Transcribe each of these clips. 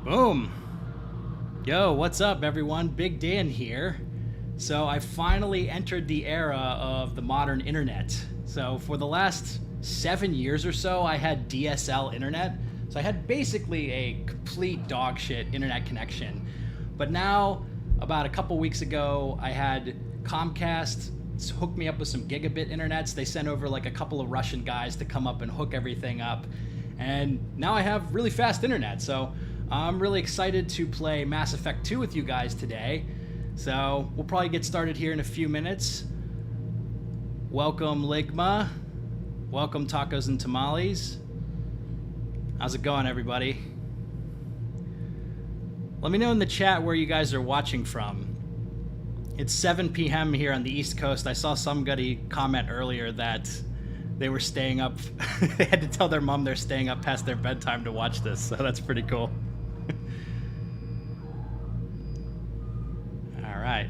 Boom. Yo, what's up, everyone? Big Dan here. So I finally entered the era of the modern internet. So for the last 7 years or so, I had DSL internet. So I had basically a complete dog shit internet connection. But now, about a couple weeks ago, I had Comcast hook me up with some gigabit internets. They sent over like a couple of Russian guys to come up and hook everything up. And now I have really fast internet. So I'm really excited to play Mass Effect 2 with you guys today. So we'll probably get started here in a few minutes. Welcome, Ligma. Welcome, Tacos and Tamales. How's it going, everybody? Let me know in the chat where you guys are watching from. It's 7 p.m. here on the East Coast. I saw somebody comment earlier that they were staying up. They had to tell their mom they're staying up past their bedtime to watch this, so that's pretty cool. Alright.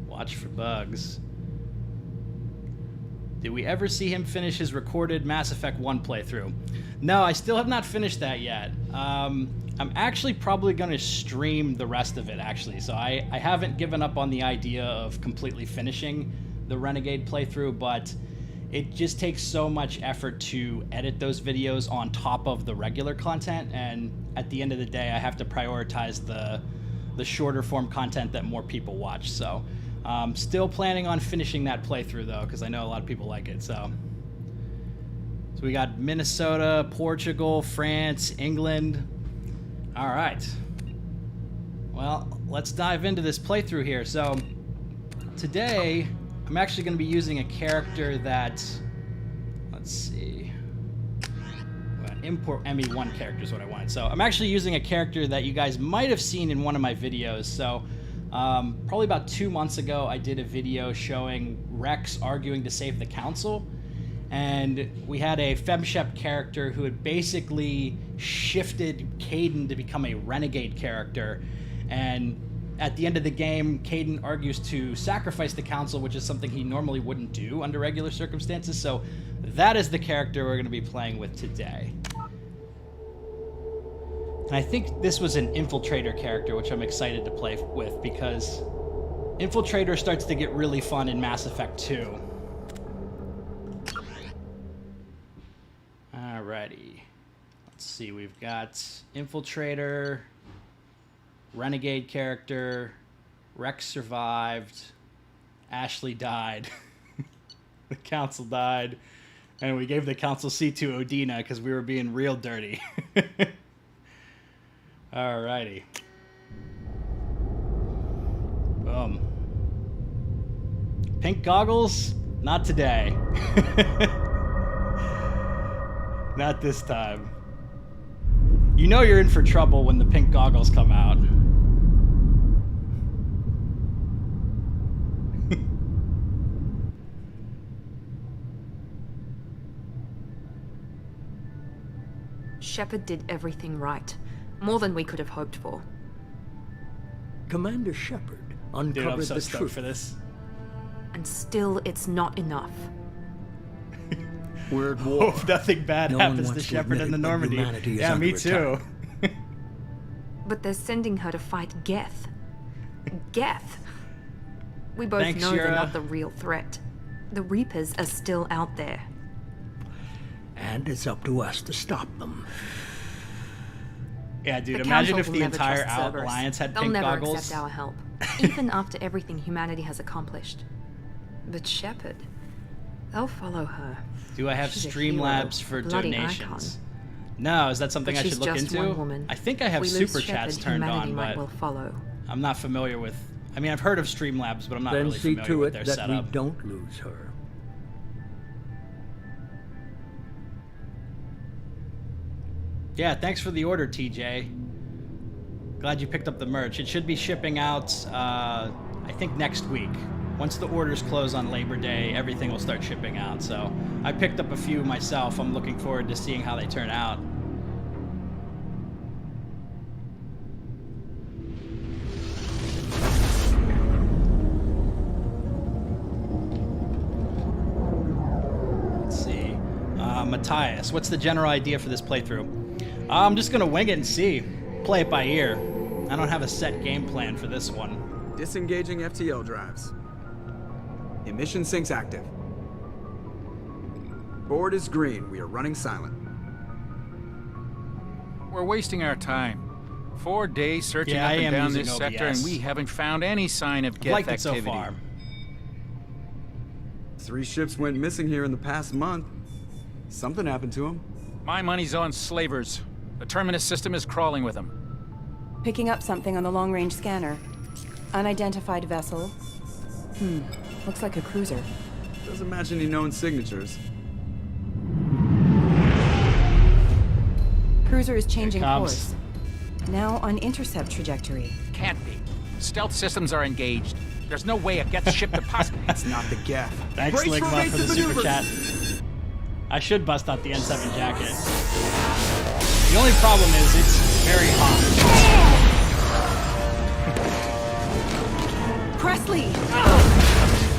Watch for bugs. Did we ever see him finish his recorded Mass Effect 1 playthrough? No, I still have not finished that yet. I'm actually probably going to stream the rest of it, actually. So I haven't given up on the idea of completely finishing the Renegade playthrough, but it just takes so much effort to edit those videos on top of the regular content, and at the end of the day, I have to prioritize the shorter form content that more people watch. So still planning on finishing that playthrough, though, because I know a lot of people like it. So we got Minnesota, Portugal, France, England. All right. Well, let's dive into this playthrough here. So today, I'm actually going to be using a character that, let's see, import ME1 character is what I wanted. So I'm actually using a character that you guys might have seen in one of my videos. So probably about 2 months ago, I did a video showing Rex arguing to save the council. And we had a FemShep character who had basically shifted Caden to become a renegade character. And at the end of the game, Caden argues to sacrifice the council, which is something he normally wouldn't do under regular circumstances. So that is the character we're going to be playing with today. And I think this was an Infiltrator character, which I'm excited to play with because Infiltrator starts to get really fun in Mass Effect 2. Alrighty. Let's see, we've got Infiltrator, Renegade character, Rex survived, Ashley died, the council died, and we gave the council seat to Odina because we were being real dirty. Alrighty. Boom. Pink goggles? Not today. Not this time. You know you're in for trouble when the pink goggles come out. Shepard did everything right. More than we could have hoped for. Commander Shepard uncovered Dude, I'm so the stoked truth. for this. And still, it's not enough. We're at war. Hope nothing bad No one happens to wants to Shepard admit and the it, but Normandy. humanity is Yeah, under me too. But they're sending her to fight Geth. Geth! We both Thanks, know they're Shira. not the real threat. The Reapers are still out there. And it's up to us to stop them. Yeah, dude, The imagine Council if will the never entire trust Cerberus. Alliance had They'll pink never goggles. accept our help, even after everything humanity has accomplished. But Shepard, they'll follow her. Do I have She's a Streamlabs hero, for a bloody donations? icon. No, is that something But I she's should look just into? one woman. I think I If have we lose super chats Shepard, turned humanity on, might but well follow. I'm not familiar with... I mean, I've heard of Streamlabs, but I'm not Then really see familiar to with it their that setup. we don't lose her. Yeah, thanks for the order, TJ. Glad you picked up the merch. It should be shipping out, I think, next week. Once the orders close on Labor Day, everything will start shipping out. So I picked up a few myself. I'm looking forward to seeing how they turn out. Let's see. Matthias, what's the general idea for this playthrough? I'm just going to wing it and see. play it by ear. I don't have a set game plan for this one. Disengaging FTL drives. Emission sinks active. Board is green. We are running silent. We're wasting our time. 4 days searching Yeah, up I and am down using this sector, and OBS. we haven't found any sign of Geth Liked it so activity. far. 3 ships went missing here in the past month. Something happened to them. My money's on slavers. The Terminus system is crawling with them. Picking up something on the long-range scanner. Unidentified vessel. Looks like a cruiser. Doesn't match any known signatures. Cruiser is changing Here it comes. course. Now on intercept trajectory. Can't be. Stealth systems are engaged. There's no way a Geth ship could possibly... It's not the Geth. Thanks, Brace for Ligma, for the evasive super maneuvers. chat. I should bust out the N7 jacket. The only problem is it's very hot. Presley!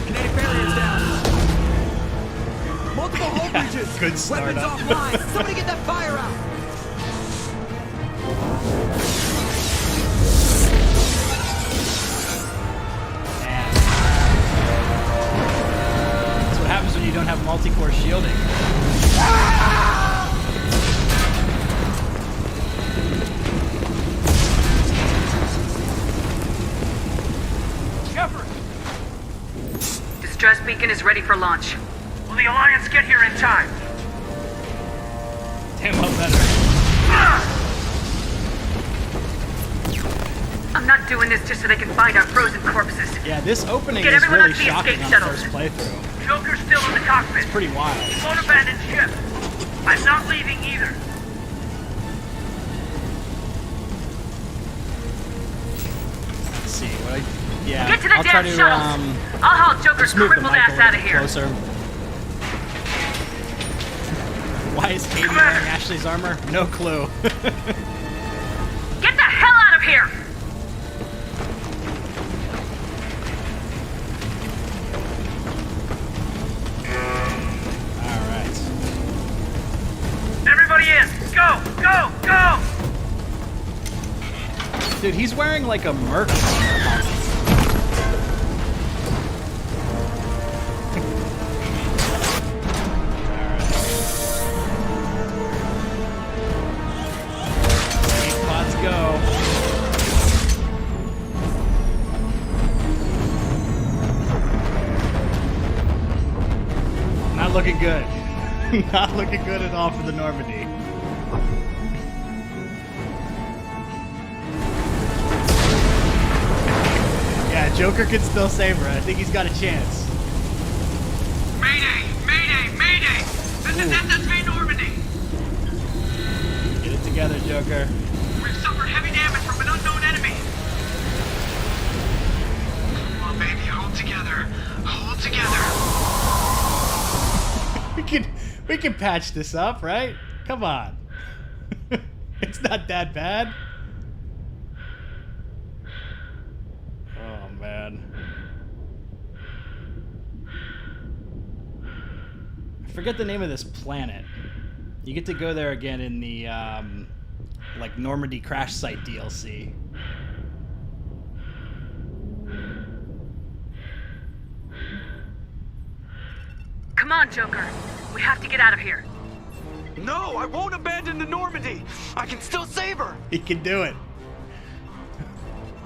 Kinetic barriers down. Multiple hull breaches. Good start Weapons up. offline. Somebody get that fire out. Man. That's what happens when you don't have multi-core shielding. Shepard! Distress beacon is ready for launch. Will the Alliance get here in time? Damn, how better. I'm not doing this just so they can find our frozen corpses. Yeah, this opening Get is everyone really onto the shocking escape on shuttles. first playthrough. Joker's still in the cockpit. Pretty wild. He won't abandon ship. I'm not leaving either. Let's see what I... Yeah, Get to the I'll try damn to, shuttles! I'll haul Joker's let's move the crippled mic a ass little out of bit here. closer. Why is Katie wearing Ashley's armor? No clue. Get the hell out of here! Alright. Everybody in. Go, go, go! Dude, he's wearing like a merc armor. Let's go. Not looking good. Not looking good at all for the Normandy. Yeah, Joker can still save her. I think he's got a chance. Mayday, mayday, mayday! This is SSV Normandy. Get it together, Joker. We've suffered heavy damage from an unknown enemy. Come on, baby, hold together. Hold together. We can patch this up, right? Come on. It's not that bad. Oh man. I forget the name of this planet. You get to go there again in the like Normandy crash site DLC. Come on, Joker. We have to get out of here. No, I won't abandon the Normandy. I can still save her. He can do it.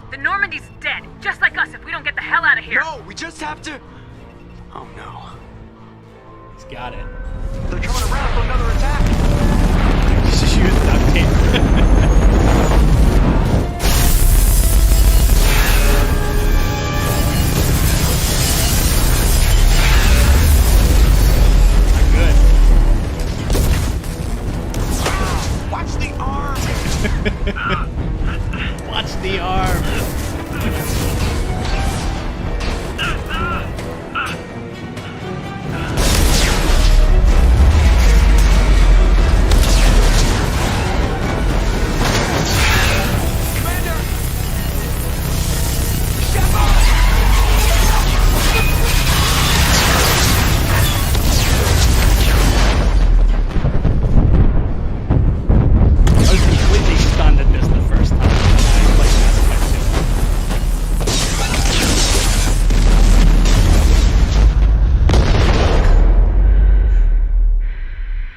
The Normandy's dead, just like us if we don't get the hell out of here. No, we just have to... Oh no. He's got it. They're coming around for another attack. Just use duct tape. Good. Watch the arm. Watch the arm.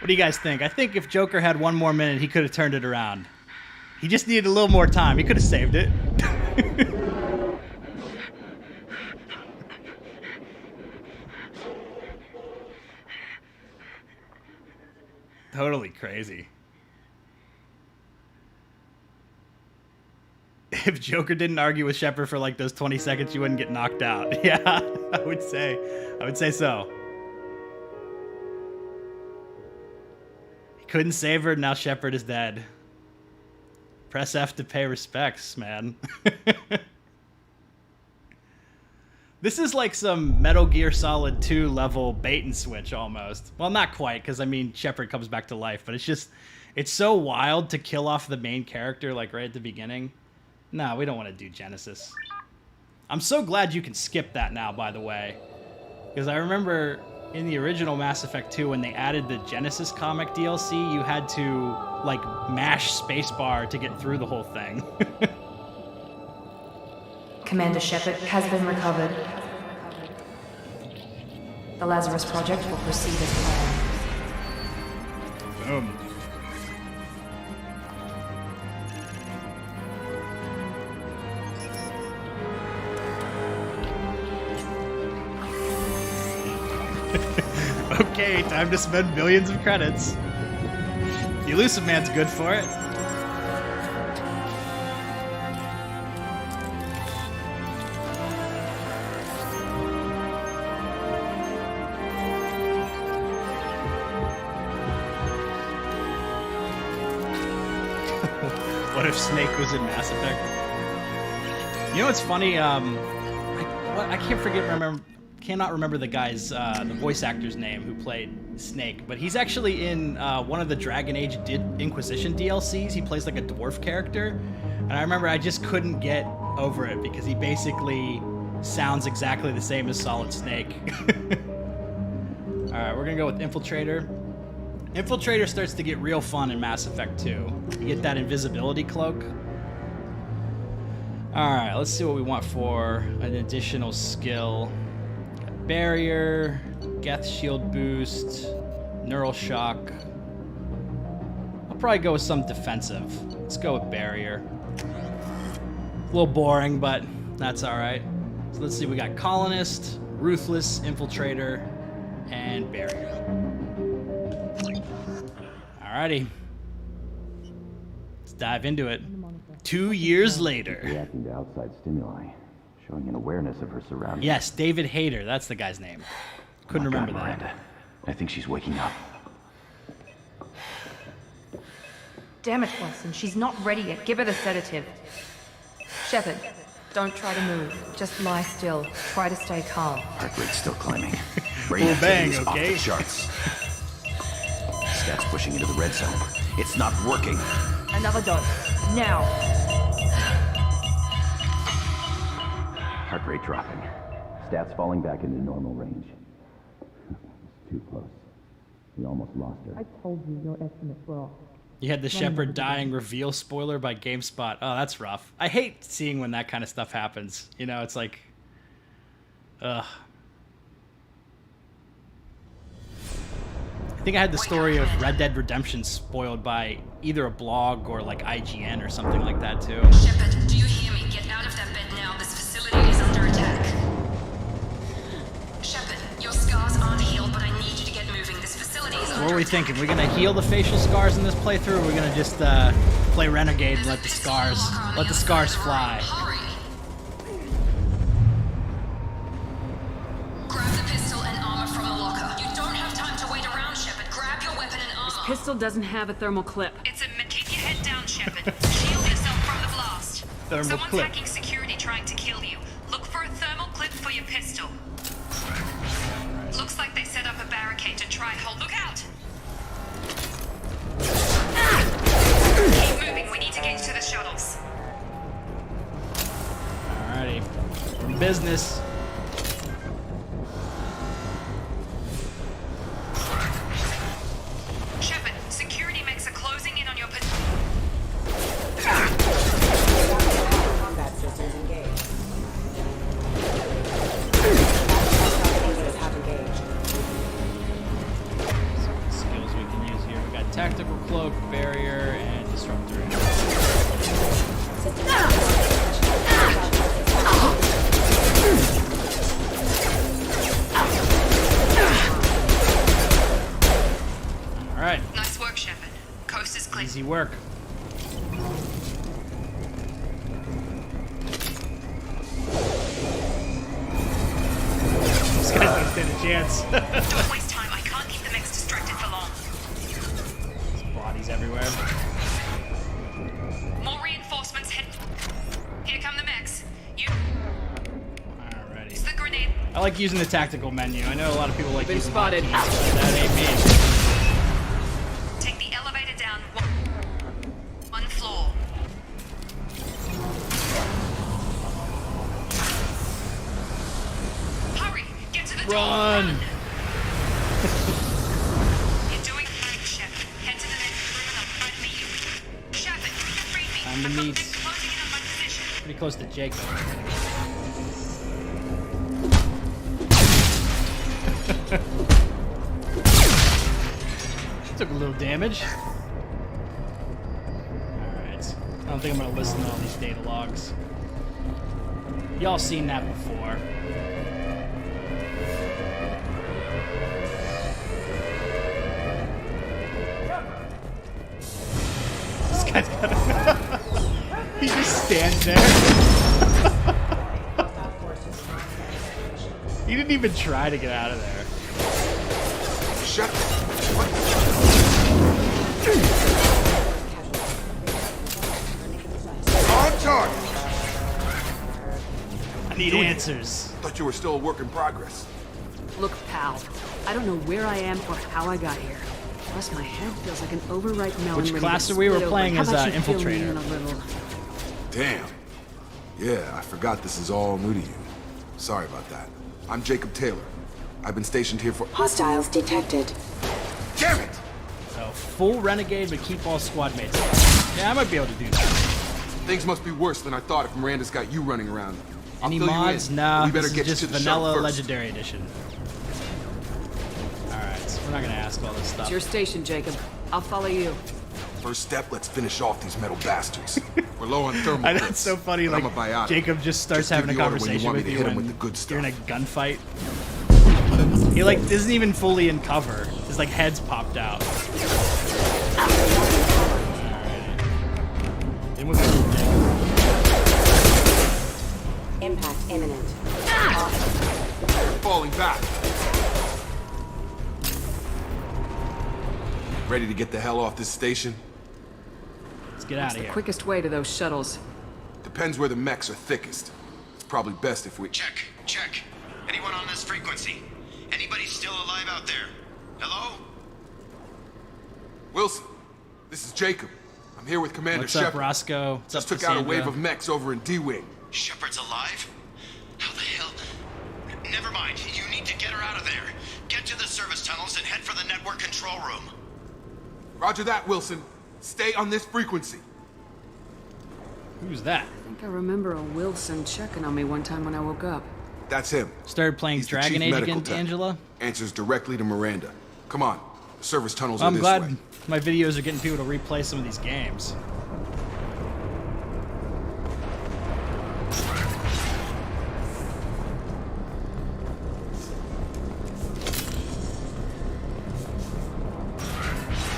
do you guys think? I think if Joker had one more minute, he could have turned it around. He just needed a little more time. He could have saved it. Totally crazy. If Joker didn't argue with Shepard for like those 20 seconds, you wouldn't get knocked out. Yeah, I would say so. He couldn't save her, now Shepard is dead. Press F to pay respects, man. This is like some Metal Gear Solid 2 level bait and switch almost. Well, not quite, because I mean, Shepard comes back to life, but it's so wild to kill off the main character like right at the beginning. No, we don't want to do Genesis. I'm so glad you can skip that now, by the way. Because I remember in the original Mass Effect 2, when they added the Genesis comic DLC, you had to, like, mash spacebar to get through the whole thing. Commander Shepard has been recovered. The Lazarus Project will proceed as planned. Boom. Okay, time to spend millions of credits. The Elusive Man's good for it. What if Snake was in Mass Effect? You know what's funny? I cannot remember the guy's, the voice actor's name who played Snake, but he's actually in one of the Dragon Age Inquisition DLCs. He plays like a dwarf character, and I remember I just couldn't get over it because he basically sounds exactly the same as Solid Snake. Alright, we're gonna go with Infiltrator. Infiltrator starts to get real fun in Mass Effect 2. You get that invisibility cloak. Alright, let's see what we want for an additional skill. Barrier, Geth Shield Boost, Neural Shock. I'll probably go with some defensive. Let's go with Barrier. A little boring, but that's alright. So let's see, we got Colonist, Ruthless, Infiltrator, and Barrier. Alrighty. Let's dive into it. 2 years later. Reacting to outside stimuli, showing an awareness of her surroundings. Yes, David Hayter. That's the guy's name. Couldn't remember that. Miranda. I think she's waking up. Damn it, Wilson. She's not ready yet. Give her the sedative. Shepard, don't try to move. Just lie still. Try to stay calm. Heart rate's still climbing. Brain bang, activity is okay? off the charts. Stats pushing into the red zone. It's not working. Another dose. Now. Heart rate dropping. Stats falling back into normal range. It's too close. We almost lost her. I told you your estimates were off. You had the Shepard dying reveal spoiler by GameSpot. Oh, that's rough. I hate seeing when that kind of stuff happens. You know, it's like, ugh. I think I had the story of Red Dead Redemption spoiled by either a blog or like IGN or something like that too. Shepard, do you hear me? Get out of that bed now. This facility is under attack. Shepard, your scars aren't healed, but I need you to get moving. This facility is under What are we attack. thinking? We're gonna heal the facial scars in this playthrough, or we're gonna just play Renegade and let the scars fly? Hurry. Grab the pistol and armor from the locker. You don't have time to wait around, Shepard. Grab your weapon and armor. Pistol doesn't have a thermal clip. It's a keep your head down, Shepard. Shield yourself from the blast. Thermal Someone's clip. hacking security trying to kill you. Look for a thermal clip for your pistol. Looks like they set up a barricade to try hold. Look out! Keep moving. We need to get to the shuttles. Alrighty. From business. Shepard, security mechs are closing in on your position. Combat systems engaged. Have engaged. Skills we can use tactical cloak, barrier, and disruptor. All right. Nice work, Shepard. Coast is clear. Easy work. This guy doesn't stand a chance. Don't waste time. I can't keep the mechs distracted for long. There's bodies everywhere. More reinforcements head. Here come the mechs. You. Alrighty. It's the grenade. I like using the tactical menu. I know a lot of people like Been using spotted. hotkeys, but that ain't me. Take the elevator down one floor. Hurry! Get to the door! Run! You're doing fine, Shepard. Head to the next room and I'll try to meet you. Shepard, read me. Time to I've got meet. them closing in on my position. Pretty close to Jacob. Took a little damage. Alright. I don't think I'm gonna listen to all these data logs. Y'all seen that before. This guy's got a... He just stands there. He didn't even try to get out of there. Shut On target! I need answers. Thought you were still a work in progress. Look, pal. I don't know where I am or how I got here. Plus, my head feels like an overripe melon. Which ready to class are we? We're split playing open. How as, about you fill me Infiltrator. in a little? Damn. Yeah, I forgot this is all new to you. Sorry about that. I'm Jacob Taylor. I've been stationed here for... Hostiles detected. Damn it! So, full renegade, but keep all squad mates. Yeah, I might be able to do that. Things must be worse than I thought if Miranda's got you running around. I'll Any fill you mods? in, Nah, but we better this is get you just to the vanilla shuttle first. legendary edition. Alright, so we're not gonna ask all this stuff. It's your station, Jacob. I'll follow you. First step, let's finish off these metal bastards. We're low on thermal I know bits, it's so funny, but like, I'm a biotic. Jacob just starts Just give having a the order when conversation want me with to you hit him when with the good you're in a stuff. gunfight. He, like, isn't even fully in cover. His, like, head's popped out. Alright. In with you, Jacob. Impact imminent. Falling back. Ready to get the hell off this station? Let's get out What's of the here. quickest way to those shuttles? Depends where the mechs are thickest. It's probably best if we... Check, check. Anyone on this frequency? Anybody still alive out there? Hello? Wilson, this is Jacob. I'm here with Commander What's up, Shepard. Roscoe? What's Just up, took out a Cassandra? wave of mechs over in D-Wing. Shepard's alive? How the hell? Never mind. You need to get her out of there. Get to the service tunnels and head for the network control room. Roger that, Wilson. Stay on this frequency. Who's that? I think I remember a Wilson checking on me one time when I woke up. That's him. Started playing He's the Dragon chief Age medical again, tech. Angela? Answers directly to Miranda. Come on. The service tunnels are I'm this glad way. my videos are getting people to replay some of these games.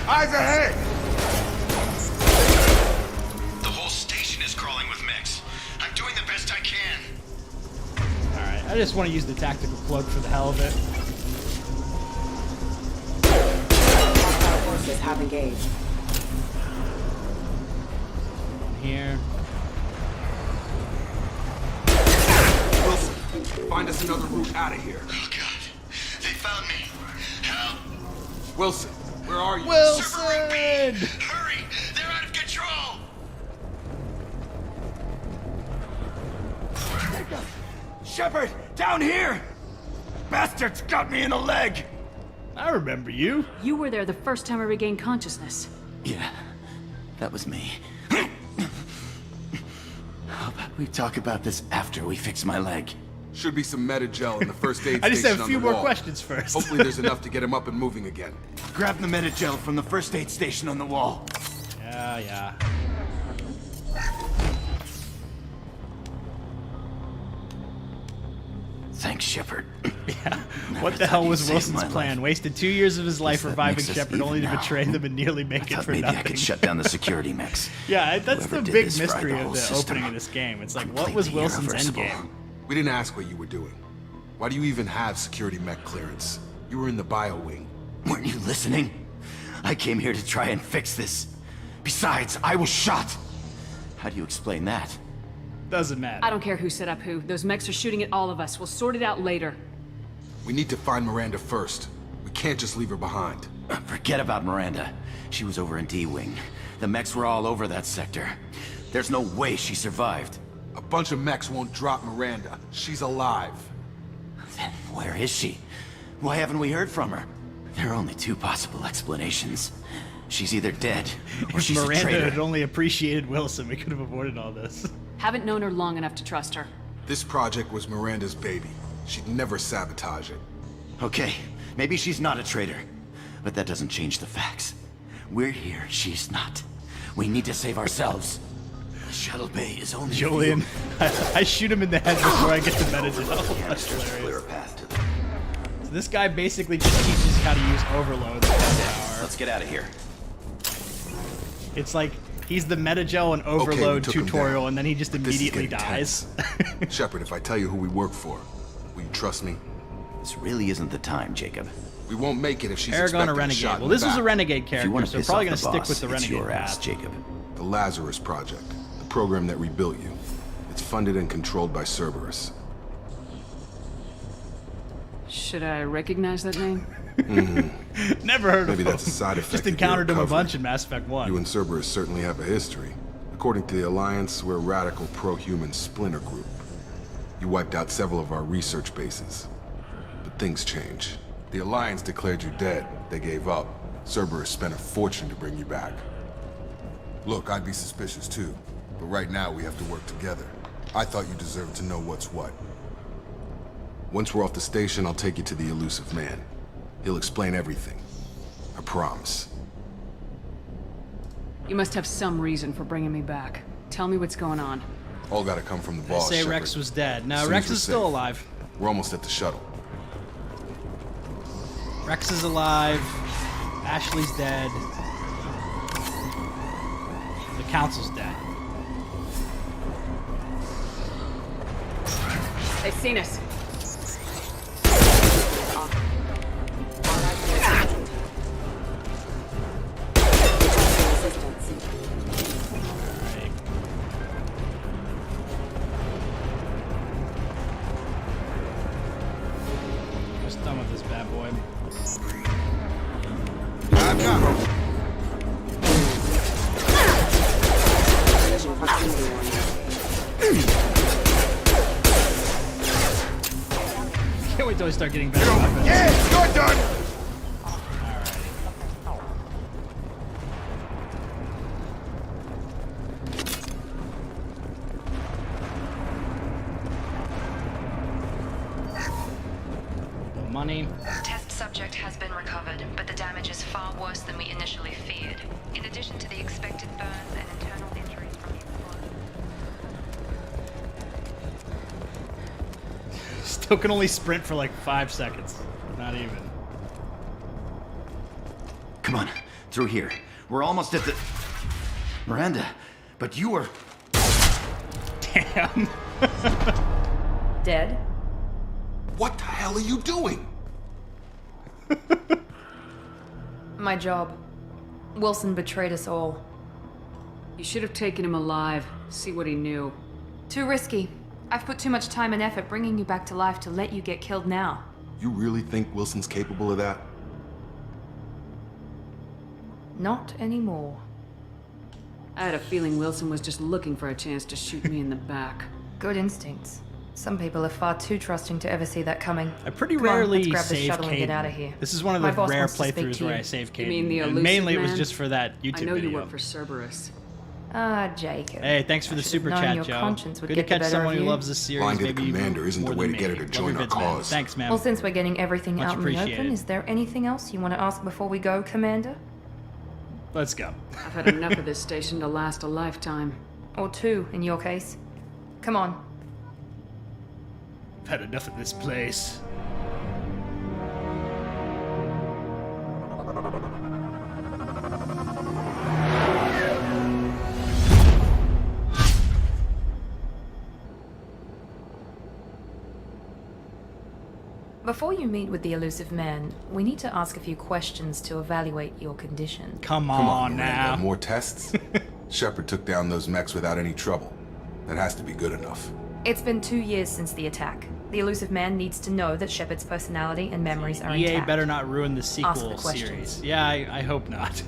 Eyes ahead! The whole station is crawling with mechs. I'm doing the best I can. Alright, I just want to use the tactical cloak for the hell of it. Hostile forces have engaged. Here. Wilson, find us another route out of here. Oh, God. They found me. Help! Wilson, where are you? Submarine B! Hurry! They're out of control! Shepard, down here! Bastards got me in the leg! I remember you. You were there the first time I regained consciousness. Yeah, that was me. How about we talk about this after we fix my leg? Should be some meta-gel in the first aid I just station have a on few the more wall. questions first. Hopefully there's enough to get him up and moving again. Grab the medi-gel from the first aid station on the wall. Yeah. Thanks, Shepard. Yeah. What the hell was Wilson's plan? Life. Wasted 2 years of his life That reviving makes us Shepard only to even betray now. them and nearly I make it thought for maybe nothing. I could shut down the security mechs. Yeah, that's Whoever the did big this fried mystery the of whole the system. opening of this game. It's like, what was Completely Wilson's irreversible. endgame? We didn't ask what you were doing. Why do you even have security mech clearance? You were in the bio wing. Weren't you listening? I came here to try and fix this. Besides, I was shot. How do you explain that? Doesn't matter. I don't care who set up who. Those mechs are shooting at all of us. We'll sort it out later. We need to find Miranda first. We can't just leave her behind. Forget about Miranda. She was over in D-Wing. The mechs were all over that sector. There's no way she survived. A bunch of mechs won't drop Miranda. She's alive. Then where is she? Why haven't we heard from her? There are only two possible explanations. She's either dead, or If she's a Miranda traitor. had only appreciated Wilson, we could have avoided all this. Haven't known her long enough to trust her. This project was Miranda's baby. She'd never sabotage it. Okay, maybe she's not a traitor. But that doesn't change the facts. We're here, she's not. We need to save ourselves. The shuttle bay is only... Julian, I shoot him in the head before I get to Metagel. That's Clear hilarious. a path to the... So this guy basically just teaches how to use overload. Let's get out of here. It's like he's the Metagel and overload took him tutorial, down. and then he just But this is immediately getting dies. tense. Shepard, if I tell you who we work for, will you trust me? This really isn't the time, Jacob. We won't make it if she's Aragon or expecting a Renegade. shot in Well, the this was a back. Renegade If you character, want so to we're piss probably off going to the stick boss, with the it's Renegade your ass, path. Jacob. The Lazarus Project, the program that rebuilt you. It's funded and controlled by Cerberus. Should I recognize that name? Never heard Maybe of him. that's a side effect Just of your encountered him a recovery. bunch in Mass Effect 1. You and Cerberus certainly have a history. According to the Alliance, we're a radical pro-human splinter group. You wiped out several of our research bases. But things change. The Alliance declared you dead. They gave up. Cerberus spent a fortune to bring you back. Look, I'd be suspicious too. But right now, we have to work together. I thought you deserved to know what's what. Once we're off the station, I'll take you to the elusive man. He'll explain everything. I promise. You must have some reason for bringing me back. Tell me what's going on. All gotta come from the I boss, say Shepard. Rex was dead. No, As soon Rex as we're is still safe. alive. We're almost at the shuttle. Rex is alive. Ashley's dead. The Council's dead. They've seen us. Right. Just done with this bad boy. I've got him. Can't wait till I start getting better weapons. Yeah, you're done! No money. Test subject has been recovered, but the damage is far worse than we initially feared. In addition to the expected burns and internal injuries from the explosion. Still can only sprint for like 5 seconds. Not even. Come on, through here. We're almost at the... Miranda, but you were... Damn. Dead? What the hell are you doing? My job. Wilson betrayed us all. You should have taken him alive. See what he knew. Too risky. I've put too much time and effort bringing you back to life to let you get killed now. You really think Wilson's capable of that? Not anymore. I had a feeling Wilson was just looking for a chance to shoot me in the back. Good instincts. Some people are far too trusting to ever see that coming. I pretty Come on, rarely let's grab the save shuttle and get Caden. out of here. This is one of My the boss rare wants to speak playthroughs to where you. I save Caden. You mean the And elusive mainly it was man? just for that YouTube I know video. you work for Cerberus. Ah, Jacob. Hey, thanks for I the should have super known chat, your Joe. conscience would Good to get the catch better someone of who you. loves this series. Lying to the maybe even commander isn't the more way than to get her me. to Love join your our vids, man. cause. Thanks, man. Well, since we're getting everything Much out in the open, appreciated. is there anything else you want to ask before we go, Commander? Let's go. I've had enough of this station to last a lifetime. Or two, in your case. Come on. I've had enough of this place. Before you meet with the elusive man, we need to ask a few questions to evaluate your condition. Come on Miranda. now. More tests? Shepard took down those mechs without any trouble. That has to be good enough. It's been 2 years since the attack. The elusive man needs to know that Shepard's personality and memories are EA intact. better not ruin the Ask sequel the questions. series. Yeah, I hope not.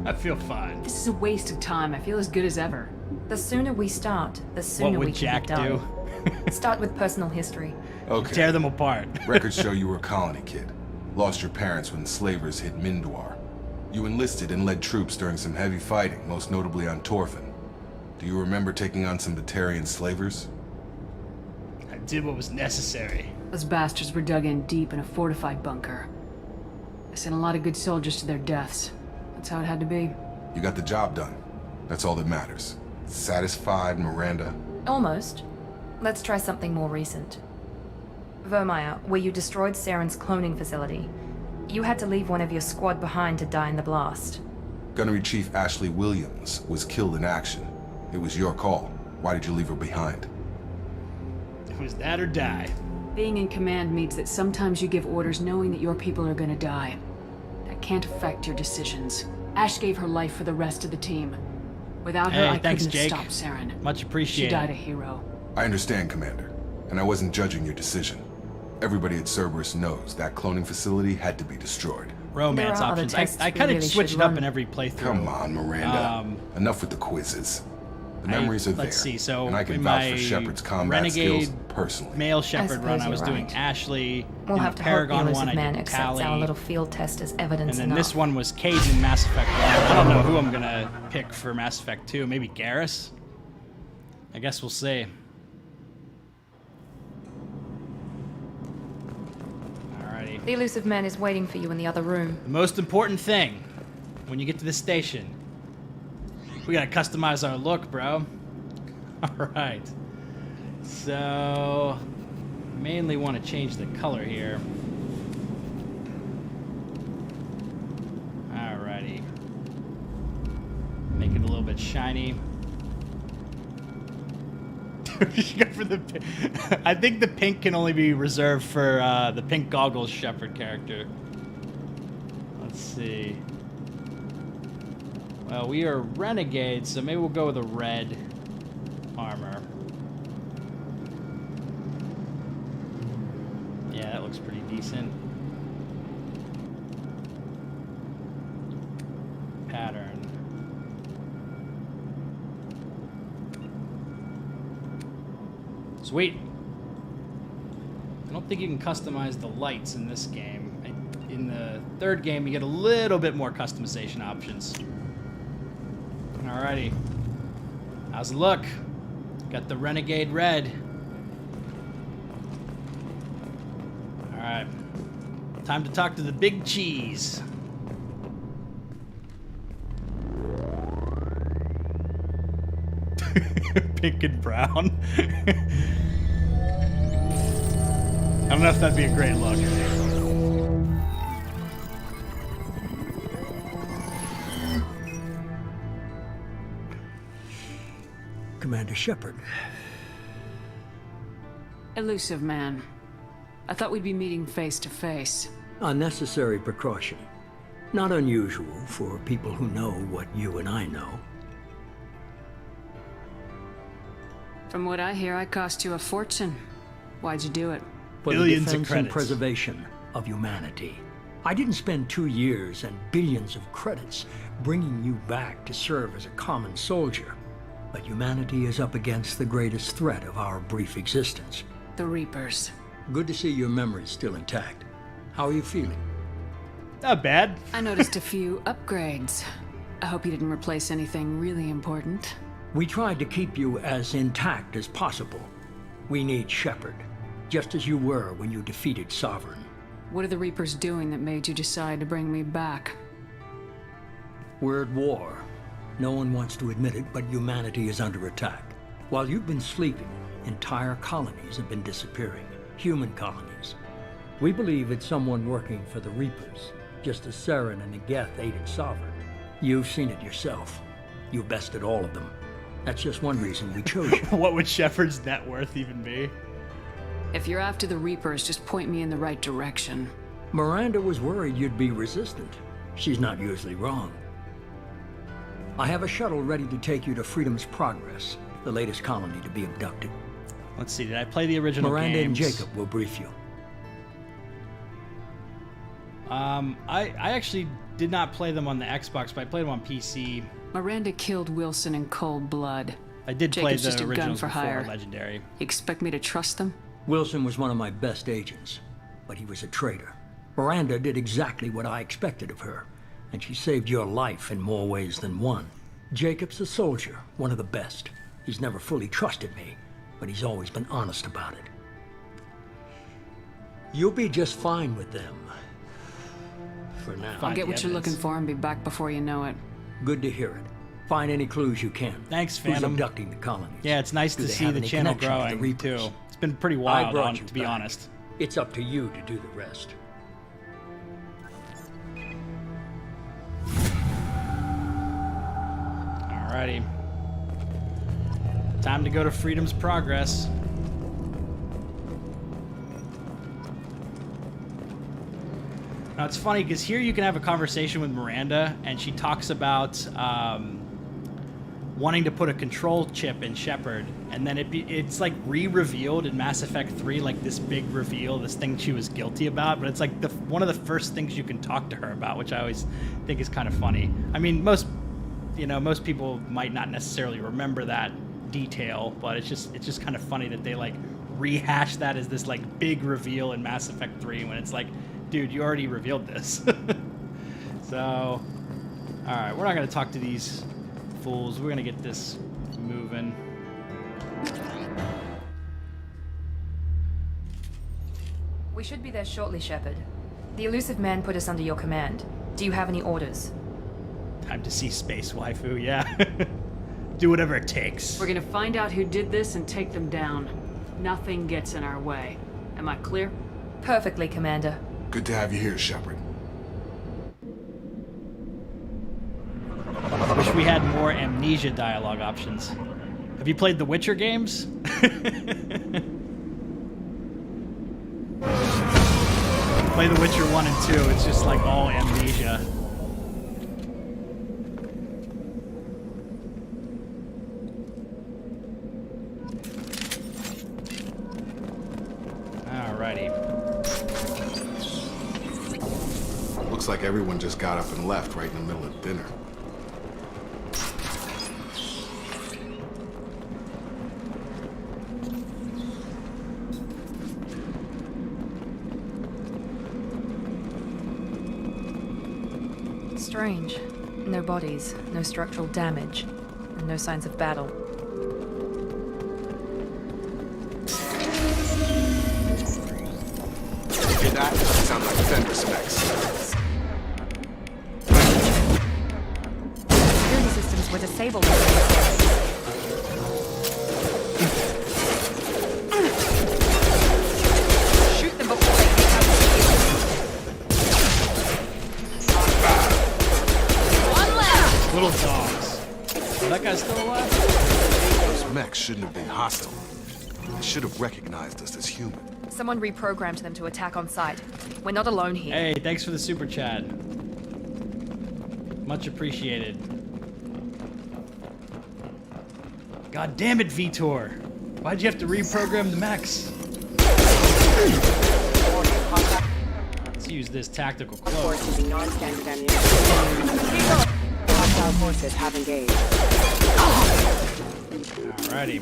I feel fine. This is a waste of time. I feel as good as ever. The sooner we start, the What sooner we would can Jack be done. do? Start with personal history. Okay. Tear them apart. Records show you were a colony kid. Lost your parents when the slavers hit Mindwar. You enlisted and led troops during some heavy fighting, most notably on Torfin. Do you remember taking on some Batarian slavers? I did what was necessary. Those bastards were dug in deep in a fortified bunker. I sent a lot of good soldiers to their deaths. That's how it had to be. You got the job done. That's all that matters. Satisfied, Miranda? Almost. Let's try something more recent. Vermeer, where you destroyed Saren's cloning facility. You had to leave one of your squad behind to die in the blast. Gunnery Chief Ashley Williams was killed in action. It was your call. Why did you leave her behind? It was that or die. Being in command means that sometimes you give orders knowing that your people are gonna die. That can't affect your decisions. Ash gave her life for the rest of the team. Without her, Hey, I thanks, couldn't Jake. have stopped Saren. Much She appreciated. died a hero. I understand, Commander. And I wasn't judging your decision. Everybody at Cerberus knows that cloning facility had to be destroyed. Romance There are other options. tests I we kind of really switch should it up run. in every playthrough. Come on, Miranda. Enough with the quizzes. The memories are there. Let's see. So and I can in vouch my for Shepard's combat Renegade skills personally. male Shepard run, suppose I was you're doing right. Ashley. We'll in have the to hope the Paragon elusive one, I man did accepts Tally. our little field test as evidence And then enough. this one was Cage in Mass Effect 1. I don't know who I'm gonna pick for Mass Effect 2. Maybe Garrus? I guess we'll see. Alrighty. The elusive man is waiting for you in the other room. The most important thing when you get to this station, we gotta customize our look, bro. Alright. So, mainly want to change the color here. Alrighty. Make it a little bit shiny. For the I think the pink can only be reserved for the pink goggles Shepard character. Let's see. Well, we are renegades, so maybe we'll go with a red armor. Yeah, that looks pretty decent. Pattern. Sweet. I don't think you can customize the lights in this game. In the third game, you get a little bit more customization options. Alrighty. How's it look? Got the Renegade red. Alright. Time to talk to the big cheese. Pink and brown. I don't know if that'd be a great look. Commander Shepard. Elusive man. I thought we'd be meeting face to face. Unnecessary precaution. Not unusual for people who know what you and I know. From what I hear, I cost you a fortune. Why'd you do it? For the Billions of defense and credits. preservation of humanity. I didn't spend 2 years and billions of credits bringing you back to serve as a common soldier. But humanity is up against the greatest threat of our brief existence. The Reapers. Good to see your memory's still intact. How are you feeling? Not bad. I noticed a few upgrades. I hope you didn't replace anything really important. We tried to keep you as intact as possible. We need Shepard, just as you were when you defeated Sovereign. What are the Reapers doing that made you decide to bring me back? We're at war. No one wants to admit it, but humanity is under attack. While you've been sleeping, entire colonies have been disappearing. Human colonies. We believe it's someone working for the Reapers, just as Saren and Geth aided Sovereign. You've seen it yourself. You bested all of them. That's just one reason we chose you. What would Shepard's net worth even be? If you're after the Reapers, just point me in the right direction. Miranda was worried you'd be resistant. She's not usually wrong. I have a shuttle ready to take you to Freedom's Progress, the latest colony to be abducted. Let's see, did I play the original Miranda games? and Jacob will brief you. I actually did not play them on the Xbox, but I played them on PC. Miranda killed Wilson in cold blood. I did play Jacob's just the a gun originals for before hire. Legendary. You expect me to trust them? Wilson was one of my best agents, but he was a traitor. Miranda did exactly what I expected of her, and she saved your life in more ways than one. Jacob's a soldier, one of the best. He's never fully trusted me, but he's always been honest about it. You'll be just fine with them. For now. I'll get what you're looking for and be back before you know it. Good to hear it. Find any clues you can. Thanks, Who's Phantom. abducting the colonies? Yeah, it's nice Do to they see have the any channel connection to the growing, Reapers? too. It's been pretty I wild, brought you to be back. honest. It's up to you to do the rest. Alrighty. Time to go to Freedom's Progress. Now, it's funny, because here you can have a conversation with Miranda, and she talks about wanting to put a control chip in Shepard, and then it's like re-revealed in Mass Effect 3, like this big reveal, this thing she was guilty about, but it's like one of the first things you can talk to her about, which I always think is kind of funny. I mean, most people might not necessarily remember that detail, but it's just kind of funny that they like rehash that as this like big reveal in Mass Effect 3 when it's like, dude, you already revealed this. So, all right, we're not gonna talk to these fools. We're gonna get this moving. We should be there shortly, Shepard. The elusive man put us under your command. Do you have any orders? Time to see Space Waifu, yeah. Do whatever it takes. We're gonna find out who did this and take them down. Nothing gets in our way. Am I clear? Perfectly, Commander. Good to have you here, Shepard. Wish we had more amnesia dialogue options. Have you played the Witcher games? Play the Witcher 1 and 2, it's just like all amnesia. Alrighty. Looks like everyone just got up and left right in the middle of dinner. Strange. No bodies, no structural damage, and no signs of battle. Hear that? Sounds like Fender specs. Security systems were disabled. Shoot them before they take out one left! Little dogs. Oh, that guy's still alive? Those mechs shouldn't have been hostile. They should have recognized us as human. Someone reprogrammed them to attack on sight. We're not alone here. Hey, thanks for the super chat. Much appreciated. God damn it, Vitor. Why'd you have to reprogram the mechs? Let's use this tactical cloak. Non-standard ammunition. Hostile forces have engaged. Alrighty.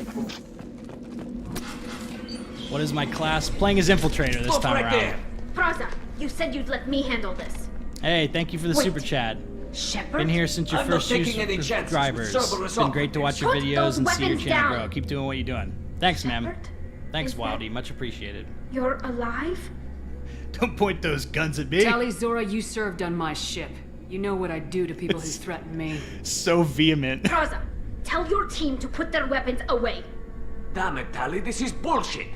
What is my class? Playing as Infiltrator this time around. Praza, you said you'd let me handle this. Hey, thank you for the super chat. Shepard? Been here since your I'm not first taking any chances subscribers. with Cerberus Been great to watch your Put videos those and see your weapons channel down. grow. Keep doing what you're doing. Thanks, ma'am. Shepard? Thanks, Is Wildy. that- Much appreciated. You're alive? Don't point those guns at me. Tali, Zora, you served on my ship. You know what I'd do to people who threaten me. So vehement. Praza, tell your team to put their weapons away. Damn it, Tali, this is bullshit.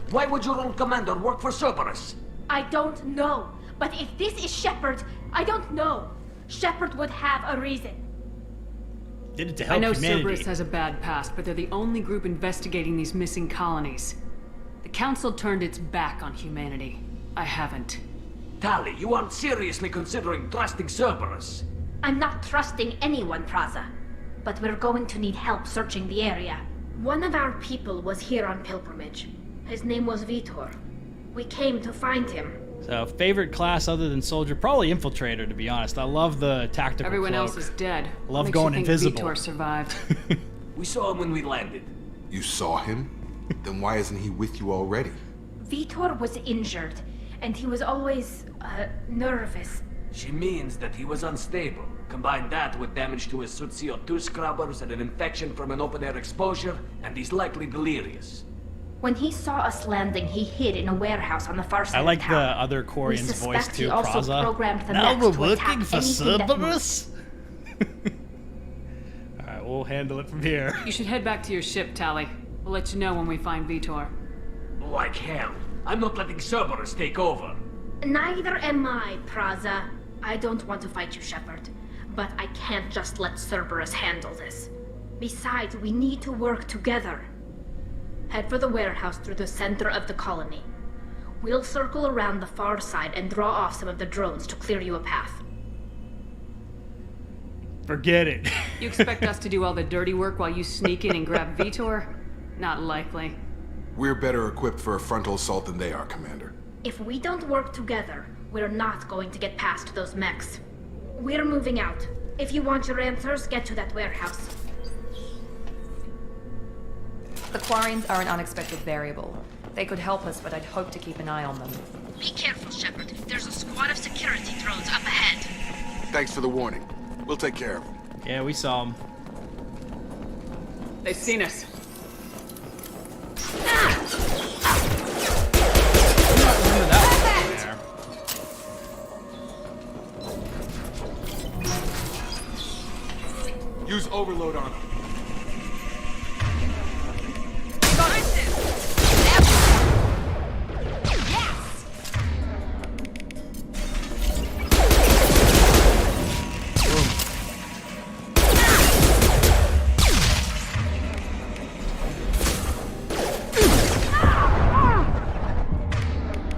Why would your own commander work for Cerberus? I don't know. But if this is Shepard, I don't know. Shepard would have a reason. Did it to help I know humanity. Cerberus has a bad past, but they're the only group investigating these missing colonies. The Council turned its back on humanity. I haven't. Tali, you aren't seriously considering trusting Cerberus. I'm not trusting anyone, Praza. But we're going to need help searching the area. One of our people was here on pilgrimage. His name was Vitor. We came to find him. So, favorite class other than soldier? Probably infiltrator, to be honest. I love the tactical Everyone cloak. else is dead. Love Makes going you think invisible. Vitor survived. We saw him when we landed. You saw him? Then why isn't he with you already? Vitor was injured, and he was always, nervous. She means that he was unstable. Combine that with damage to his suit CO2 scrubbers and an infection from an open-air exposure, and he's likely delirious. When he saw us landing, he hid in a warehouse on the far side I like of the town. other Quarian's voice suspect too, he also Praza. programmed the Now mechs we're to working attack for anything that Cerberus? Alright, we'll handle it from here. You should head back to your ship, Tali. We'll let you know when we find Vitor. Like hell. I'm not letting Cerberus take over. Neither am I, Praza. I don't want to fight you, Shepard. But I can't just let Cerberus handle this. Besides, we need to work together. Head for the warehouse through the center of the colony. We'll circle around the far side and draw off some of the drones to clear you a path. Forget it. You expect us to do all the dirty work while you sneak in and grab Vitor? Not likely. We're better equipped for a frontal assault than they are, Commander. If we don't work together, we're not going to get past those mechs. We're moving out. If you want your answers, get to that warehouse. The Quarians are an unexpected variable. They could help us, but I'd hope to keep an eye on them. Be careful, Shepard. There's a squad of security drones up ahead. Thanks for the warning. We'll take care of them. Yeah, we saw him. They've seen us. Remember that one there. Use overload on them.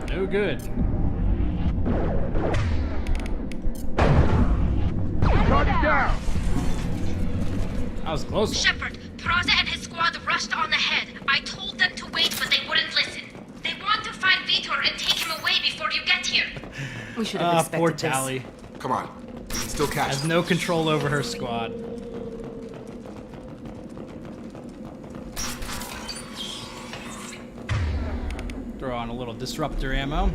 No good. Target down! That was close. Shepard, Praza and his squad rushed on ahead. I told them to wait, but they wouldn't listen. They want to find Vitor and take him away before you get here. We should have expected Poor this. Tali. Come on. Still catch Has them. no control over her squad. Throw on a little disruptor ammo.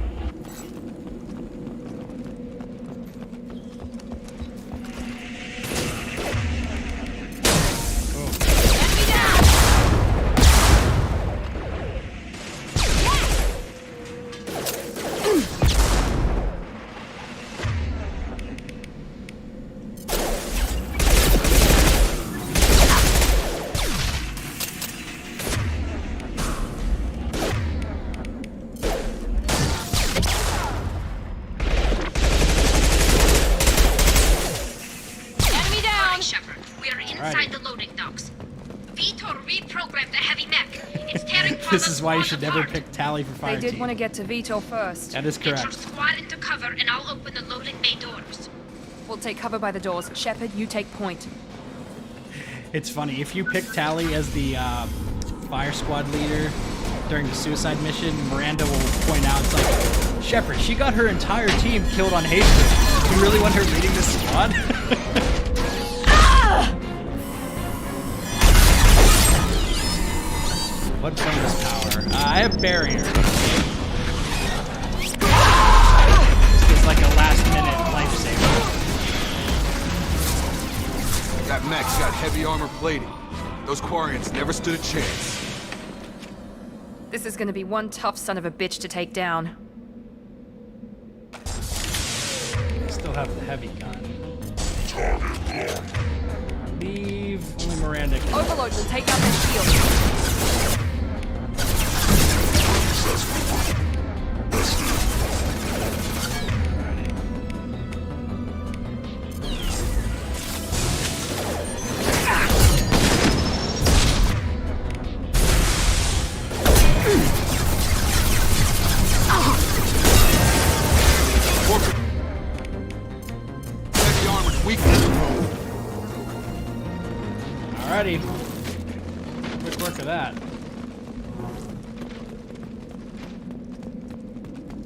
Enemy down! Shepard, we are inside the loading docks. Vitor reprogrammed the heavy mech. It's tearing This is why you should never apart. pick Tali for fire They did team. want to get to Vitor first. That is Get your correct. squad into cover and I'll open the loading bay doors. We'll take cover by the doors. Shepard, you take point. It's funny, if you pick Tali as the fire squad leader during the suicide mission, Miranda will point out, it's like, Shepard, she got her entire team killed on Hastings. You really want her leading this squad? What bonus power? I have barrier. This is like a last minute lifesaver. That mech's got heavy armor plating. Those Quarians never stood a chance. This is gonna be one tough son of a bitch to take down. I still have the heavy gun. Leave only Miranda can. Overload will take out their shield. Heavy armor's weak. Alrighty. Good work of that.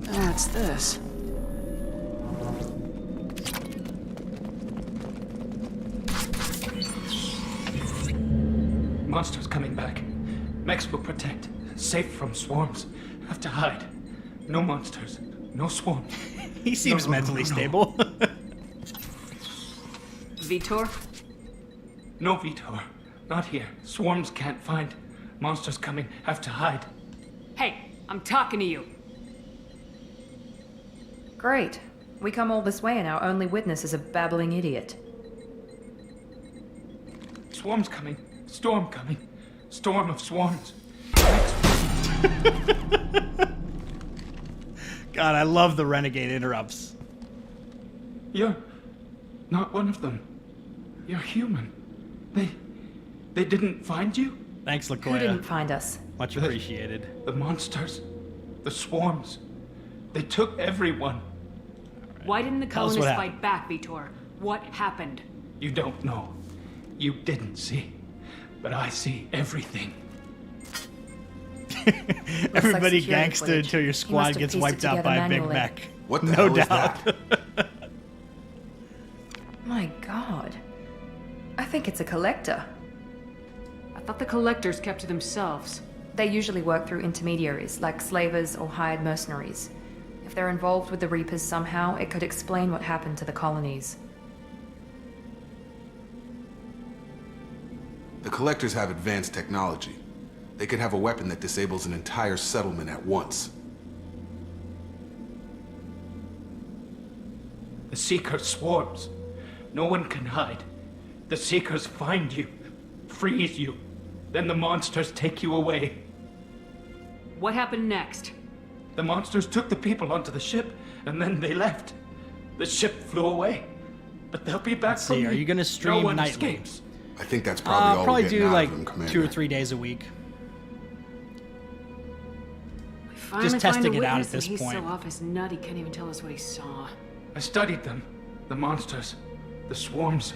What's this? Monsters coming back. Mechs will protect. Safe from swarms. Have to hide. No monsters. No swarms. He seems mentally stable. Vitor? No, Vitor. Not here. Swarms can't find. Monsters coming. Have to hide. Hey, I'm talking to you. Great. We come all this way and our only witness is a babbling idiot. Swarms coming. Storm coming. Storm of swarms. God, I love the renegade interrupts. You're not one of them. You're human. They didn't find you? Thanks, Who Lakoya. didn't find us? Much appreciated. The monsters. The swarms. They took everyone. Why didn't the Tell us what colonists happened. fight back, Vitor? What happened? You don't know. You didn't see. But I see everything. Everybody security gangster footage. until your He must squad have gets pieced it wiped out together by a Big manually. Mech. What the No hell is doubt. that? My god. I think it's a collector. I thought the collectors kept to themselves. They usually work through intermediaries, like slavers or hired mercenaries. If they're involved with the Reapers somehow, it could explain what happened to the colonies. The collectors have advanced technology. They could have a weapon that disables an entire settlement at once. The Seeker swarms. No one can hide. The Seekers find you, freeze you. Then the monsters take you away. What happened next? The monsters took the people onto the ship, and then they left. The ship flew away. But they'll be back Let's from see, are me. you gonna stream No one nightly? escapes. I think that's probably all Probably we're do getting out like of them, Commander. 2 or 3 days a week. We finally testing find a it out at witness, this and he's point. so off his nut he can't even tell us what he saw. I studied them. The monsters. The swarms.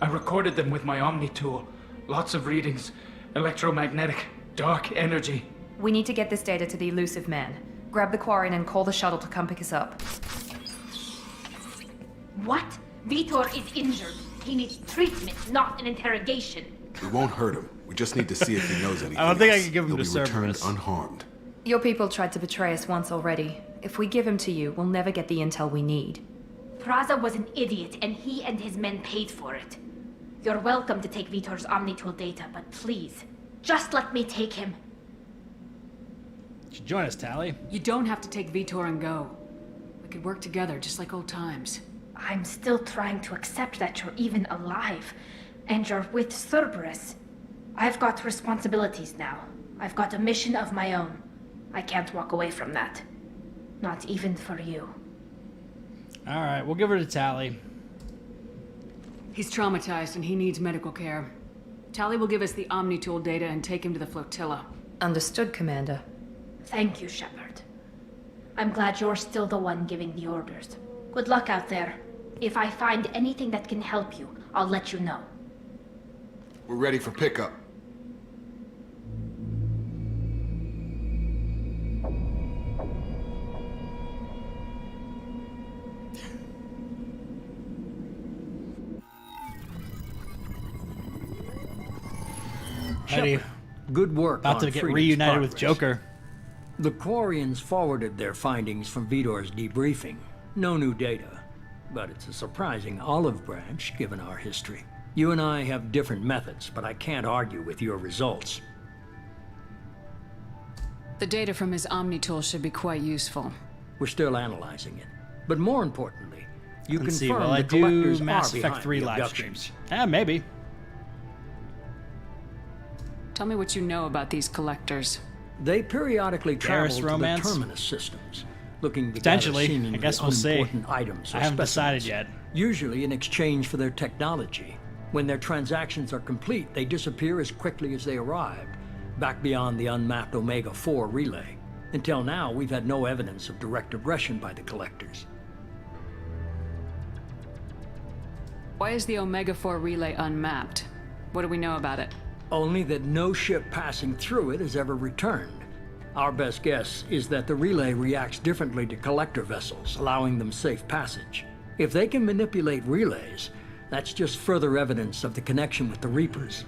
I recorded them with my Omni tool. Lots of readings. Electromagnetic. Dark energy. We need to get this data to the elusive man. Grab the Quarian and call the shuttle to come pick us up. What? Vitor is injured. He needs treatment, not an interrogation. We won't hurt him. We just need to see if he knows anything. I don't think I else. can give him He'll to be returned Cerberus. unharmed. Your people tried to betray us once already. If we give him to you, we'll never get the intel we need. Praza was an idiot, and he and his men paid for it. You're welcome to take Vitor's Omnitool data, but please, just let me take him. You should join us, Tally. You don't have to take Vitor and go. We could work together, just like old times. I'm still trying to accept that you're even alive, and you're with Cerberus. I've got responsibilities now. I've got a mission of my own. I can't walk away from that. Not even for you. Alright, we'll give her to Tally. He's traumatized and he needs medical care. Tally will give us the Omnitool data and take him to the flotilla. Understood, Commander. Thank you, Shepard. I'm glad you're still the one giving the orders. Good luck out there. If I find anything that can help you, I'll let you know. We're ready for pickup. Ready. Good work. About on to get Freedom's reunited with progress. Joker. The Quarians forwarded their findings from Vitor's debriefing. No new data, but it's a surprising olive branch given our history. You and I have different methods, but I can't argue with your results. The data from his Omni tool should be quite useful. We're still analyzing it. But more importantly, you Let's see, confirm will I the collectors do Mass are Effect behind 3 the live abductions. streams? Maybe. Tell me what you know about these collectors. They periodically travel Garrus to romance? the Terminus systems, looking to Potentially. gather seemingly I guess we'll see. unimportant items or I haven't decided specimens, yet. usually in exchange for their technology. When their transactions are complete, they disappear as quickly as they arrived, back beyond the unmapped Omega-4 relay. Until now, we've had no evidence of direct aggression by the collectors. Why is the Omega-4 relay unmapped? What do we know about it? Only that no ship passing through it has ever returned. Our best guess is that the relay reacts differently to collector vessels, allowing them safe passage. If they can manipulate relays, that's just further evidence of the connection with the Reapers.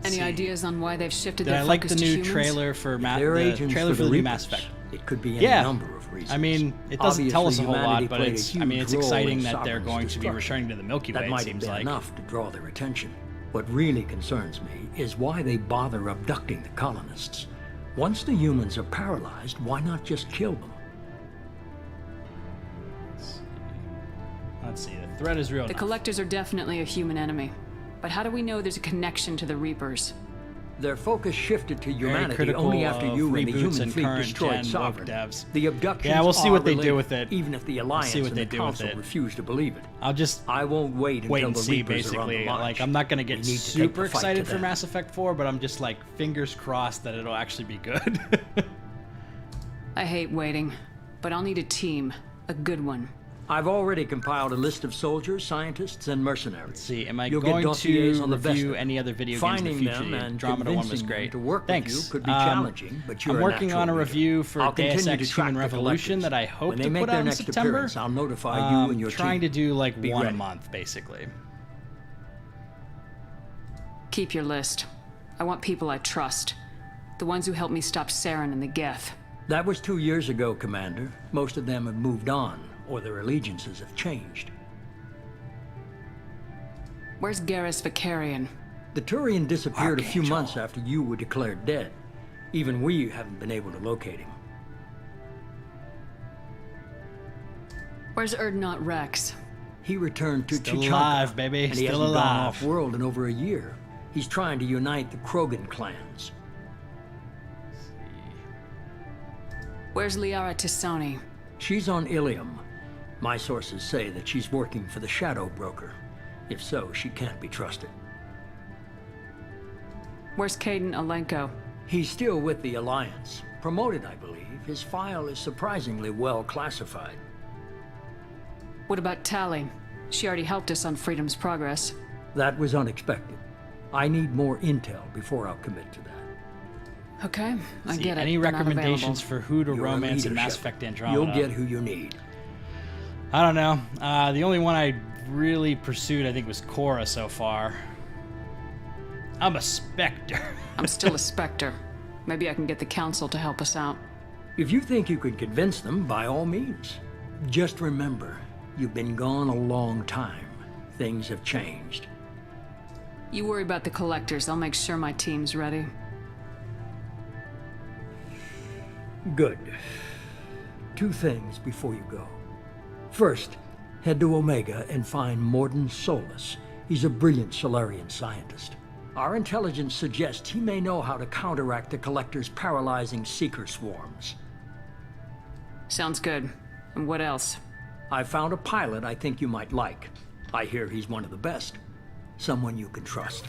Any ideas on why they've shifted Did their I like focus the to new humans? trailer for They're the agents trailer for for the the new Reapers. Mass Effect? It could be any Yeah. number of reasons. I mean, it doesn't tell us a Obviously, whole lot, humanity but played a it's. I mean, it's huge role exciting in that they're Sovereign's going to be destruction. returning to the Milky Way. That It might have seems been like. enough to draw their attention. What really concerns me is why they bother abducting the colonists. Once the humans are paralyzed, why not just kill them? Let's see. The threat is real. The enough. collectors are definitely a human enemy. But how do we know there's a connection to the Reapers? Their focus shifted to humanity critical only after of you and the reboots human and fleet current destroyed gen Sovereign. woke devs. The abductions Yeah, we'll see are what they do related, with it. even if the Alliance see what and they the do with Council it. refuse to believe it. I'll just I won't wait wait until and the see. Reapers are on the Basically, march. like I'm not gonna get We need to take super the fight to excited for them. Mass Effect 4, but I'm just like fingers crossed that it'll actually be good. I hate waiting, but I'll need a team. A good one. I've already compiled a list of soldiers, scientists, and mercenaries. Let's see, am I You'll get going dossiers to on the best review of them. any other video games Finding in the future? them The and Andromeda one was convincing them great. to work Thanks. with you could be challenging, but you're I'm a working natural on a leader. review for I'll Deus continue Ex to track Human the Revolution collectors. that I hope When they to make put their out in next September. appearance, I'll notify you and your trying team. to do like Be one ready. a month, basically. Keep your list. I want people I trust. The ones who helped me stop Saren and the Geth. That was 2 years ago, Commander. Most of them have moved on, or their allegiances have changed. Where's Garrus Vicarian? The Turian disappeared a few months after you were declared dead. Even we haven't been able to locate him. Where's Erdnot Rex? He returned to Still Chichanka, alive, baby. and he Still hasn't alive. gone off-world in over a year. He's trying to unite the Krogan clans. Where's Liara Tisoni? She's on Ilium. My sources say that she's working for the Shadow Broker. If so, she can't be trusted. Where's Caden Alenko? He's still with the Alliance. Promoted, I believe. His file is surprisingly well classified. What about Tali? She already helped us on Freedom's Progress. That was unexpected. I need more intel before I'll commit to that. Okay, I See, get it. any They're not recommendations available. for who to You're a romance in leader, Mass Shepard. Effect Andromeda? You'll get who you need. I don't know. The only one I really pursued, I think, was Cora so far. I'm a Spectre. I'm still a Spectre. Maybe I can get the Council to help us out. If you think you can convince them, by all means. Just remember, you've been gone a long time. Things have changed. You worry about the collectors. I'll make sure my team's ready. Good. 2 things before you go. First, head to Omega and find Mordin Solus. He's a brilliant Solarian scientist. Our intelligence suggests he may know how to counteract the Collector's paralyzing Seeker swarms. Sounds good. And what else? I found a pilot I think you might like. I hear he's one of the best. Someone you can trust.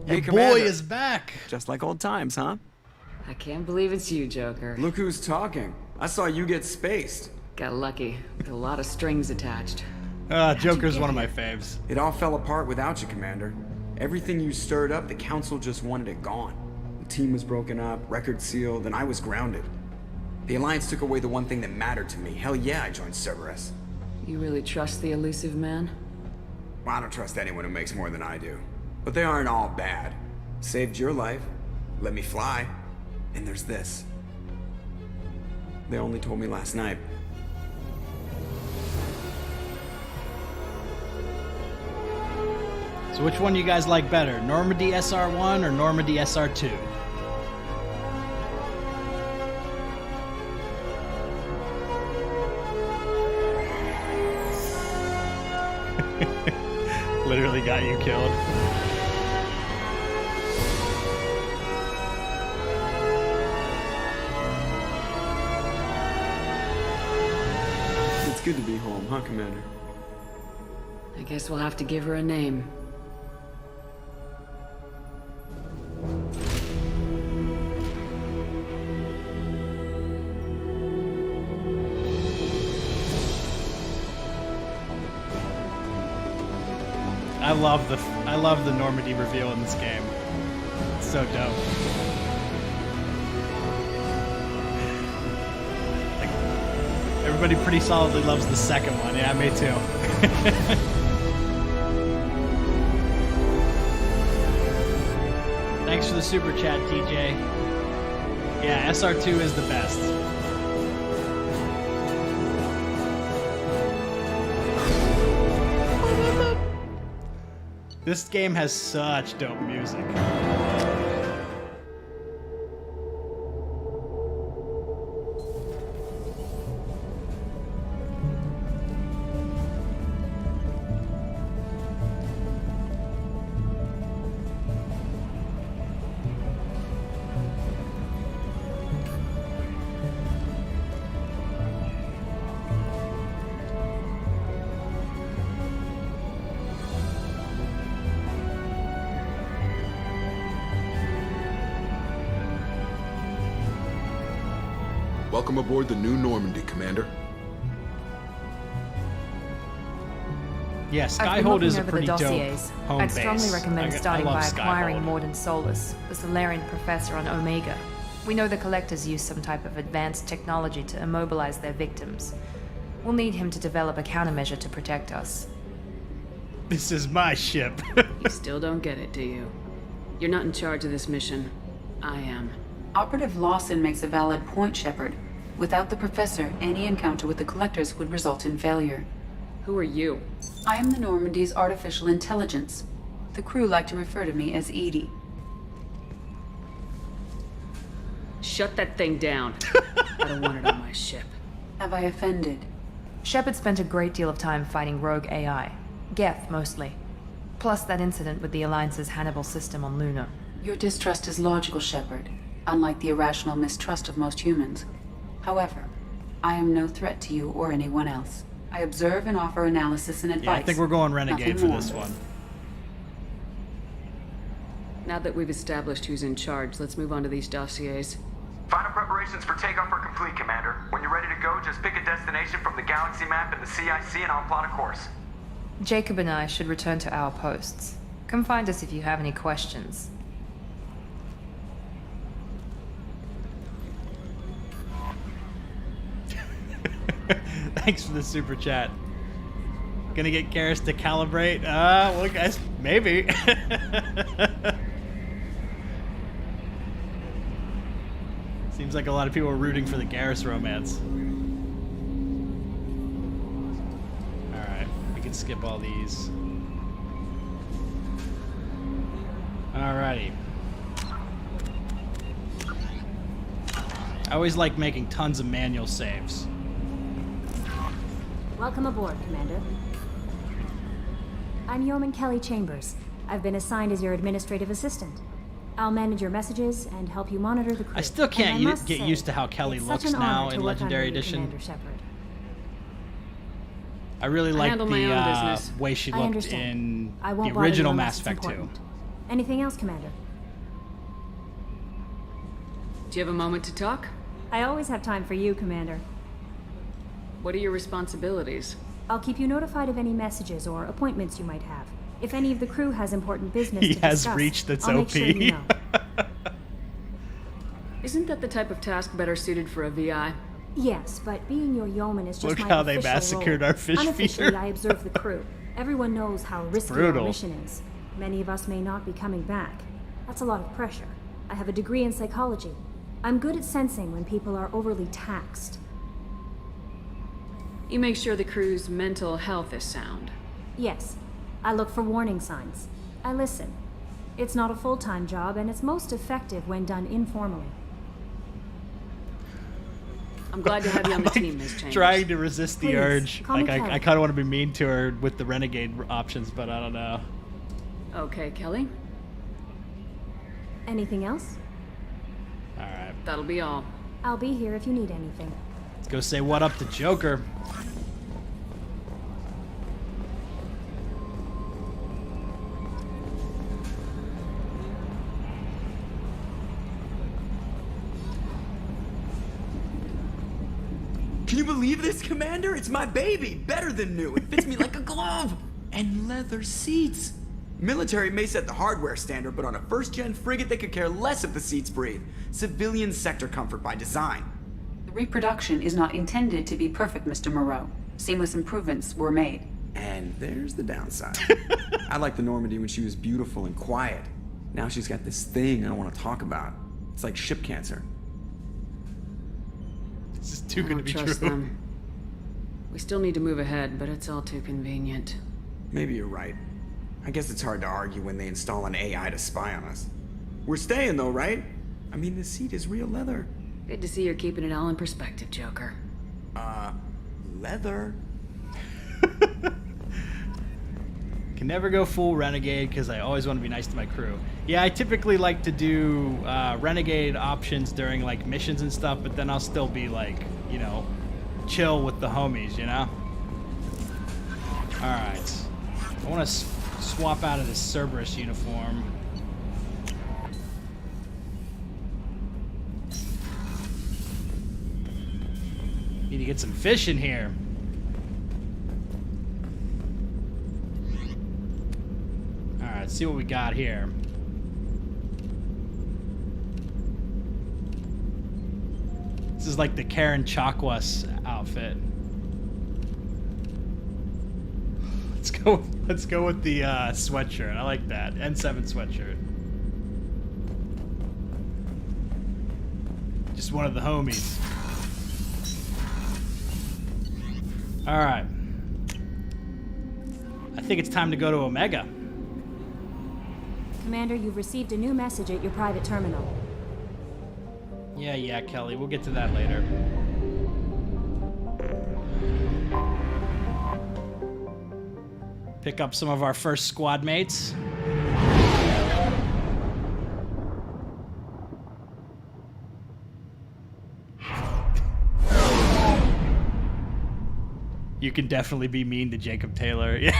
Hey, Your Commander. boy is back. Just like old times, huh? I can't believe it's you, Joker. Look who's talking. I saw you get spaced. Got lucky, with a lot of strings attached. Joker's one of my faves. It all fell apart without you, Commander. Everything you stirred up, the Council just wanted it gone. The team was broken up, record sealed, and I was grounded. The Alliance took away the one thing that mattered to me. Hell yeah, I joined Cerberus. You really trust the elusive man? Well, I don't trust anyone who makes more than I do. But they aren't all bad. Saved your life, let me fly, and there's this. They only told me last night. So which one do you guys like better, Normandy SR1 or Normandy SR2? Literally got you killed. It's good to be home, huh, Commander? I guess we'll have to give her a name. I love the Normandy reveal in this game. It's so dope. Like, everybody pretty solidly loves the second one. Yeah, me too. Thanks for the super chat, TJ. Yeah, SR2 is the best. This game has such dope music. Welcome aboard the new Normandy, Commander. Yeah, I've been Skyhold looking is a over pretty the dope dossiers. home I'd base. strongly recommend starting I by love acquiring Skyhold. Morden Solus, the Solarian professor on Omega. We know the Collectors use some type of advanced technology to immobilize their victims. We'll need him to develop a countermeasure to protect us. This is my ship. You still don't get it, do you? You're not in charge of this mission. I am. Operative Lawson makes a valid point, Shepard. Without the Professor, any encounter with the Collectors would result in failure. Who are you? I am the Normandy's artificial intelligence. The crew like to refer to me as Edie. Shut that thing down. I don't want it on my ship. Have I offended? Shepard spent a great deal of time fighting rogue AI. Geth, mostly. Plus that incident with the Alliance's Hannibal system on Luna. Your distrust is logical, Shepard, unlike the irrational mistrust of most humans. However, I am no threat to you or anyone else. I observe and offer analysis and advice. Yeah, I think we're going Renegade for Nothing this more. one. Now that we've established who's in charge, let's move on to these dossiers. Final preparations for takeoff are complete, Commander. When you're ready to go, just pick a destination from the galaxy map and the CIC and I'll plot a course. Jacob and I should return to our posts. Come find us if you have any questions. Thanks for the super chat. Gonna get Garrus to calibrate? Well, guys, maybe. Seems like a lot of people are rooting for the Garrus romance. Alright, we can skip all these. Alrighty. I always like making tons of manual saves. Welcome aboard, Commander. I'm Yeoman Kelly Chambers. I've been assigned as your administrative assistant. I'll manage your messages and help you monitor the crew. I still can't And I must get say, used to how Kelly it's looks such an now honor to in work Legendary under you, Edition. Commander Shepard. I really like handle my own business. the way she I looked understand. in I the won't bother you original unless Mass it's Effect 2. important. Anything else, Commander? Do you have a moment to talk? I always have time for you, Commander. What are your responsibilities? I'll keep you notified of any messages or appointments you might have. If any of the crew has important business He to has discuss, reached its I'll make OP. sure you know. Isn't that the type of task better suited for a VI? Yes, but being your yeoman is just Look my how they official massacred role. our fish Unofficially, feeder. I observe the crew. Everyone knows how risky our brutal. mission is. Many of us may not be coming back. That's a lot of pressure. I have a degree in psychology. I'm good at sensing when people are overly taxed. You make sure the crew's mental health is sound. Yes. I look for warning signs. I listen. It's not a full-time job, and it's most effective when done informally. I'm glad to have you on the team, Ms. Chambers. Trying to resist the Please, urge. call me Like, Kelly. I kind of want to be mean to her with the renegade options, but I don't know. Okay, Kelly. Anything else? Alright. That'll be all. I'll be here if you need anything. Let's go say what up to Joker. Can you believe this, Commander? It's my baby! Better than new. It fits me like a glove! And leather seats. Military may set the hardware standard, but on a first-gen frigate, they could care less if the seats breathe. Civilian sector comfort by design. The reproduction is not intended to be perfect, Mr. Moreau. Seamless improvements were made. And there's the downside. I liked the Normandy when she was beautiful and quiet. Now she's got this thing I don't want to talk about. It's like ship cancer. This is too good to be true. Trust them. We still need to move ahead, but it's all too convenient. Maybe you're right. I guess it's hard to argue when they install an AI to spy on us. We're staying though, right? I mean, the seat is real leather. Good to see you're keeping it all in perspective, Joker. Leather? Can never go full renegade because I always want to be nice to my crew. Yeah, I typically like to do renegade options during like missions and stuff, but then I'll still be like, you know, chill with the homies, you know? Alright. I want to swap out of this Cerberus uniform. Need to get some fish in here. Alright, let's see what we got here. This is like the Karen Chakwas outfit. Let's go with the sweatshirt. I like that. N7 sweatshirt. Just one of the homies. Alright. I think it's time to go to Omega. Commander, you've received a new message at your private terminal. Yeah, Kelly. We'll get to that later. Pick up some of our first squad mates. You can definitely be mean to Jacob Taylor. Yeah.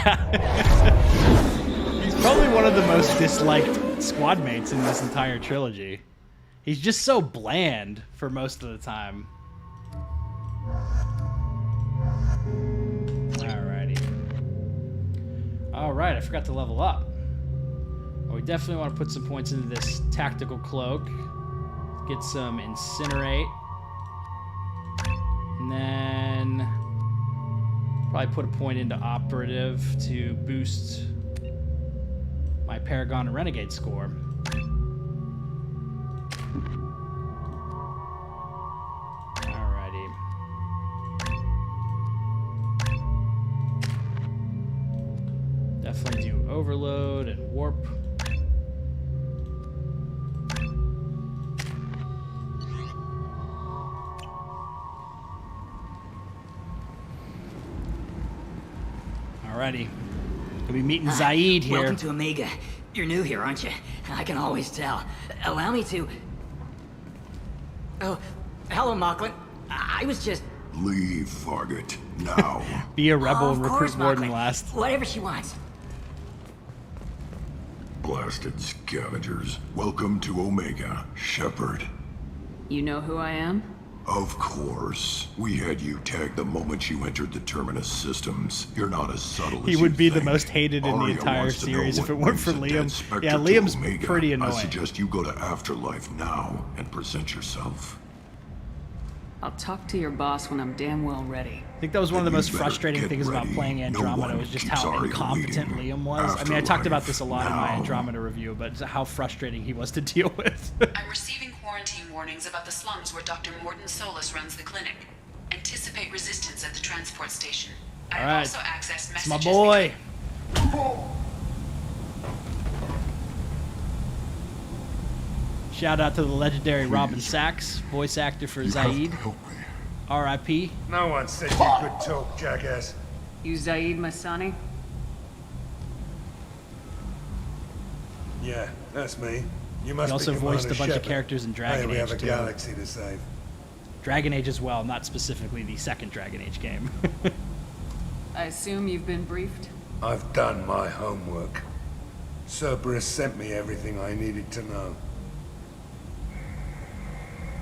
He's probably one of the most disliked squad mates in this entire trilogy. He's just so bland for most of the time. Alright, I forgot to level up. Well, we definitely want to put some points into this tactical cloak. Get some incinerate. And then probably put a point into operative to boost my Paragon and Renegade score. Definitely do overload and warp. Alrighty. We'll be meeting Zaid here. Welcome to Omega. You're new here, aren't you? I can always tell. Allow me to... Oh, hello, Mocklin. I was just... Leave, Fargate, now. Be a rebel and recruit Warden Mocklin. last. Whatever she wants. Blasted scavengers. Welcome to Omega, Shepard. You know who I am? Of course. We had you tagged the moment you entered the Terminus systems. You're not as subtle as He would be the most hated in the entire series if it weren't for Liam. Yeah, Liam's pretty annoying. I suggest you go to Afterlife now and present yourself. I'll talk to your boss when I'm damn well ready. I think that was one of the most frustrating things about playing Andromeda was just how incompetent Liam was. I mean, I talked about this a lot in my Andromeda review, but how frustrating he was to deal with. I'm receiving quarantine warnings about the slums where Dr. Morden Solus runs the clinic. Anticipate resistance at the transport station. I have also accessed It's messages. my boy. Shout out to the legendary Robin Sachs, voice actor for Zaid. R.I.P. No one said you could talk, jackass. You Zaid Masani? Yeah, that's me. You He must also be voiced a Commander bunch of Shepard. characters in Dragon Hey, we Age have a too. galaxy to save. Dragon Age as well, not specifically the second Dragon Age game. I assume you've been briefed? I've done my homework. Cerberus sent me everything I needed to know.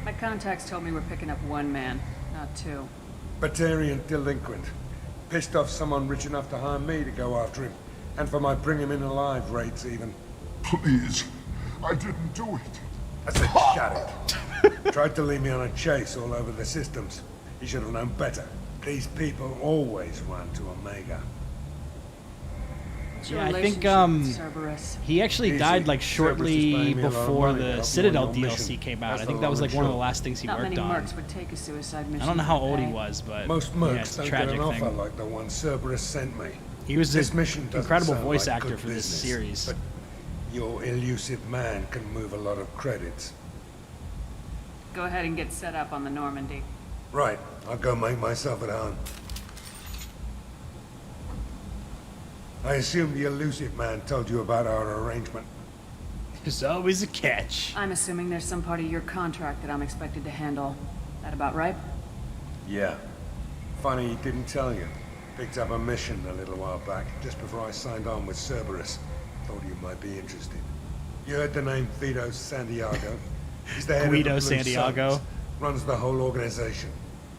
My contacts told me we're picking up one man, not two. Batarian delinquent. Pissed off someone rich enough to hire me to go after him. And for my bring him in alive rates even. Please, I didn't do it. I said shut it. Tried to lead me on a chase all over the systems. He should have known better. These people always run to Omega. What's your Yeah, I think relationship with Cerberus? he actually Easy. died like Cerberus is shortly paying me a lot of before money to the help Citadel me on your DLC mission. came out. That's I the think that was long like and one of the short. last things he Not worked many on. mercs would take a suicide mission. I don't know how old he for pay. was, but Most yeah, mercs it's a don't get tragic an offer thing. like the one Cerberus sent me. He was This an mission doesn't incredible sound voice like actor good for this business, series. But your elusive man can move a lot of credits. Go ahead and get set up on the Normandy. Right, I'll go make myself at home. I assume the elusive man told you about our arrangement. There's always a catch. I'm assuming there's some part of your contract that I'm expected to handle. That about right? Yeah. Funny he didn't tell you. Picked up a mission a little while back, just before I signed on with Cerberus. Thought you might be interested. You heard the name Vito Santiago? He's the head of the Guido Blue Santiago. Suns, runs the whole organization.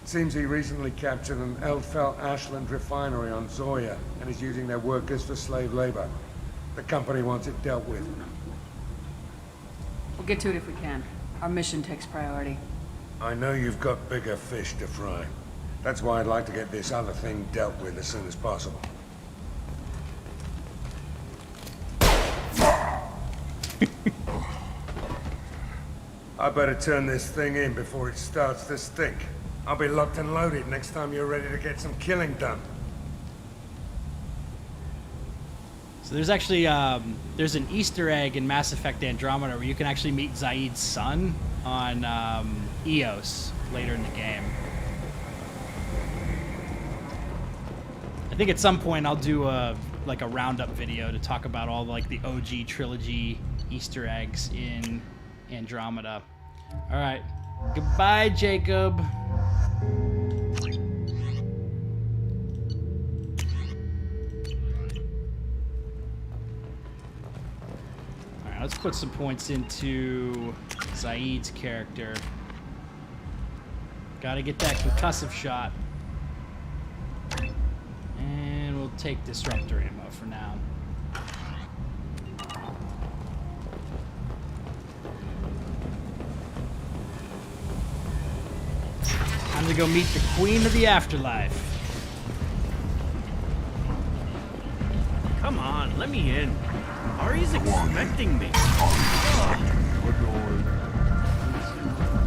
Seems he recently captured an Eldfell Ashland refinery on Zoya and is using their workers for slave labor. The company wants it dealt with. We'll get to it if we can. Our mission takes priority. I know you've got bigger fish to fry. That's why I'd like to get this other thing dealt with as soon as possible. I better turn this thing in before it starts to stink. I'll be locked and loaded next time you're ready to get some killing done. So there's actually there's an Easter egg in Mass Effect Andromeda where you can actually meet Zaid's son on Eos later in the game. I think at some point I'll do a roundup video to talk about all like the OG trilogy Easter eggs in Andromeda. All right, goodbye, Jacob. All right, let's put some points into Zaid's character. Gotta get that concussive shot. And we'll take disruptor ammo for now. Time to go meet the Queen of the Afterlife. Come on, let me in. Ari's expecting me.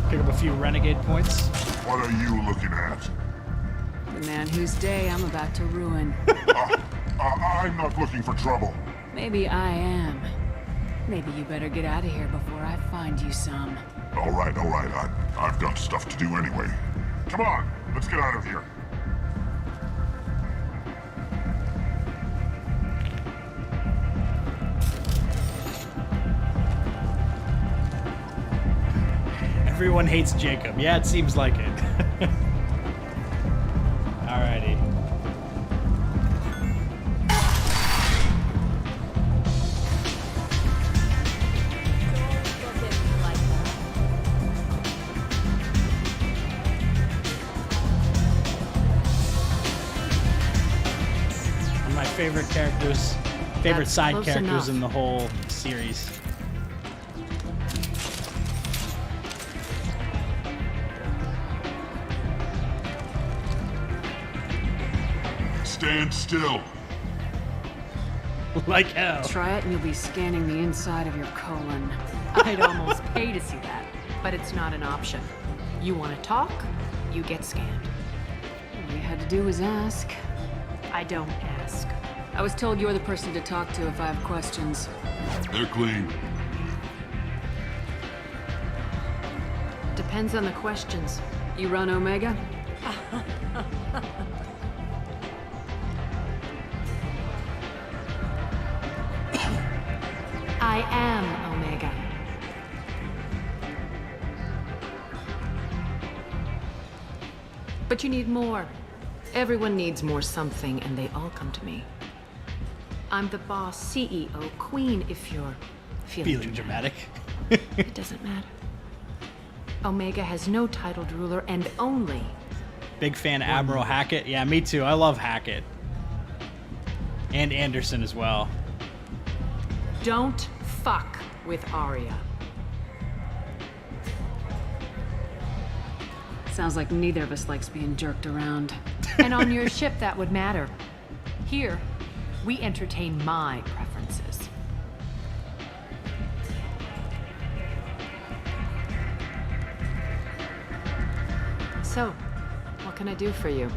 Pick up a few renegade points. What are you looking at? The man whose day I'm about to ruin. I'm not looking for trouble. Maybe I am. Maybe you better get out of here before I find you some. All right. I've got stuff to do anyway. Come on, let's get out of here. Everyone hates Jacob. Yeah, it seems like it. Alrighty. One of my favorite characters, favorite That's side close characters enough. in the whole series. Stand still. Like hell. Try it and you'll be scanning the inside of your colon. I'd almost pay to see that. But it's not an option. You want to talk, you get scanned. All you had to do was ask. I don't ask. I was told you're the person to talk to if I have questions. They're clean. Depends on the questions. You run Omega? I am Omega. But you need more. Everyone needs more something, and they all come to me. I'm the boss, CEO, queen, if you're feeling dramatic. It doesn't matter. Omega has no titled ruler, and only... Big fan of Admiral Hackett. Yeah, me too. I love Hackett. And Anderson as well. Don't fuck with Arya. Sounds like neither of us likes being jerked around. And on your ship, that would matter. Here, we entertain my preferences. So, what can I do for you?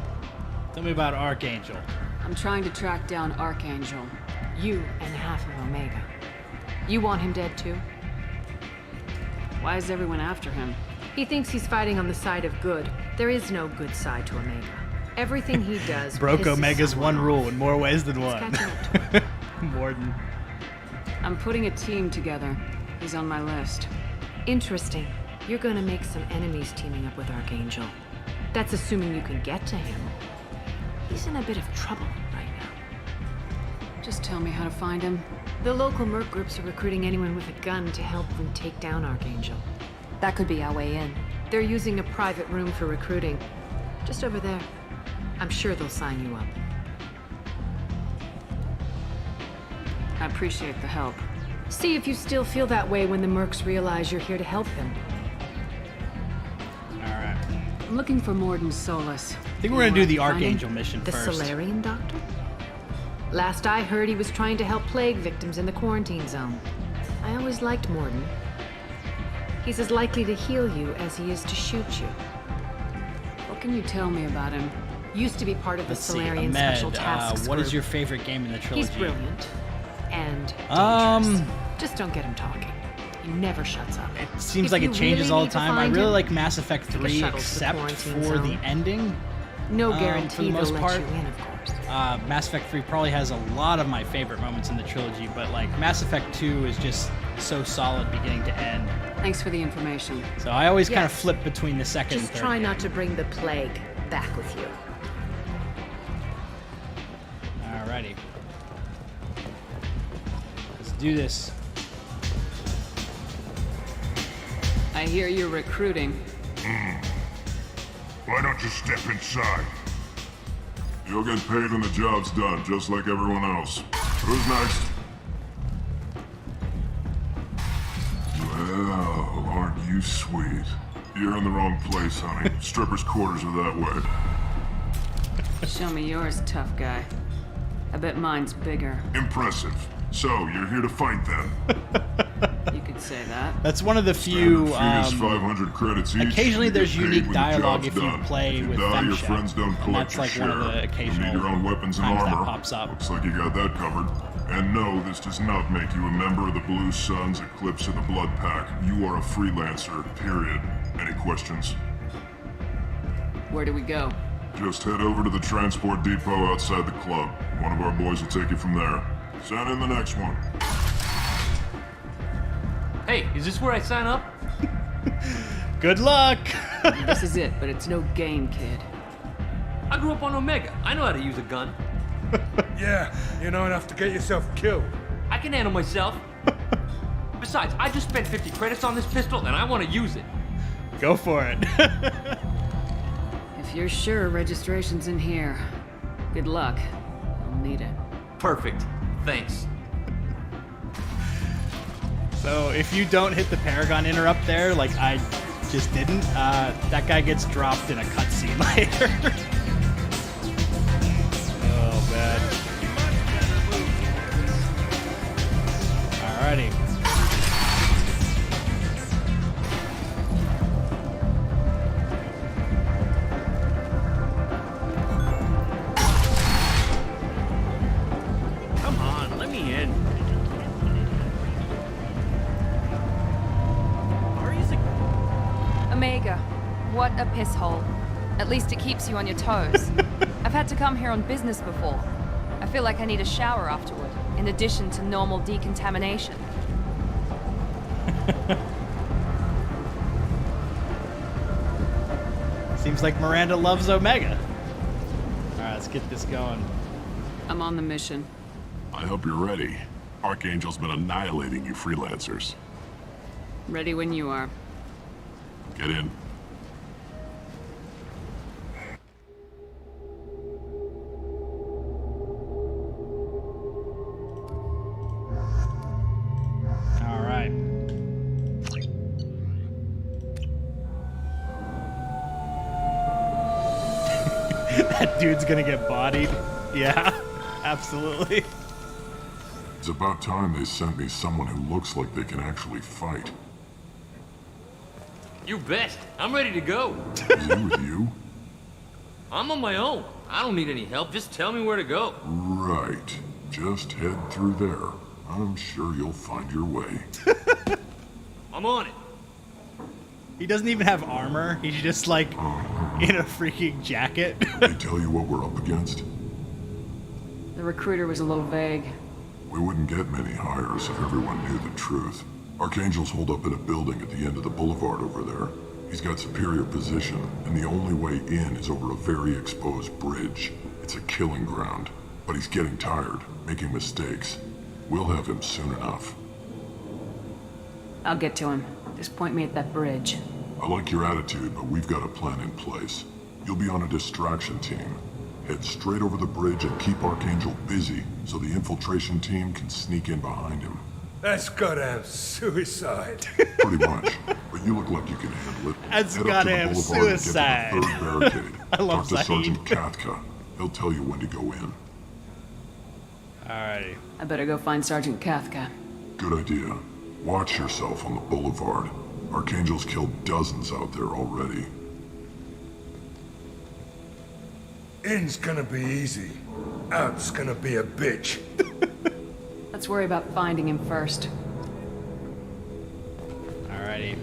Tell me about Archangel. I'm trying to track down Archangel. You and half of Omega. You want him dead too? Why is everyone after him? He thinks he's fighting on the side of good. There is no good side to Omega. Everything he does Broke pisses Omega's someone one off. rule in more ways than It's one. catching up to Morden. I'm putting a team together. He's on my list. Interesting. You're gonna make some enemies teaming up with Archangel. That's assuming you can get to him. He's in a bit of trouble right now. Just tell me how to find him. The local merc groups are recruiting anyone with a gun to help them take down Archangel. That could be our way in. They're using a private room for recruiting. Just over there. I'm sure they'll sign you up. I appreciate the help. See if you still feel that way when the mercs realize you're here to help them. Alright. I'm looking for Morden Solus. I think we're gonna do the Archangel mission The first. Solarian doctor? Last I heard, he was trying to help plague victims in the quarantine zone. I always liked Morden. He's as likely to heal you as he is to shoot you. What can you tell me about him? Used to be part of the Let's see, Solarian Ahmed, Special Tasks what is Group. your favorite game in the trilogy? He's brilliant. And dangerous. Just don't get him talking. He never shuts up. It seems If like you it changes really all need the to time. I find really him, like Mass Effect take a 3, shuttle to the except quarantine for the zone. ending. No for guarantee the most they'll part. let you in, of course. Mass Effect 3 probably has a lot of my favorite moments in the trilogy, but like Mass Effect 2 is just so solid beginning to end. Thanks for the information. So I always kind of Yes. flip between the second Just and third. try game. not to bring the plague back with you. Alrighty. Let's do this. I hear you're recruiting. Why don't you step inside? You'll get paid when the job's done, just like everyone else. Who's next? Well, aren't you sweet? You're in the wrong place, honey. Strippers' quarters are that way. Show me yours, tough guy. I bet mine's bigger. Impressive. So, you're here to fight then? You could say that. That's one of the few. Standard fee is 500 credits each. Occasionally You get there's paid unique when the dialogue job's if you done. play If with you die, your Femshep, friends don't and collect that's your like one of share. the occasional You need your own weapons and times that armor. pops up. Looks like you got that covered. And no, this does not make you a member of the Blue Suns, Eclipse, or the Blood Pack. You are a freelancer, period. Any questions? Where do we go? Just head over to the transport depot outside the club. One of our boys will take you from there. Send in the next one. Hey, is this where I sign up? Good luck! This is it, but it's no game, kid. I grew up on Omega. I know how to use a gun. Yeah, you know enough to get yourself killed. I can handle myself. Besides, I just spent 50 credits on this pistol and I want to use it. Go for it. If you're sure registration's in here, good luck. I'll need it. Perfect. Thanks. So if you don't hit the Paragon interrupt there, like I just didn't, that guy gets dropped in a cutscene later. Oh man. Alrighty. A piss hole. At least it keeps you on your toes. I've had to come here on business before. I feel like I need a shower afterward, in addition to normal decontamination. Seems like Miranda loves Omega. Alright, let's get this going. I'm on the mission. I hope you're ready. Archangel's been annihilating you freelancers. Ready when you are. Get in. Alright. That dude's gonna get bodied. Yeah, absolutely. It's about time they sent me someone who looks like they can actually fight. You bet. I'm ready to go. Is he with you? I'm on my own. I don't need any help. Just tell me where to go. Right. Just head through there. I'm sure you'll find your way. I'm on it. He doesn't even have armor. He's just like in a freaking jacket. They tell you what we're up against? The recruiter was a little vague. We wouldn't get many hires if everyone knew the truth. Archangel's holed up in a building at the end of the boulevard over there. He's got superior position, and the only way in is over a very exposed bridge. It's a killing ground, but he's getting tired, making mistakes. We'll have him soon enough. I'll get to him. Just point me at that bridge. I like your attitude, but we've got a plan in place. You'll be on a distraction team. Head straight over the bridge and keep Archangel busy so the infiltration team can sneak in behind him. That's goddamn suicide. Pretty much. But you look like you can handle it. That's Head goddamn up to the boulevard suicide. And get to the third barricade. I love Talk to Saeed. Sergeant Kathka. He'll tell you when to go in. Alrighty. I better go find Sergeant Kathka. Good idea. Watch yourself on the boulevard. Archangel's killed dozens out there already. In's gonna be easy. Out's gonna be a bitch. Let's worry about finding him first. Alrighty.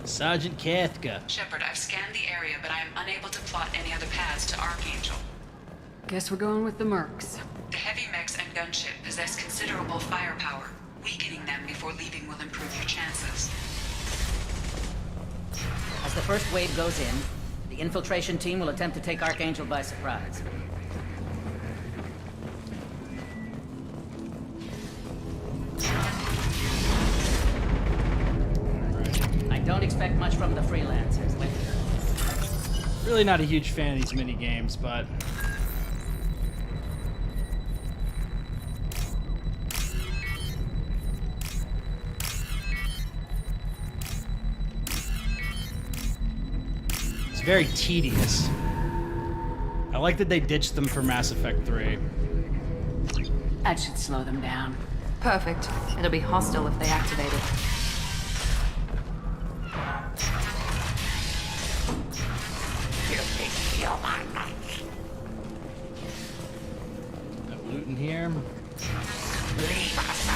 Sergeant Kathka. Shepard, I've scanned the area, but I am unable to plot any other paths to Archangel. Guess we're going with the Mercs. The heavy mechs and gunship possess considerable firepower. Weakening them before leaving will improve your chances. As the first wave goes in, the infiltration team will attempt to take Archangel by surprise. I don't expect much from the freelancers. Really not a huge fan of these mini games, but it's very tedious. I like that they ditched them for Mass Effect 3. That should slow them down. Perfect. It'll be hostile if they activate it. No loot in here. Leave us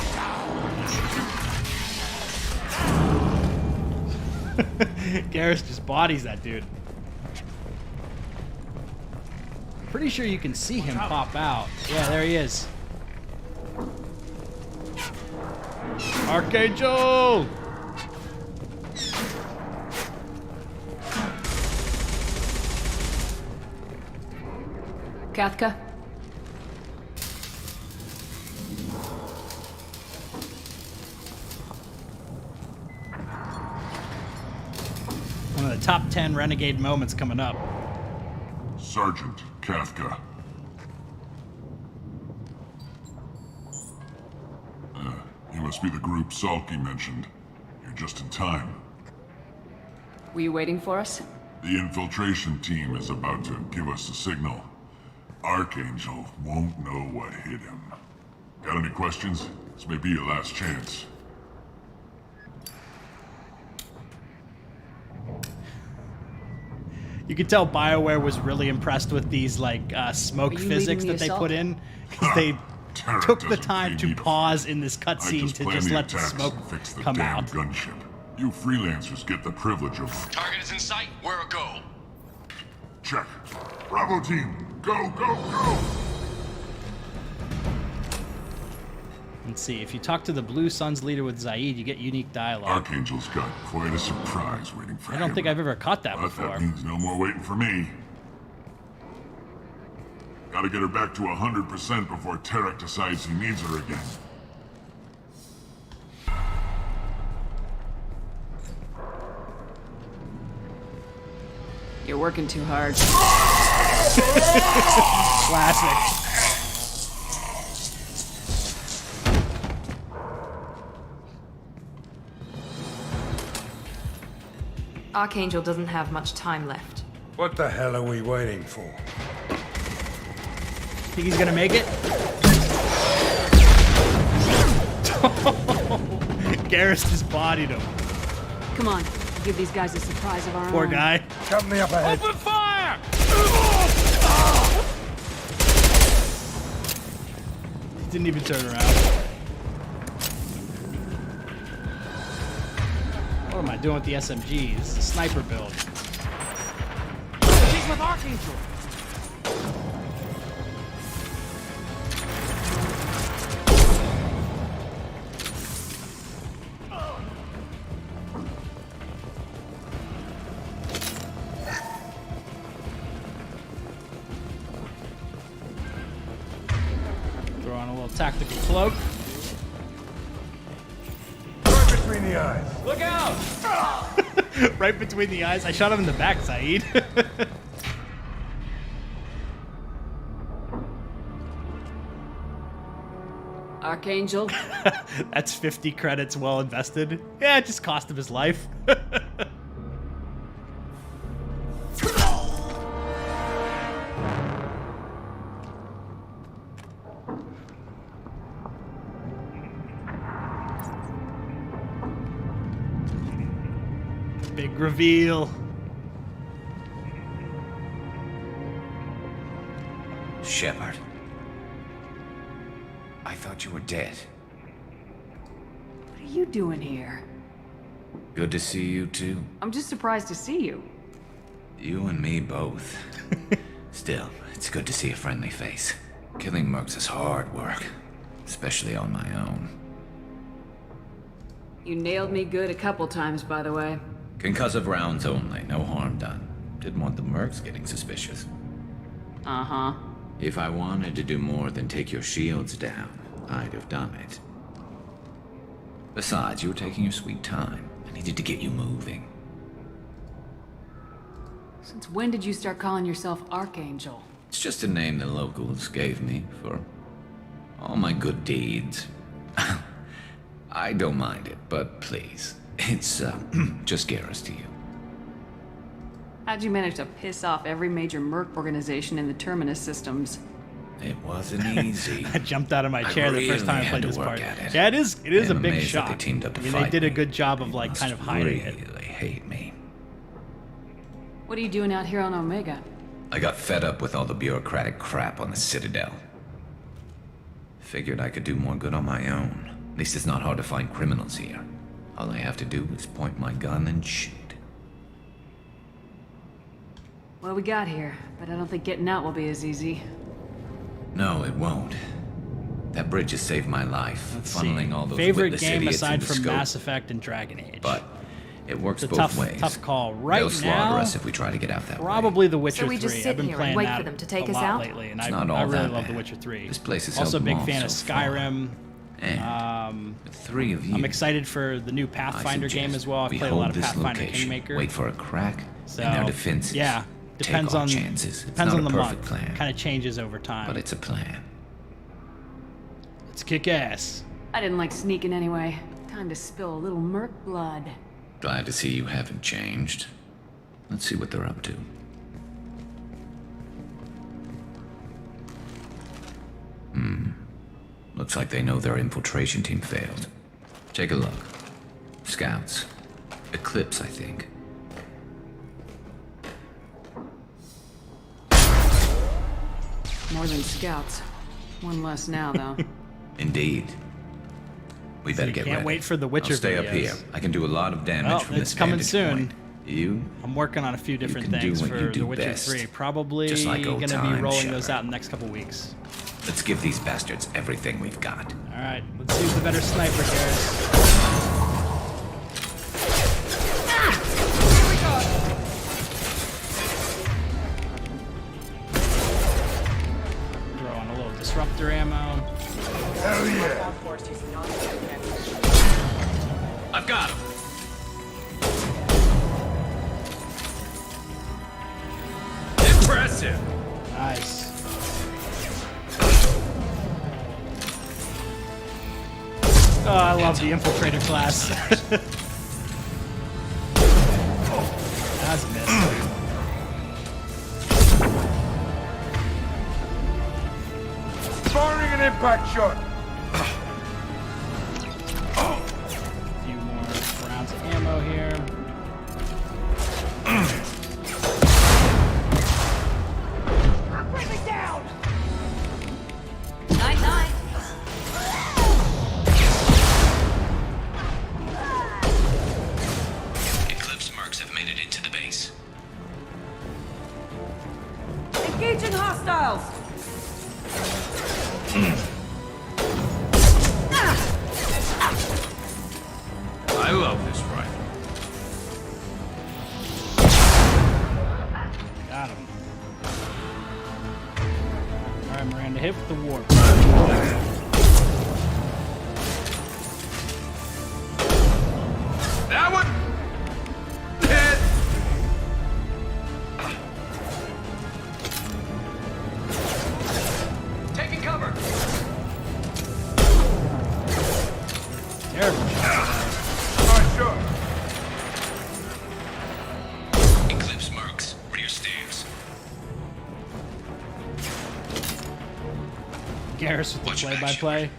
Garrus just bodies that dude. Pretty sure you can see him pop out. Yeah, there he is. Archangel! Kathka? One of the top 10 Renegade moments coming up. Sergeant Kathka. You must be the group Salky mentioned. You're just in time. Were you waiting for us? The infiltration team is about to give us a signal. Archangel won't know what hit him. Got any questions? This may be your last chance. You could tell BioWare was really impressed with these like smoke Are you physics leading the that they assault? put in, because they took the time to pause in this I cutscene just to plan just the let the attacks smoke and fix the come damn out. gunship. You freelancers get the privilege of... Target is in sight. Where a go? Check. Bravo team, go, go, go! Let's see. If you talk to the Blue Suns leader with Zaid, you get unique dialogue. Archangel's got quite a surprise waiting for him. I don't think I've ever caught that But before. that means no more waiting for me. Gotta get her back to 100% before Tarek decides he needs her again. You're working too hard. Classic. Archangel doesn't have much time left. What the hell are we waiting for? Think he's gonna make it? Garrus just bodied him. Come on, give these guys a surprise of our Poor own. guy. Company up ahead. Open fire! He didn't even turn around. What am I doing with the SMG? This is a sniper build. He's with Archangel. Throw on a little tactical cloak. Right between the eyes. Look out! Right between the eyes. I shot him in the back, Zaid. Archangel? That's 50 credits well invested. Yeah, it just cost him his life. Big reveal. Shepard. I thought you were dead. What are you doing here? Good to see you too. I'm just surprised to see you. You and me both. Still, it's good to see a friendly face. Killing mercs is hard work, especially on my own. You nailed me good a couple times, by the way. Concussive rounds only, no harm done. Didn't want the mercs getting suspicious. Uh-huh. If I wanted to do more than take your shields down, I'd have done it. Besides, you were taking your sweet time. I needed to get you moving. Since when did you start calling yourself Archangel? It's just a name the locals gave me for all my good deeds. I don't mind it, but please, it's just Garrus to you. How'd you manage to piss off every major merc organization in the Terminus systems? It wasn't easy. I jumped out of my chair the first time I played this part. It. Yeah, it is a I'm big amazed that shock. they teamed up to I mean, fight they did a me. good job of like Must kind of hiding really it. hate me. What are you doing out here on Omega? I got fed up with all the bureaucratic crap on the Citadel. Figured I could do more good on my own. At least it's not hard to find criminals here. All I have to do is point my gun and shoot. Well, we got here, but I don't think getting out will be as easy. No, it won't. That bridge has saved my life, funneling all those Favorite witless game idiots aside into from scope. Mass Effect and Dragon Age. But it works It's a both ways. tough call. Right They'll slaughter now, us if we try to get out that way. probably The Witcher So we 3. just sit I've been here and playing wait that for them to take a us lot out? lately, and It's I not all really that love The bad. Witcher 3. This place has Also a helped big them all fan of so far. Skyrim. And with 3 of you, I'm excited for the new Pathfinder game as well. I've we played a lot hold of this Pathfinder location, Kingmaker. wait for a crack So, in their defenses. yeah, depends Take our on chances. depends it's on not the a perfect month. plan, Kind of changes over time. but it's a plan. Let's kick ass. I didn't like sneaking anyway. Time to spill a little merc blood. Glad to see you haven't changed. Let's see what they're up to. Looks like they know their infiltration team failed. Take a look. Scouts. Eclipse, I think. More than scouts. One less now, though. Indeed. We better get ready. Can't wait for the Witcher I'll stay videos. up here. I can do a lot of damage Oh, from it's this coming vantage soon. point. You? I'm working on a few different can do things what for you do The Witcher best. 3. Probably Just like old gonna be times, rolling those Shepard. out in the next couple weeks. Let's give these bastards everything we've got. All right, let's see who's the better sniper, Garrus. Throw on a little disruptor ammo. Hell yeah! I've got him. Impressive. Nice. Oh, I love the infiltrator class. That's a miss. Firing an impact shot! A few more rounds of ammo here. Bring me down! Night, night. Eclipse marks have made it into the base. Engaging hostiles! I love this rifle. Got him. All right, Miranda, hit with the warp. That one. Hit. Taking cover. Terrible shot. Nice shot! Eclipse marks. Rear stairs. Garrus with the play-by-play.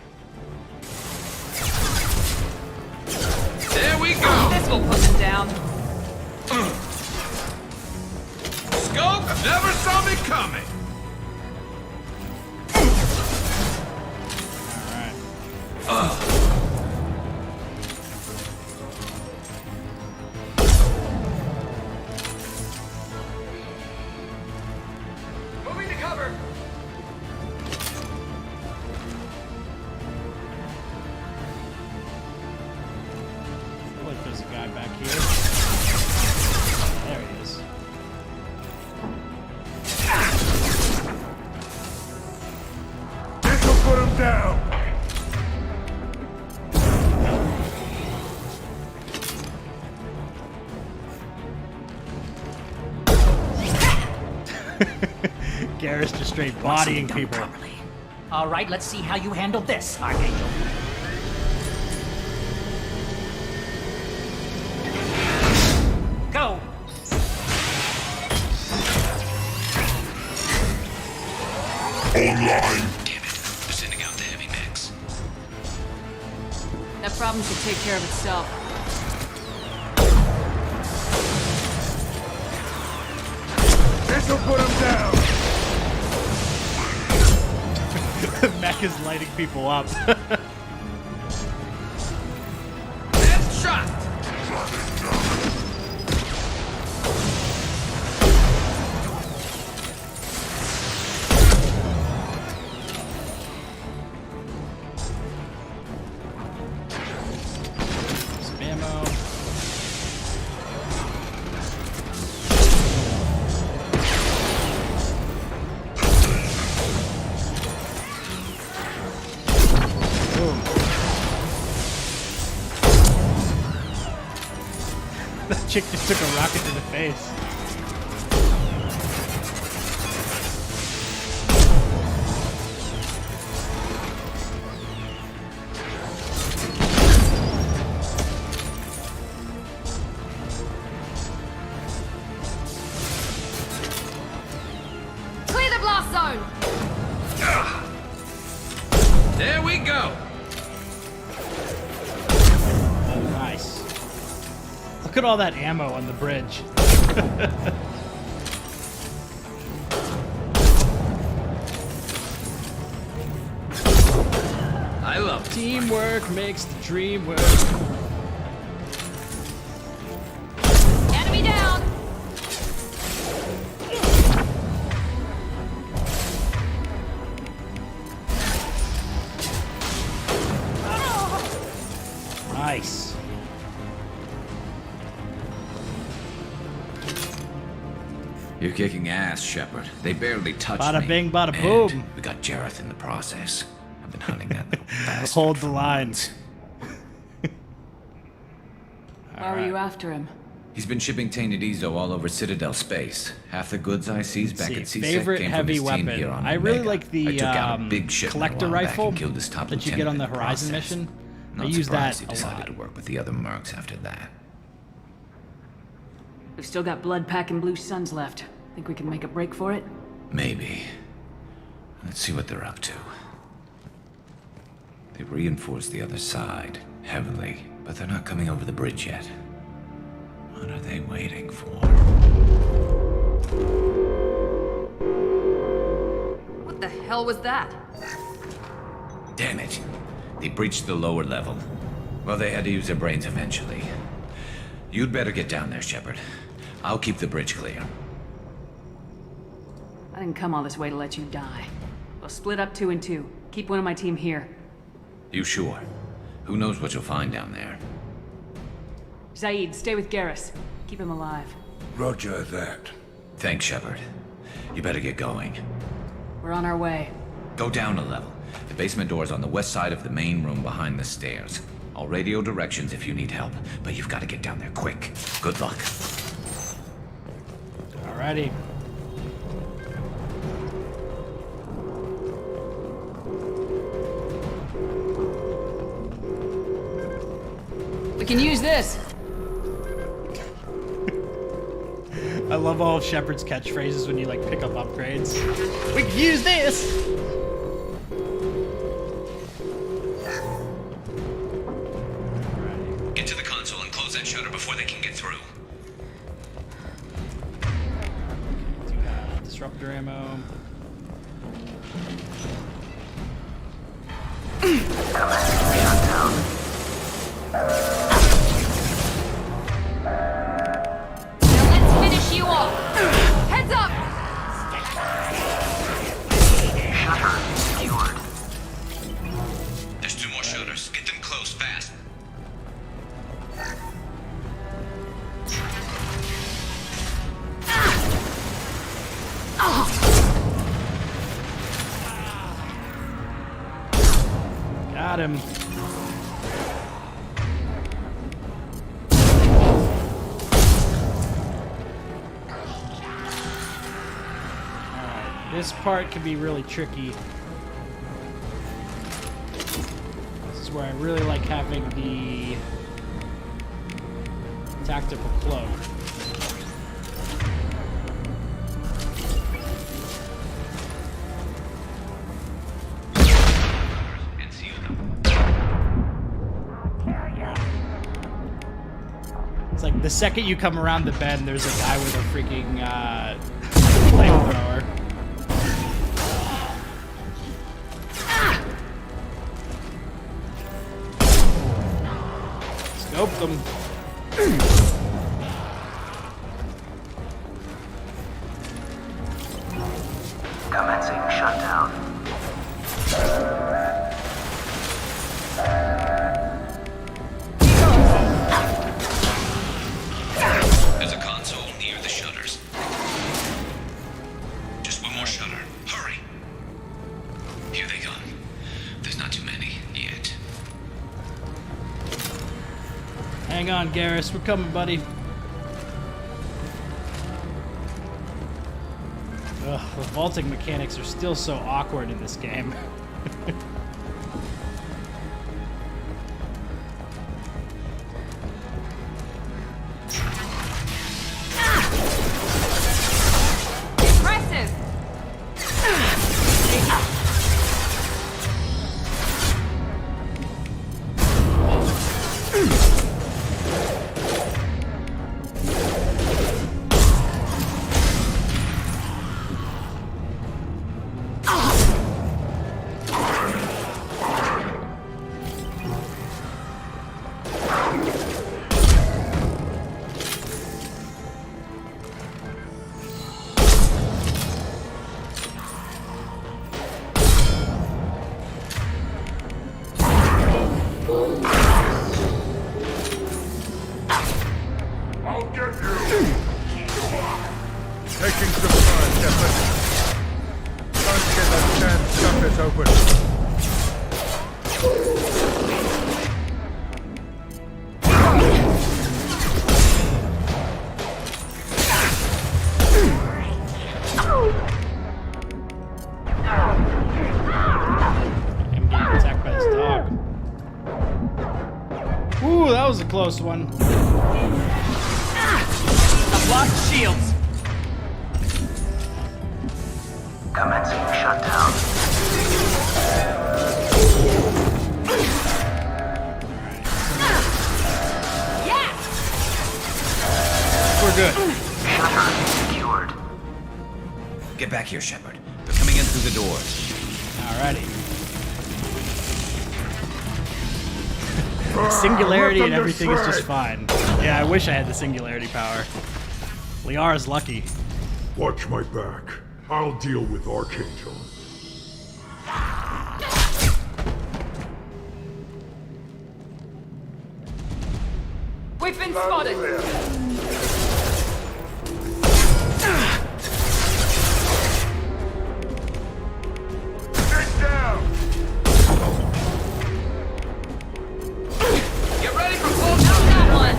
There we go. This will put them down. Scope never saw me coming. All right. Moving to cover. I feel like there's a guy back here. There he is. This'll put him down! Garrus just straight bodying people. All right, let's see how you handle this, Archangel. Go! Online. Damn it. They're sending out the heavy mix. That problem should take care of itself. This'll put him down! Mech is lighting people up. Shot. Some ammo. Boom. That chick just took a rocket to the face. Clear the blast zone! There we go. Oh, nice. Look at all that ammo on the bridge. I I love it. Teamwork makes the dream work. Enemy down! Nice. You're kicking ass, Shepard. They barely touched Bada me. bing, bada And boom. we got Jareth in the process. I've been hunting that little bastard. Hold the lines. Why were you after him? He's been shipping tainted Ezo all over Citadel space. Half the goods I seized back at CSEC Favorite came heavy from his team weapon. here on I really Omega. like the I took out a big shipment collector a while back rifle and killed his top that you get on the lieutenant in Horizon process. mission. I Not use that surprised he a decided lot. to work with the other mercs after that. We've still got blood pack and blue suns left. Think we can make a break for it? Maybe. Let's see what they're up to. They reinforced the other side, heavily, but they're not coming over the bridge yet. What are they waiting for? What the hell was that? Damn it. They breached the lower level. Well, they had to use their brains eventually. You'd better get down there, Shepard. I'll keep the bridge clear. I didn't come all this way to let you die. We'll split up 2 and 2. Keep one of my team here. You sure? Who knows what you'll find down there? Zaid, stay with Garrus. Keep him alive. Roger that. Thanks, Shepard. You better get going. We're on our way. Go down a level. The basement door's on the west side of the main room behind the stairs. I'll radio directions if you need help, but you've got to get down there quick. Good luck. Alrighty. We can use this. I love all of Shepard's catchphrases when you like pick up upgrades. We can use this! Get to the console and close that shutter before they can get through. Do you have disruptor ammo? Let's finish you off! Heads up! Shutter secured. There's 2 more shutters. Get them close, fast. Got him. Alright, this part can be really tricky. This is where I really like having the tactical cloak. It's like the second you come around the bend, there's a guy with a freaking flamethrower. Scope them. Commencing shutdown. There's a console near the shutters. Just one more shutter. Hurry! Here they come. There's not too many yet. Hang on, Garrus. We're coming, buddy. Ugh, the vaulting mechanics are still so awkward in this game. Impressive! open. I'm getting attacked by this dog. Ooh, that was a close one. I've lost shields. Commencing shutdown. We're good. Shutter secured. Get back here, Shepard. They're coming in through the doors. Alrighty. Singularity and everything is just fine. Yeah, I wish I had the singularity power. Liara's lucky. Watch my back. I'll deal with Archangel. We've been spotted. Get down! Get ready for close out that one.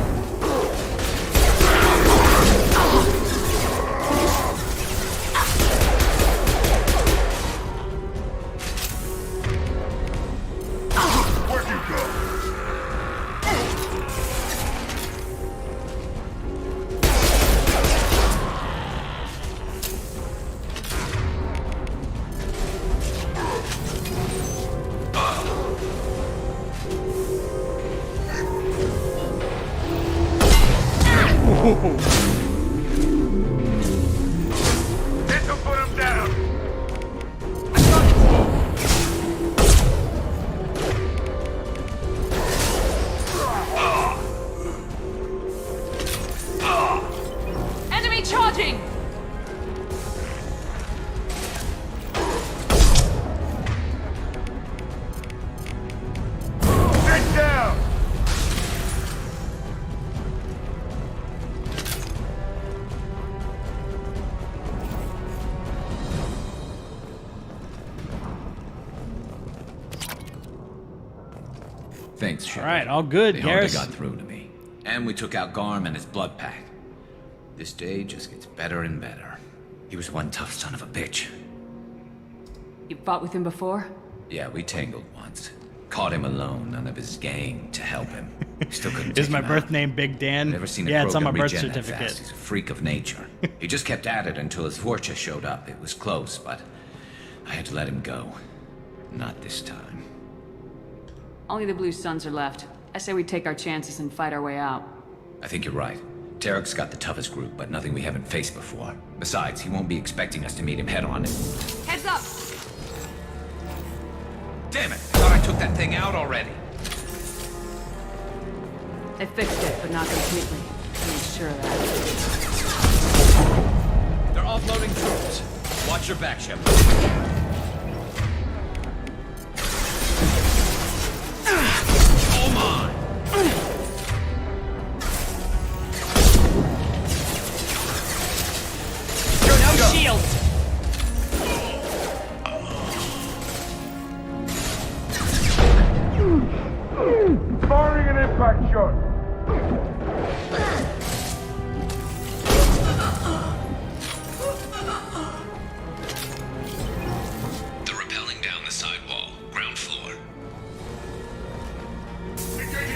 Where'd you go? Hit to put him down! Enemy charging. Get down! Thanks, Shepard. Alright, all good, They hardly Garrus. got through to me. And we took out Garm and his blood pack. This day just gets better and better. He was one tough son of a bitch. You fought with him before? Yeah, we tangled once. Caught him alone, none of his gang to help him. Still couldn't Is take my him birth out. name Big Dan? Never seen a Yeah, it's on my Krogan birth regen that certificate. fast. He's a freak of nature. He just kept at it until his Vorcha showed up. It was close, but I had to let him go. Not this time. Only the Blue Suns are left. I say we take our chances and fight our way out. I think you're right. Tarek's got the toughest group, but nothing we haven't faced before. Besides, he won't be expecting us to meet him head-on. Heads up. Damn it! I thought I took that thing out already. They fixed it, but not completely. I made sure of that. They're offloading troops. Watch your back, Shepard. Oh my! No shields. Firing an impact shot! They're rappelling down the sidewall, ground floor. Engage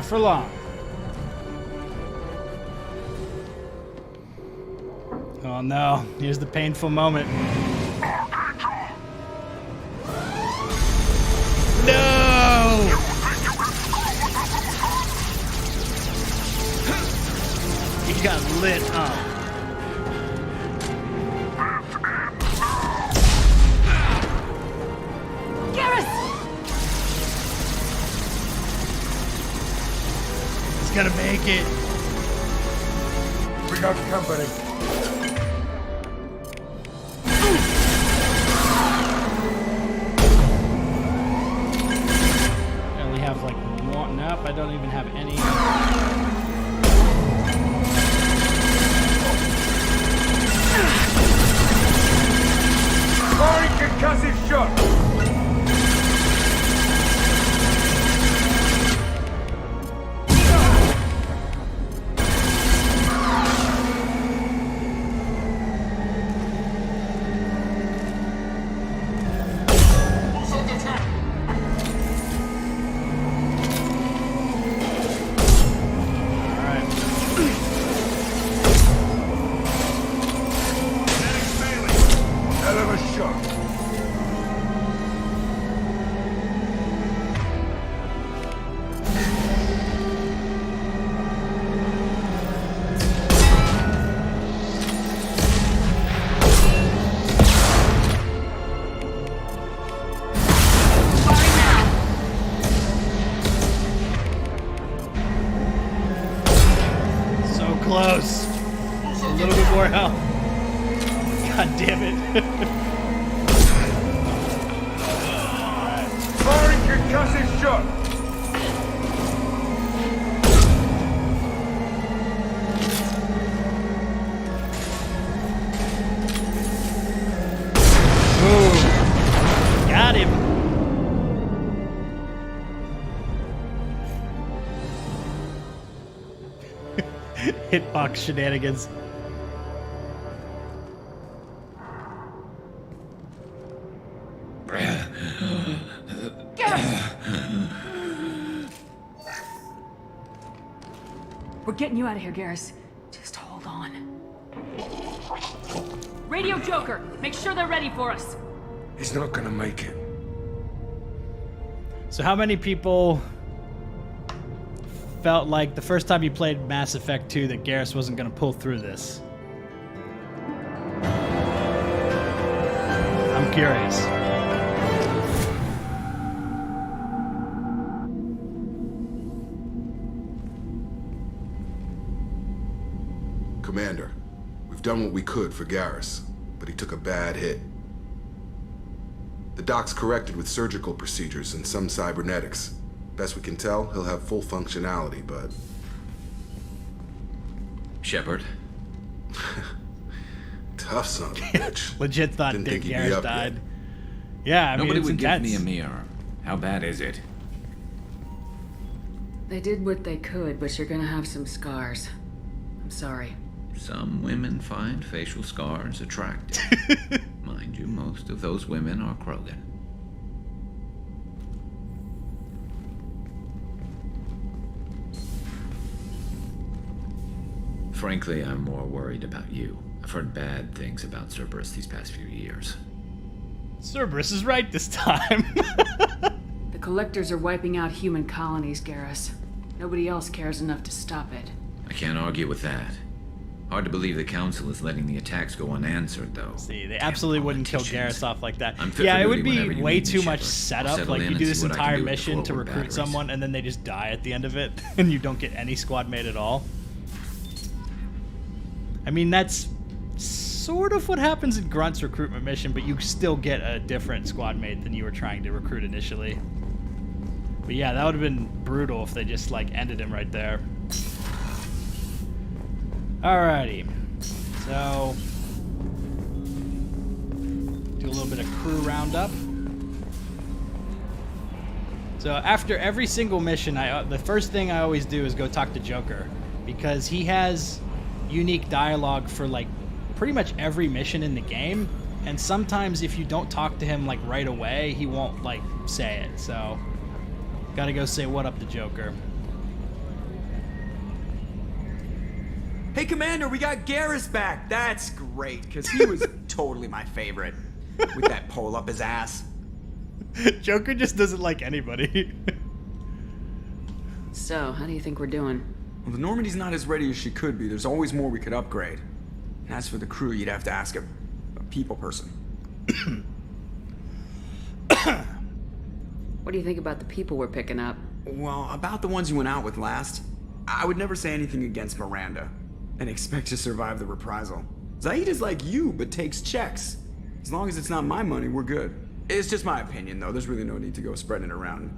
for long. Oh no, here's the painful moment. No! He got lit up. He's gonna make it. We got company. I only have like one. Nope, I don't even have any. Firing concussive shot! Close. A little bit more health. God damn it. Firing concussive shot! Ooh. Got him. Hitbox shenanigans. We're getting you out of here, Garrus. Just hold on. Radio Joker, make sure they're ready for us. He's not gonna make it. So how many people felt like the first time you played Mass Effect 2 that Garrus wasn't going to pull through this? I'm curious. Commander, we've done what we could for Garrus, but he took a bad hit. The doc's corrected with surgical procedures and some cybernetics. Best we can tell, he'll have full functionality, but... Shepard? Tough son of a bitch. Legit thought Didn't Dick think he'd be Garrus up died. yet. Yeah, I mean, Nobody it's would give intense. me a mirror. How bad is it? They did what they could, but you're gonna have some scars. I'm sorry. Some women find facial scars attractive. Mind you, most of those women are Krogan. Frankly, I'm more worried about you. I've heard bad things about Cerberus these past few years. Cerberus is right this time. The Collectors are wiping out human colonies, Garrus. Nobody else cares enough to stop it. I can't argue with that. Hard to believe the Council is letting the attacks go unanswered, though. See, they absolutely wouldn't kill Garrus off like that. I'm fit Yeah, for it would duty whenever be you way need me, too much Shepard. setup. I'll settle Like, in you and do see this what I can entire do with the mission to forward recruit batteries. someone, and then they just die at the end of it, and you don't get any squad mate at all. I mean, that's sort of what happens in Grunt's recruitment mission, but you still get a different squad mate than you were trying to recruit initially. But yeah, that would have been brutal if they just, like, ended him right there. Alrighty. So, do a little bit of crew roundup. So after every single mission, the first thing I always do is go talk to Joker, because he has unique dialogue for like pretty much every mission in the game, and sometimes if you don't talk to him like right away, he won't like say it. So gotta go say what up to Joker. Hey, Commander, we got Garrus back. That's great, because he was totally my favorite. With that pole up his ass. Joker just doesn't like anybody. So, how do you think we're doing? Well, the Normandy's not as ready as she could be. There's always more we could upgrade. And as for the crew, you'd have to ask a people person. What do you think about the people we're picking up? Well, about the ones you went out with last, I would never say anything against Miranda and expect to survive the reprisal. Zaid is like you, but takes checks. As long as it's not my money, we're good. It's just my opinion, though. There's really no need to go spreading it around.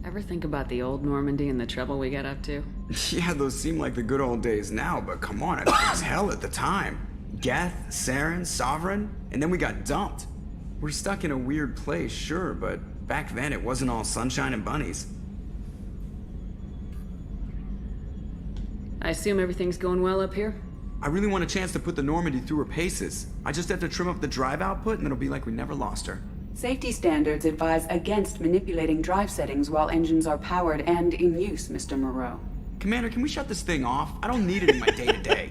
Ever think about the old Normandy and the trouble we got up to? Yeah, those seem like the good old days now, but come on, it was hell at the time. Geth, Saren, Sovereign, and then we got dumped. We're stuck in a weird place, sure, but back then it wasn't all sunshine and bunnies. I assume everything's going well up here? I really want a chance to put the Normandy through her paces. I just have to trim up the drive output and it'll be like we never lost her. Safety standards advise against manipulating drive settings while engines are powered and in use, Mr. Moreau. Commander, can we shut this thing off? I don't need it in my day-to-day.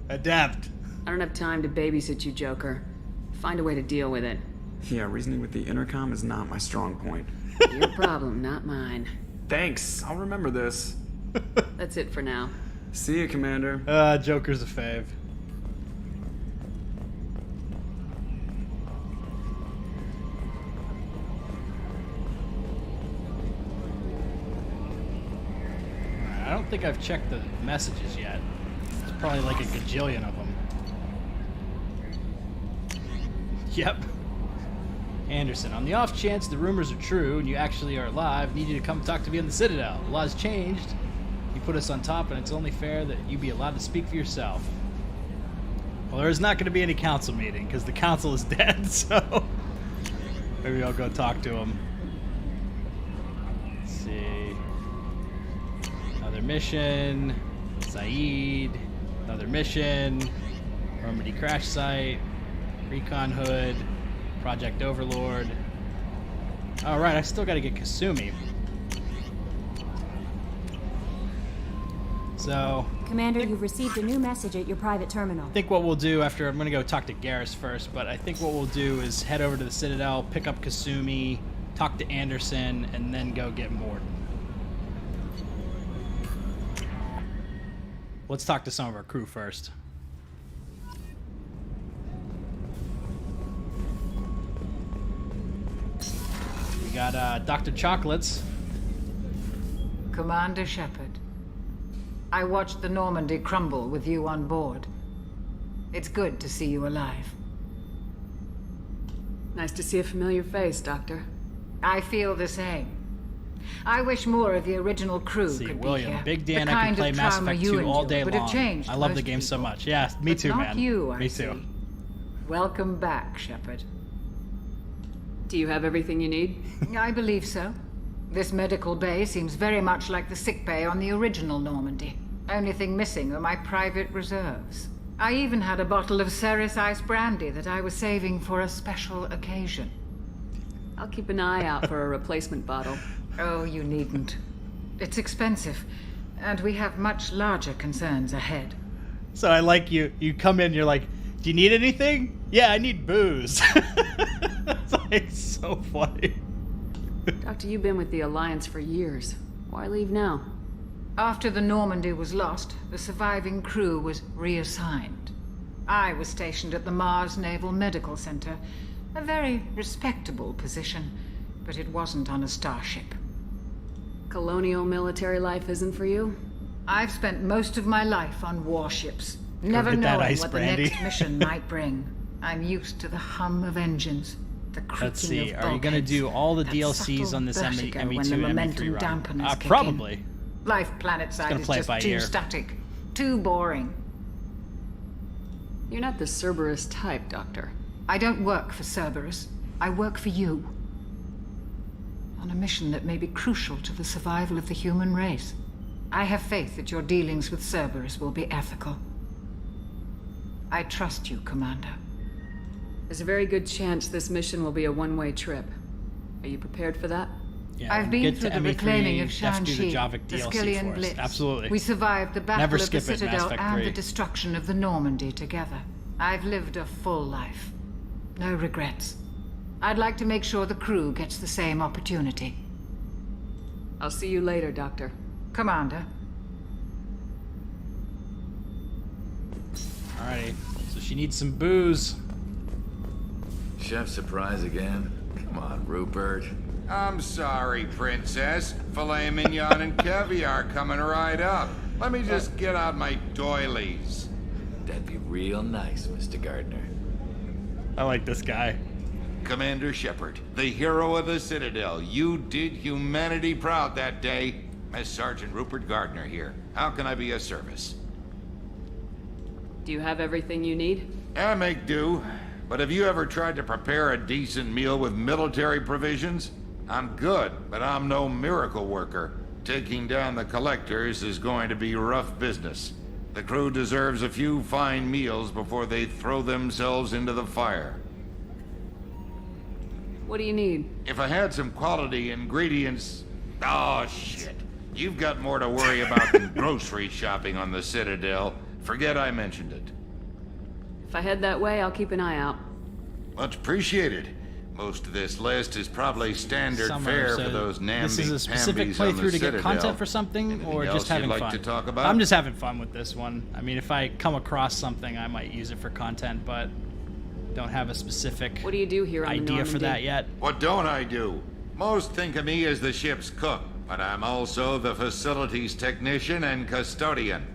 Adapt. I don't have time to babysit you, Joker. Find a way to deal with it. Yeah, reasoning with the intercom is not my strong point. Your problem, not mine. Thanks, I'll remember this. That's it for now. See ya, Commander. Joker's a fave. I don't think I've checked the messages yet. There's probably like a gajillion of them. Yep. Anderson, on the off chance the rumors are true and you actually are alive, need you to come talk to me in the Citadel. The law's changed. You put us on top, and it's only fair that you be allowed to speak for yourself. Well, there's not going to be any council meeting, because the council is dead, so... maybe I'll go talk to him. Let's see... Another mission... Saeed... Another mission... Normandy crash site... Recon Hood... Project Overlord... Alright, I still gotta get Kasumi. So... Commander, you've received a new message at your private terminal. I think what we'll do after... I'm gonna go talk to Garrus first, but I think what we'll do is head over to the Citadel, pick up Kasumi, talk to Anderson, and then go get Morden. Let's talk to some of our crew first. We got Dr. Chocolates. Commander Shepard, I watched the Normandy crumble with you on board. It's good to see you alive. Nice to see a familiar face, Doctor. I feel the same. I wish more of the original crew could William, be here. Big Dan, the I kind can play of Mass trauma Effect you 2 all endured day would have long. changed I love the most game so people. much. Yeah, me But too, not man. you, I me see. too. Welcome back, Shepard. Do you have everything you need? I believe so. This medical bay seems very much like the sick bay on the original Normandy. Only thing missing are my private reserves. I even had a bottle of Ceres Ice brandy that I was saving for a special occasion. I'll keep an eye out for a replacement bottle. Oh, you needn't. It's expensive, and we have much larger concerns ahead. So I like you. You come in, you're like, do you need anything? Yeah, I need booze. It's like so funny. Doctor, you've been with the Alliance for years. Why leave now? After the Normandy was lost, the surviving crew was reassigned. I was stationed at the Mars Naval Medical Center, a very respectable position, but it wasn't on a starship. Colonial military life isn't for you? I've spent most of my life on warships, never get that knowing ice what brandy. the next mission might bring. I'm used to the hum of engines, the creaking Let's see. of Are you going to bulkheads, do all the that DLCs subtle on this vertigo ME2 when the and momentum ME3 run? dampeners kick in. Probably. Life planetside gonna is play it just by too ear. static, too boring. You're not the Cerberus type, Doctor. I don't work for Cerberus. I work for you. On a mission that may be crucial to the survival of the human race. I have faith that your dealings with Cerberus will be ethical. I trust you, Commander. There's a very good chance this mission will be a one-way trip. Are you prepared for that? Yeah, I've been get through to the ME3, reclaiming of you have to do the Shanxi, Javik the DLC Skillian for us. Blitz. Absolutely. We survived the Battle Never of the skip it, Mass Citadel Effect and 3. the destruction of the Normandy together. I've lived a full life. No regrets. I'd like to make sure the crew gets the same opportunity. I'll see you later, Doctor. Commander. Alrighty, so she needs some booze. Chef surprise again? Come on, Rupert. I'm sorry, Princess. Filet mignon and caviar coming right up. Let me just get out my doilies. That'd be real nice, Mr. Gardner. I like this guy. Commander Shepard, the hero of the Citadel. You did humanity proud that day. Master Sergeant Rupert Gardner here. How can I be of service? Do you have everything you need? I make do. But have you ever tried to prepare a decent meal with military provisions? I'm good, but I'm no miracle worker. Taking down the collectors is going to be rough business. The crew deserves a few fine meals before they throw themselves into the fire. What do you need? If I had some quality ingredients... Oh, shit. You've got more to worry about than grocery shopping on the Citadel. Forget I mentioned it. If I head that way, I'll keep an eye out. Much appreciated. Most of this list is probably standard Summer, fare so for those namby-pambies this is a specific on the playthrough to get Citadel. content for something, Anything or else just having you'd like fun? to talk about? I'm just having fun with this one. I mean, if I come across something, I might use it for content, but don't have a specific What do you do here on the idea for Normandy? that yet. What don't I do? Most think of me as the ship's cook, but I'm also the facilities technician and custodian.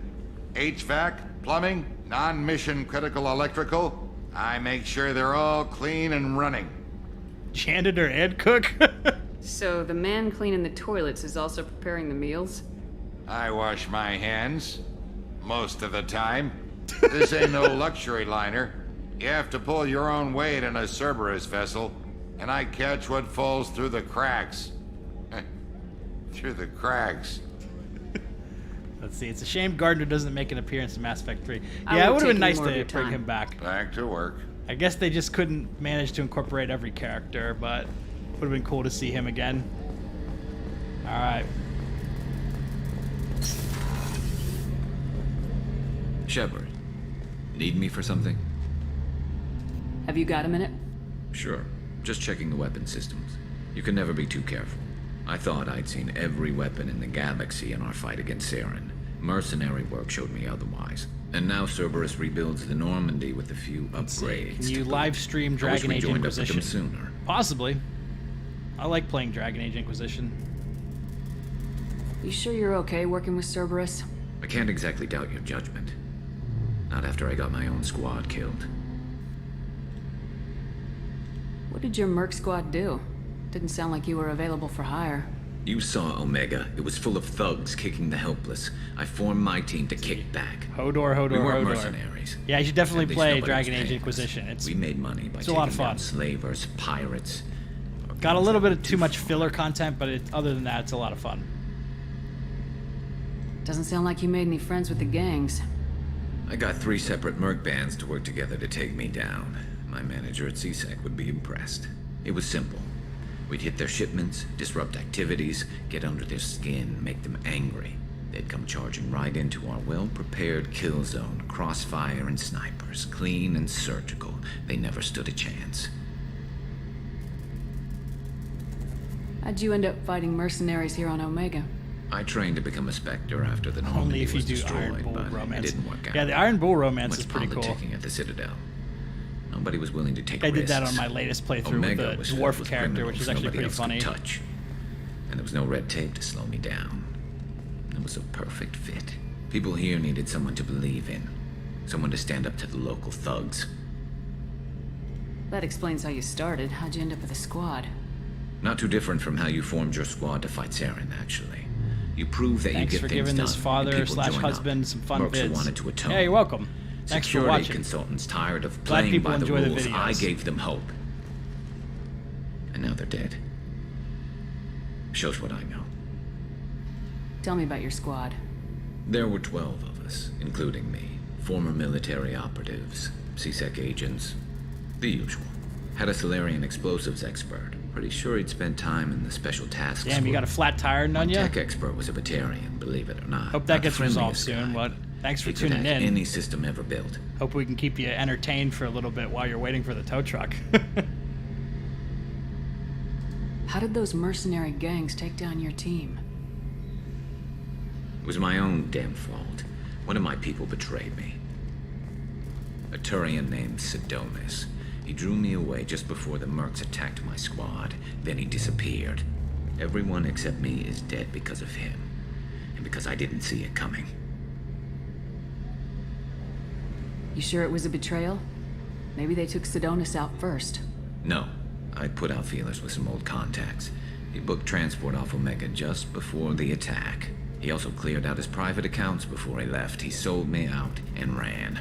HVAC, plumbing, non-mission critical electrical. I make sure they're all clean and running. Janitor and cook? So the man cleaning the toilets is also preparing the meals? I wash my hands. Most of the time. This ain't no luxury liner. You have to pull your own weight in a Cerberus vessel, and I catch what falls through the cracks. Through the cracks. Let's see, it's a shame Gardner doesn't make an appearance in Mass Effect 3. I Yeah, it won't would have been take nice any more of to your bring time. him back. Back to work. I guess they just couldn't manage to incorporate every character, but would have been cool to see him again. Alright. Shepard, need me for something? Have you got a minute? Sure. Just checking the weapon systems. You can never be too careful. I thought I'd seen every weapon in the galaxy in our fight against Saren. Mercenary work showed me otherwise. And now Cerberus rebuilds the Normandy with a few upgrades. Can you live stream I wish Dragon we Age joined up with Inquisition? them sooner. Possibly. I like playing Dragon Age Inquisition. You sure you're okay working with Cerberus? I can't exactly doubt your judgment. Not after I got my own squad killed. What did your merc squad do? Didn't sound like you were available for hire. You saw Omega. It was full of thugs kicking the helpless. I formed my team to kick back. Hodor. We weren't Hodor. mercenaries. Yeah, you should definitely At least play nobody Dragon was Age paying us. Inquisition. We made money by it's a taking lot of fun. down slavers, pirates. Got a little bit of too much filler content, but other than that, it's a lot of fun. Doesn't sound like you made any friends with the gangs. I got 3 separate merc bands to work together to take me down. My manager at CSEC would be impressed. It was simple. We'd hit their shipments, disrupt activities, get under their skin, make them angry. They'd come charging right into our well-prepared kill zone, crossfire and snipers, clean and surgical. They never stood a chance. How'd you end up fighting mercenaries here on Omega? I trained to become a Spectre after the Normandy Only if you was do destroyed, Iron Bull but romance. it didn't work out. Yeah, the Iron Bull romance Much is pretty cool. politicking at the Citadel. Nobody was willing to take I risks. did that on my latest playthrough Omega with was the filled dwarf with character, which criminals is actually nobody pretty else funny. could touch. And there was no red tape to slow me down. It was a perfect fit. People here needed someone to believe in. Someone to stand up to the local thugs. That explains how you started. How'd you end up with a squad? Not too different from how you formed your squad to fight Saren, actually. You prove that Thanks you for get things giving done. this and father people slash join husband up. some fun Mercs who vids. wanted to atone. Yeah, you're welcome. Thanks for Security watching. consultants tired of Glad playing people by the enjoy the rules. I videos. gave them hope. And now they're dead. Shows what I know. Tell me about your squad. There were 12 of us, including me. Former military operatives, CSEC agents, the usual. Had a Solarian explosives expert, Pretty sure he'd spent time in the special tasks. Damn, you got a flat tire, none ya? Tech expert was a Batarian, believe it or not. Hope that Not the gets resolved friendliest soon. guy. What? Thanks for He could tuning hack in. any system ever built. Hope we can keep you entertained for a little bit while you're waiting for the tow truck. How did those mercenary gangs take down your team? It was my own damn fault. One of my people betrayed me. A Turian named Sidonis. He drew me away just before the mercs attacked my squad. Then he disappeared. Everyone except me is dead because of him. And because I didn't see it coming. You sure it was a betrayal? Maybe they took Sidonis out first. No. I put out feelers with some old contacts. He booked transport off Omega just before the attack. He also cleared out his private accounts before he left. He sold me out and ran.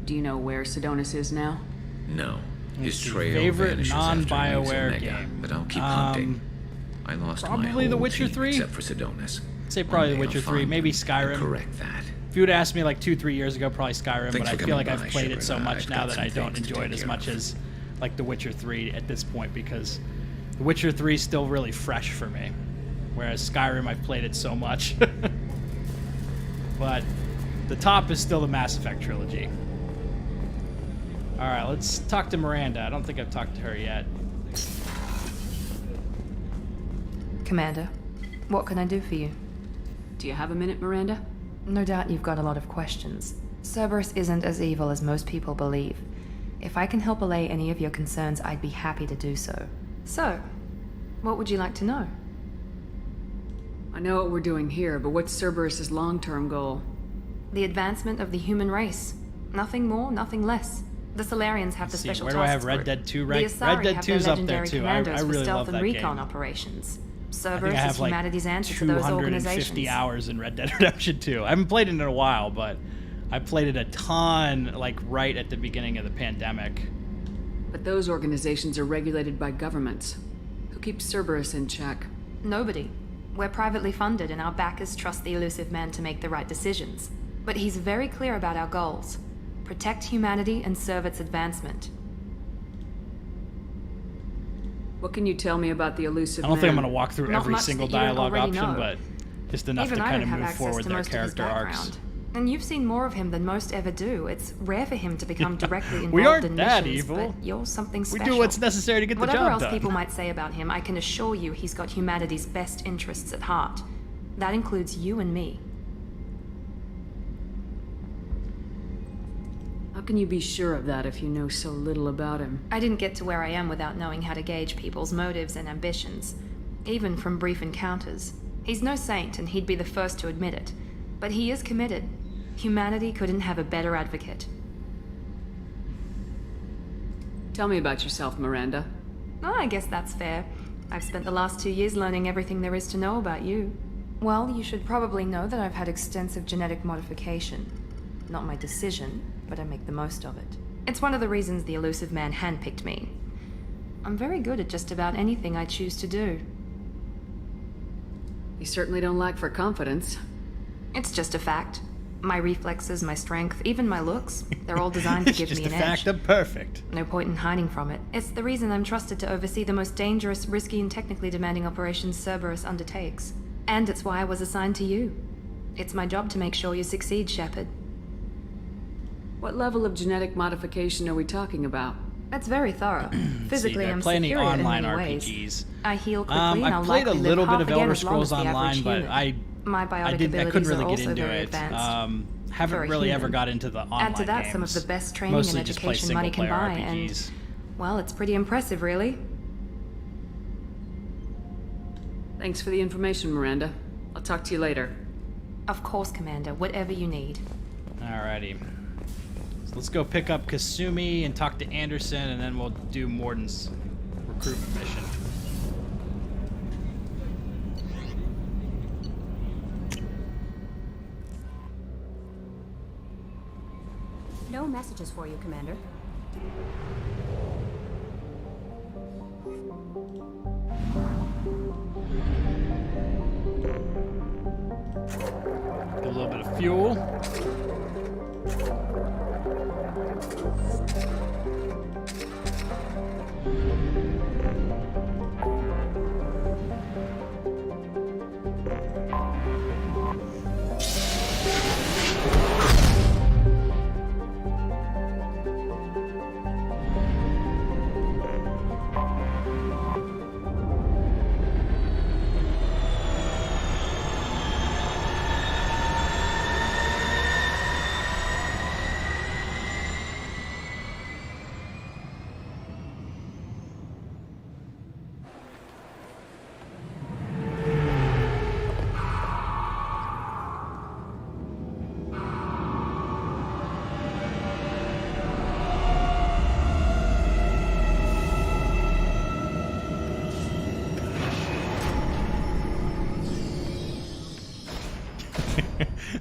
Do you know where Sidonis is now? No. His trail favorite vanishes after he leaves non-BioWare Omega, game. but I'll keep hunting. I lost my Probably whole The Witcher team 3? except for Sidonis. I'd say probably The One day Witcher I'll 3, find maybe him and Skyrim. correct that. If you would ask me like 2-3 years ago, probably Skyrim, Thanks but I for feel like coming I've by, played it so Shepard. much I've now got that some I don't things to enjoy it take as care much of. as like The Witcher 3 at this point, because The Witcher 3 is still really fresh for me, whereas Skyrim, I've played it so much. But the top is still the Mass Effect trilogy. Alright, let's talk to Miranda. I don't think I've talked to her yet. Commander, what can I do for you? Do you have a minute, Miranda? No doubt you've got a lot of questions. Cerberus isn't as evil as most people believe. If I can help allay any of your concerns, I'd be happy to do so. So, what would you like to know? I know what we're doing here, but what's Cerberus's long-term goal? The advancement of the human race. Nothing more, nothing less. The Solarians have the Let's see, special where do I have task Red group. Dead 2 The ranked? Asari Red Dead have 2 is their up there legendary too. I commandos for really stealth love and that recon game. operations. I think Cerberus I is have like humanity's answer to those 250 organizations. hours in Red Dead Redemption 2. I haven't played it in a while, but I played it a ton, like right at the beginning of the pandemic. But those organizations are regulated by governments. Who keeps Cerberus in check? Nobody. We're privately funded, and our backers trust the elusive man to make the right decisions. But he's very clear about our goals. Protect humanity and serve its advancement. What can you tell me about the elusive I don't man? think I'm going to walk through Not every much single that you don't dialogue already option, know. but just enough Even to I kind don't of have move access forward to their most of his character arcs. background. And you've seen more of him than most ever do. It's rare for him to become directly involved We aren't in that missions, evil. but you're something We special. do what's necessary to get the Whatever job else done. people might say about him, I can assure you he's got humanity's best interests at heart. That includes you and me. How can you be sure of that if you know so little about him? I didn't get to where I am without knowing how to gauge people's motives and ambitions, even from brief encounters. He's no saint, and he'd be the first to admit it. But he is committed. Humanity couldn't have a better advocate. Tell me about yourself, Miranda. Oh, I guess that's fair. I've spent the last 2 years learning everything there is to know about you. Well, you should probably know that I've had extensive genetic modification. Not my decision, but I make the most of it. It's one of the reasons the elusive man handpicked me. I'm very good at just about anything I choose to do. You certainly don't lack for confidence. It's just a fact. My reflexes, my strength, even my looks, they're all designed to give me an Just a edge. fact, I'm perfect. No point in hiding from it. It's the reason I'm trusted to oversee the most dangerous, risky, and technically demanding operations Cerberus undertakes. And it's why I was assigned to you. It's my job to make sure you succeed, Shepard. What level of genetic modification are we talking about? That's very thorough. Physically, there are I'm plenty superior online in many RPGs. ways. I heal quickly, and I'll I've played a likely little live bit of half again Elder as long as Scrolls the average Online, but human. My biotic I couldn't abilities really are get also into very it. advanced. Haven't For a really ever human. got into the online Add to that games. some of the best training Mostly and just play education money can single-player buy, and RPGs. well, it's pretty impressive, really. Thanks for the information, Miranda. I'll talk to you later. Of course, Commander. Whatever you need. Alrighty. So let's go pick up Kasumi and talk to Anderson, and then we'll do Morden's recruitment mission. No messages for you, Commander. Get a little bit of fuel.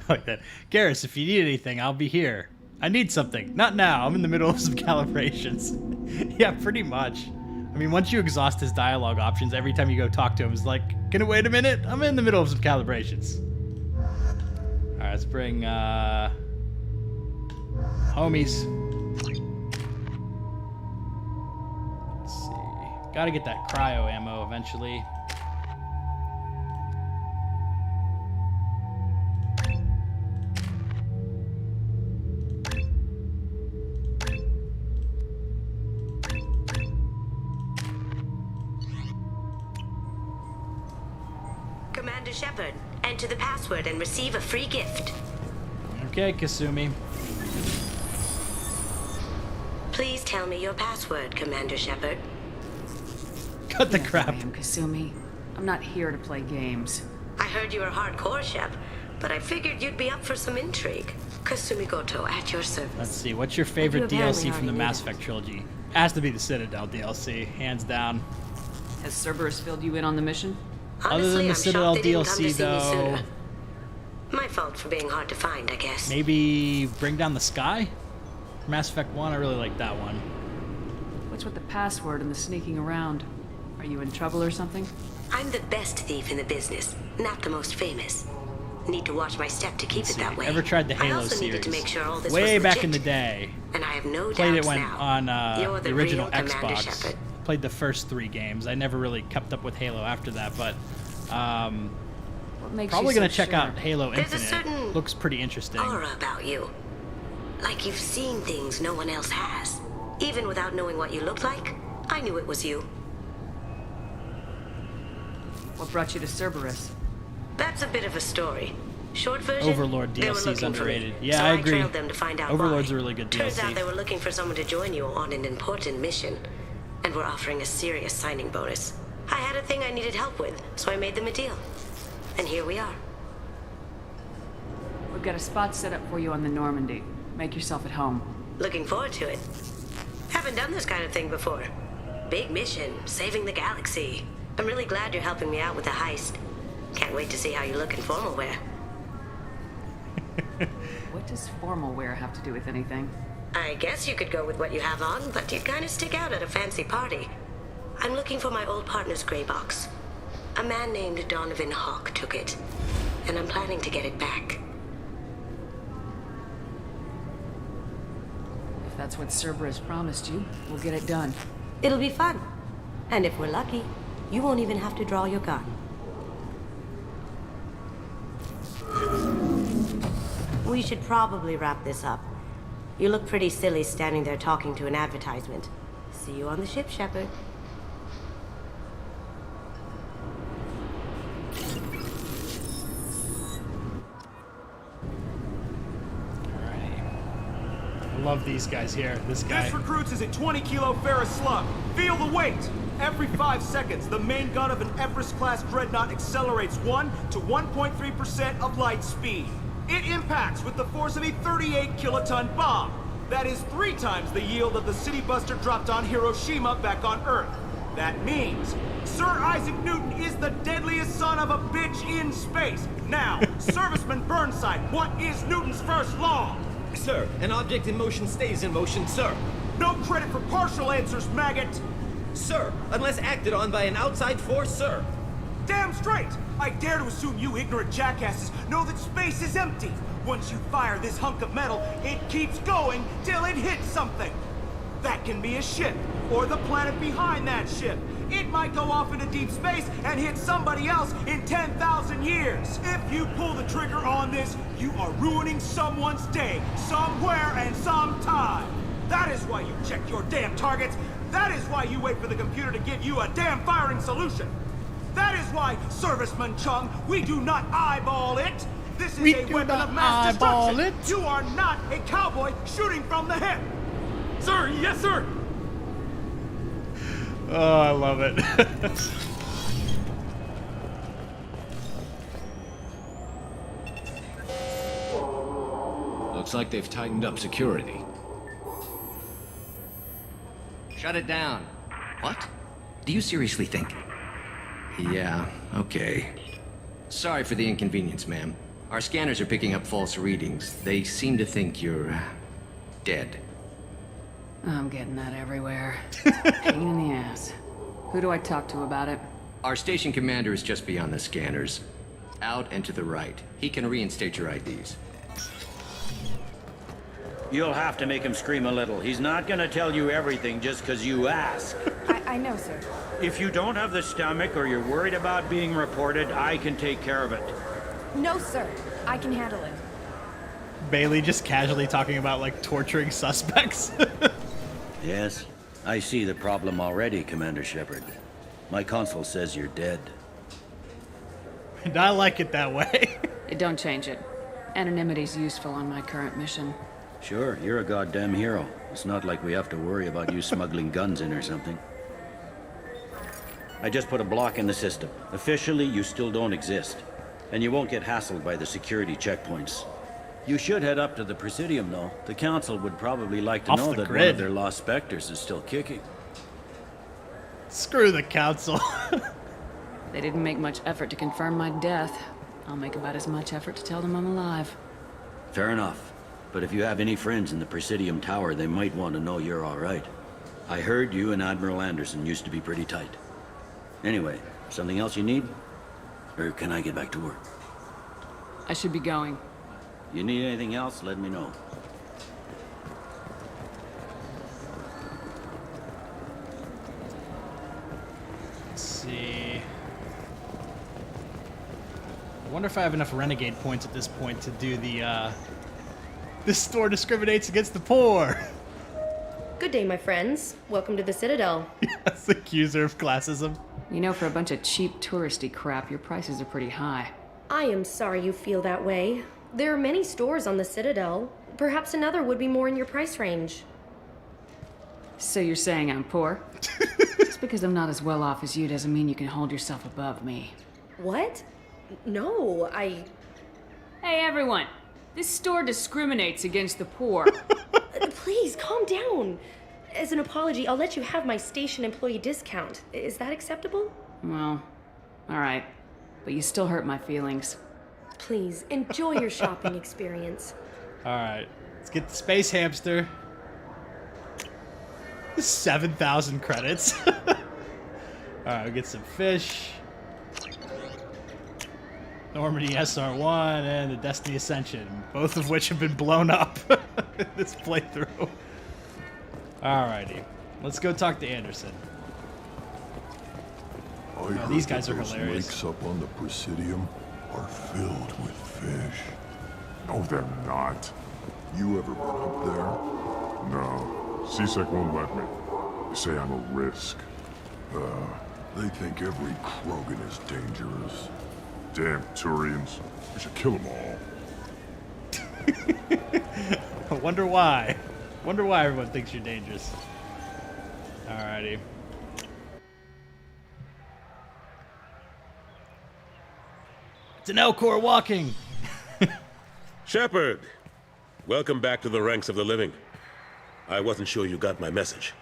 like that. Garrus, if you need anything, I'll be here. I need something. Not now. I'm in the middle of some calibrations. Yeah, pretty much. I mean, once you exhaust his dialogue options, every time you go talk to him, it's like, can it wait a minute? I'm in the middle of some calibrations. Alright, let's bring, homies. Let's see. Gotta get that cryo ammo eventually. Commander Shepard, enter the password and receive a free gift. Okay, Kasumi. Please tell me your password, Commander Shepard. Cut the crap. I am Kasumi. I'm not here to play games. I heard you were hardcore, Shep, but I figured you'd be up for some intrigue. Kasumi Goto, at your service. Let's see, what's your favorite DLC from the Mass Effect trilogy? Has to be the Citadel DLC, hands down. Has Cerberus filled you in on the mission? Other than the Citadel DLC, though, sooner. My fault for being hard to find, I guess. maybe Bring Down the Sky? Mass Effect 1, I really like that one. What's with the password and the sneaking around? Are you in trouble or something? I'm the best thief in the business, not the most famous. Need to watch my step to keep it that way. Ever tried the I Halo also series? needed to make sure all this Way was back legit. in the day. And I have no Played it doubts when now. on You're the the original real Commander Xbox. Shepard. Played the first 3 games. I never really kept up with Halo after that, but What makes probably you gonna so check sure? out Halo There's a Infinite. certain Looks pretty interesting. aura about you. Like you've seen things no one else has. Even without knowing what you looked like, I knew it was you. What brought you to Cerberus? That's a bit of a story. Short version, Overlord they were DLC is looking for me. underrated. Yeah, So I I agree. trailed them to find out Overlord's why. a really good Turns DLC. out they were looking for someone to join you on an important mission, and were offering a serious signing bonus. I had a thing I needed help with, so I made them a deal. And here we are. We've got a spot set up for you on the Normandy. Make yourself at home. Looking forward to it. Haven't done this kind of thing before. Big mission, saving the galaxy. I'm really glad you're helping me out with the heist. Can't wait to see how you look in formal wear. What does formal wear have to do with anything? I guess you could go with what you have on, but you'd kind of stick out at a fancy party. I'm looking for my old partner's gray box. A man named Donovan Hawk took it, and I'm planning to get it back. If that's what Cerberus promised you, we'll get it done. It'll be fun. And if we're lucky, you won't even have to draw your gun. We should probably wrap this up. You look pretty silly standing there talking to an advertisement. See you on the ship, Shepard. I love these guys here. This guy. This recruits is a 20-kilo ferrous slug. Feel the weight! Every 5 seconds, the main gun of an Everest-class dreadnought accelerates 1 to 1.3% of light speed. It impacts with the force of a 38-kiloton bomb. That is 3 times the yield of the city buster dropped on Hiroshima back on Earth. That means Sir Isaac Newton is the deadliest son of a bitch in space. Now, Serviceman Burnside, what is Newton's first law? Sir, an object in motion stays in motion, sir. No credit for partial answers, maggot! Sir, unless acted on by an outside force, sir. Damn straight! I dare to assume you ignorant jackasses know that space is empty. Once you fire this hunk of metal, it keeps going till it hits something. That can be a ship, or the planet behind that ship. It might go off into deep space and hit somebody else in 10,000 years. If you pull the trigger on this, you are ruining someone's day, somewhere and sometime. That is why you check your damn targets. That is why you wait for the computer to give you a damn firing solution. That is why, Serviceman Chung, we do not eyeball it. This is a weapon of mass destruction. You are not a cowboy shooting from the hip. Sir, yes, sir. Oh, I love it. Looks like they've tightened up security. Shut it down. What? Do you seriously think? Yeah, okay. Sorry for the inconvenience, ma'am. Our scanners are picking up false readings. They seem to think you're dead. I'm getting that everywhere. Pain in the ass. Who do I talk to about it? Our station commander is just beyond the scanners. Out and to the right. He can reinstate your IDs. You'll have to make him scream a little. He's not gonna tell you everything just because you ask. I know, sir. If you don't have the stomach or you're worried about being reported, I can take care of it. No, sir. I can handle it. Bailey just casually talking about, like, torturing suspects. Yes, I see the problem already, Commander Shepard. My console says you're dead. And I like it that way. Don't change it. Anonymity's useful on my current mission. Sure, you're a goddamn hero. It's not like we have to worry about you smuggling guns in or something. I just put a block in the system. Officially, you still don't exist. And you won't get hassled by the security checkpoints. You should head up to the Presidium, though. The Council would probably like to know that one of their lost specters is still kicking. Screw the Council. They didn't make much effort to confirm my death. I'll make about as much effort to tell them I'm alive. Fair enough. But if you have any friends in the Presidium Tower, they might want to know you're all right. I heard you and Admiral Anderson used to be pretty tight. Anyway, something else you need? Or can I get back to work? I should be going. You need anything else, let me know. Let's see. I wonder if I have enough renegade points at this point to do the, this store discriminates against the poor. Good day, my friends. Welcome to the Citadel. Yes, accuser of classism. You know, for a bunch of cheap touristy crap, your prices are pretty high. I am sorry you feel that way. There are many stores on the Citadel. Perhaps another would be more in your price range. So you're saying I'm poor? Just because I'm not as well off as you doesn't mean you can hold yourself above me. What? No, Hey, everyone! This store discriminates against the poor. Please, calm down. As an apology, I'll let you have my station employee discount. Is that acceptable? Well, alright. But you still hurt my feelings. Please, enjoy your shopping experience. Alright, let's get the space hamster. 7,000 credits. Alright, we'll get some fish. Normandy SR1 and the Destiny Ascension, both of which have been blown up in this playthrough. Alrighty, let's go talk to Anderson. These guys are hilarious. Lakes up on the Presidium are filled with fish. No, they're not. You ever been up there? No. CSEC won't let me. They say I'm a risk. They think every Krogan is dangerous. Damn Turians. We should kill them all. I wonder why. Wonder why everyone thinks you're dangerous. Alrighty. It's an Elcor walking. Shepard, welcome back to the ranks of the living. I wasn't sure you got my message.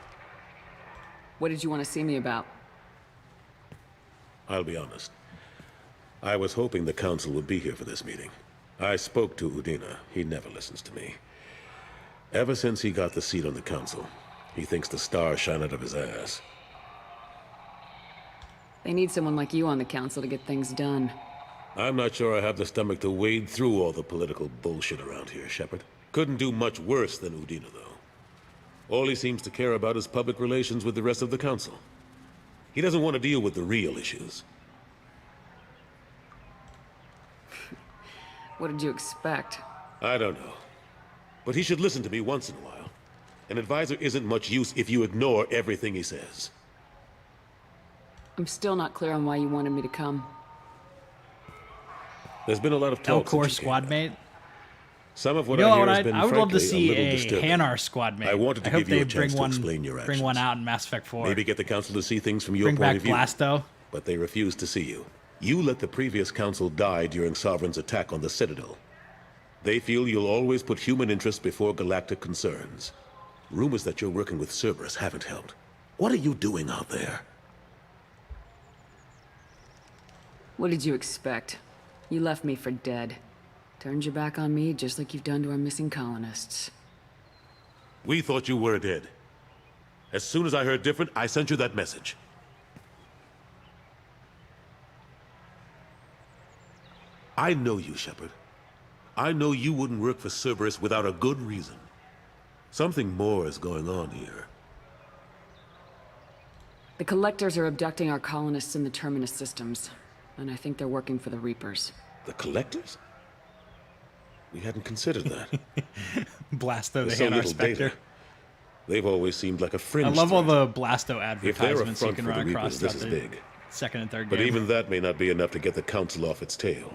What did you want to see me about? I'll be honest. I was hoping the Council would be here for this meeting. I spoke to Udina. He never listens to me. Ever since he got the seat on the Council, he thinks the stars shine out of his ass. They need someone like you on the Council to get things done. I'm not sure I have the stomach to wade through all the political bullshit around here, Shepard. Couldn't do much worse than Udina, though. All he seems to care about is public relations with the rest of the Council. He doesn't want to deal with the real issues. What did you expect? I don't know. But he should listen to me once in a while. An advisor isn't much use if you ignore everything he says. I'm still not clear on why you wanted me to come. There's been a lot of talk. Elcor squad mate. Some of what you know I hear what, has been I would love to see a a disturbing. Hanar squad mate. I wanted to hope give you they a chance to explain your bring one actions. out in Mass Effect 4. Maybe get the Council to see things from your Bring point back of view. Blasto. But they refuse to see you. You let the previous Council die during Sovereign's attack on the Citadel. They feel you'll always put human interests before galactic concerns. Rumors that you're working with Cerberus haven't helped. What are you doing out there? What did you expect? You left me for dead. Turned your back on me just like you've done to our missing colonists. We thought you were dead. As soon as I heard different, I sent you that message. I know you, Shepard. I know you wouldn't work for Cerberus without a good reason. Something more is going on here. The Collectors are abducting our colonists in the Terminus systems, and I think they're working for the Reapers. The Collectors? We hadn't considered that. Blasto, the There's so Hanar little Spectre. data. They've always seemed like a fringe I love all threat. the Blasto If they're a advertisements you front can for the run across Reapers, this throughout is the big. second and third But game. even that may not be enough to get the Council off its tail.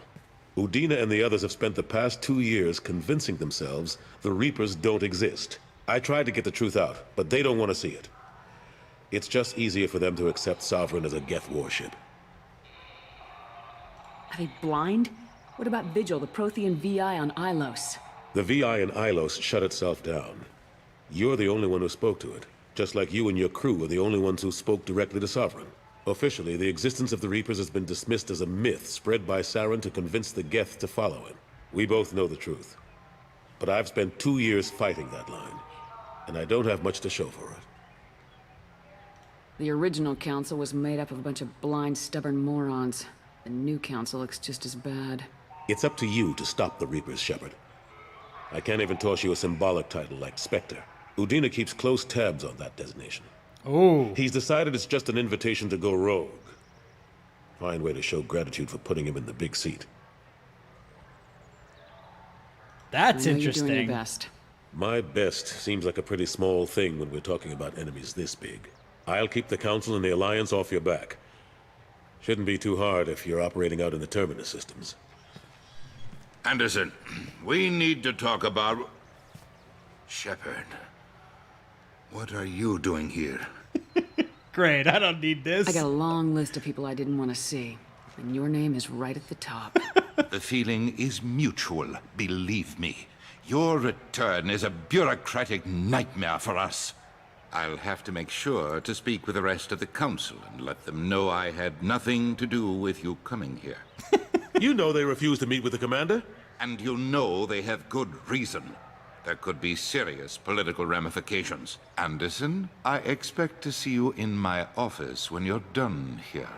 Udina and the others have spent the past 2 years convincing themselves the Reapers don't exist. I tried to get the truth out, but they don't want to see it. It's just easier for them to accept Sovereign as a Geth warship. Are they blind? What about Vigil, the Prothean VI on Ilos? The VI in Ilos shut itself down. You're the only one who spoke to it, just like you and your crew are the only ones who spoke directly to Sovereign. Officially, the existence of the Reapers has been dismissed as a myth spread by Saren to convince the Geth to follow him. We both know the truth. But I've spent 2 years fighting that line, and I don't have much to show for it. The original council was made up of a bunch of blind, stubborn morons. The new council looks just as bad. It's up to you to stop the Reapers, Shepard. I can't even toss you a symbolic title like Spectre. Udina keeps close tabs on that designation. Oh. He's decided it's just an invitation to go rogue. Fine way to show gratitude for putting him in the big seat. That's I know you're interesting. doing your best. My best seems like a pretty small thing when we're talking about enemies this big. I'll keep the Council and the Alliance off your back. Shouldn't be too hard if you're operating out in the Terminus systems. Anderson, we need to talk about... Shepard. What are you doing here? Great, I don't need this. I got a long list of people I didn't want to see, and your name is right at the top. The feeling is mutual, believe me. Your return is a bureaucratic nightmare for us. I'll have to make sure to speak with the rest of the Council and let them know I had nothing to do with you coming here. You know they refused to meet with the Commander? And you know they have good reason. There could be serious political ramifications. Anderson, I expect to see you in my office when you're done here.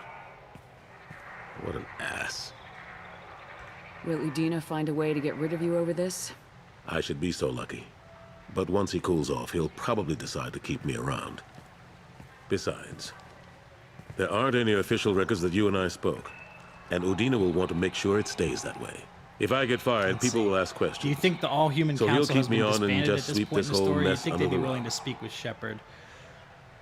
What an ass. Will Udina find a way to get rid of you over this? I should be so lucky. But once he cools off, he'll probably decide to keep me around. Besides, there aren't any official records that you and I spoke. And Udina will want to make sure it stays that way. If I get fired, people will ask questions. Do you think the All-Human So Council he'll has keep me been on and disbanded just at this sweep point in this the whole story? You mess think under they'd be the willing rug. to speak with Shepard?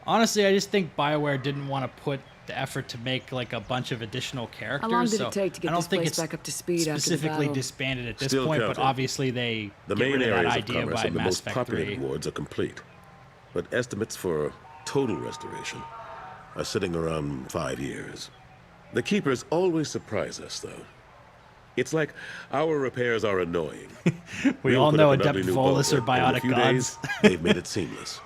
Honestly, I just think BioWare didn't want to put the effort to make like a bunch of additional characters. How long did so it take to get I don't this think place it's back up to speed after the specifically battle? disbanded at this Still point, counting. but obviously they The get main rid of that areas of idea commerce by and the Mass most Effect populated 3. wards are complete. But estimates for total restoration are sitting around 5 years. The Keepers always surprise us, though. It's like our repairs are annoying. We We'll all put know up an Adept ugly new Volus or bulkhead, and in a Biotic few Gods. days, they've made it seamless.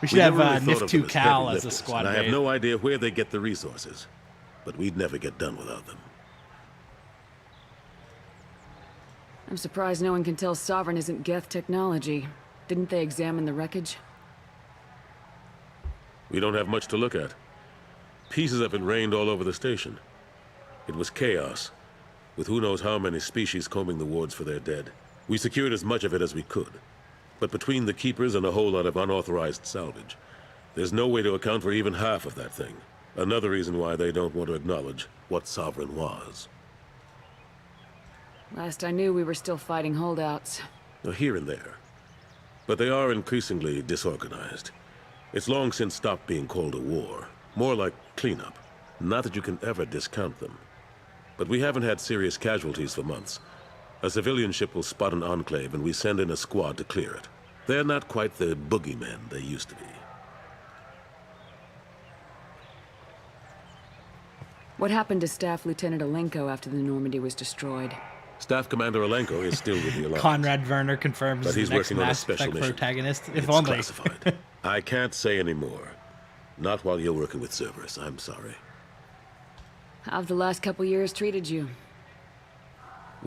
We should have never really thought Nif of 2 them Cal heavy as a lifters, squad and I have mate. no idea where they get the resources. But we'd never get done without them. I'm surprised no one can tell Sovereign isn't Geth technology. Didn't they examine the wreckage? We don't have much to look at. Pieces of it rained all over the station. It was chaos, with who knows how many species combing the wards for their dead. We secured as much of it as we could. But between the Keepers and a whole lot of unauthorized salvage, there's no way to account for even half of that thing. Another reason why they don't want to acknowledge what Sovereign was. Last I knew, we were still fighting holdouts. Here and there. But they are increasingly disorganized. It's long since stopped being called a war. More like cleanup. Not that you can ever discount them. But we haven't had serious casualties for months. A civilian ship will spot an enclave and we send in a squad to clear it. They're not quite the boogeymen they used to be. What happened to Staff Lieutenant Alenko after the Normandy was destroyed? Staff Commander Alenko is still with the Alliance. Conrad Werner confirms But he's the next working on a Mass special Effect mission. protagonist. If It's only. classified. I can't say any more. Not while you're working with Cerberus, I'm sorry. How've the last couple years treated you?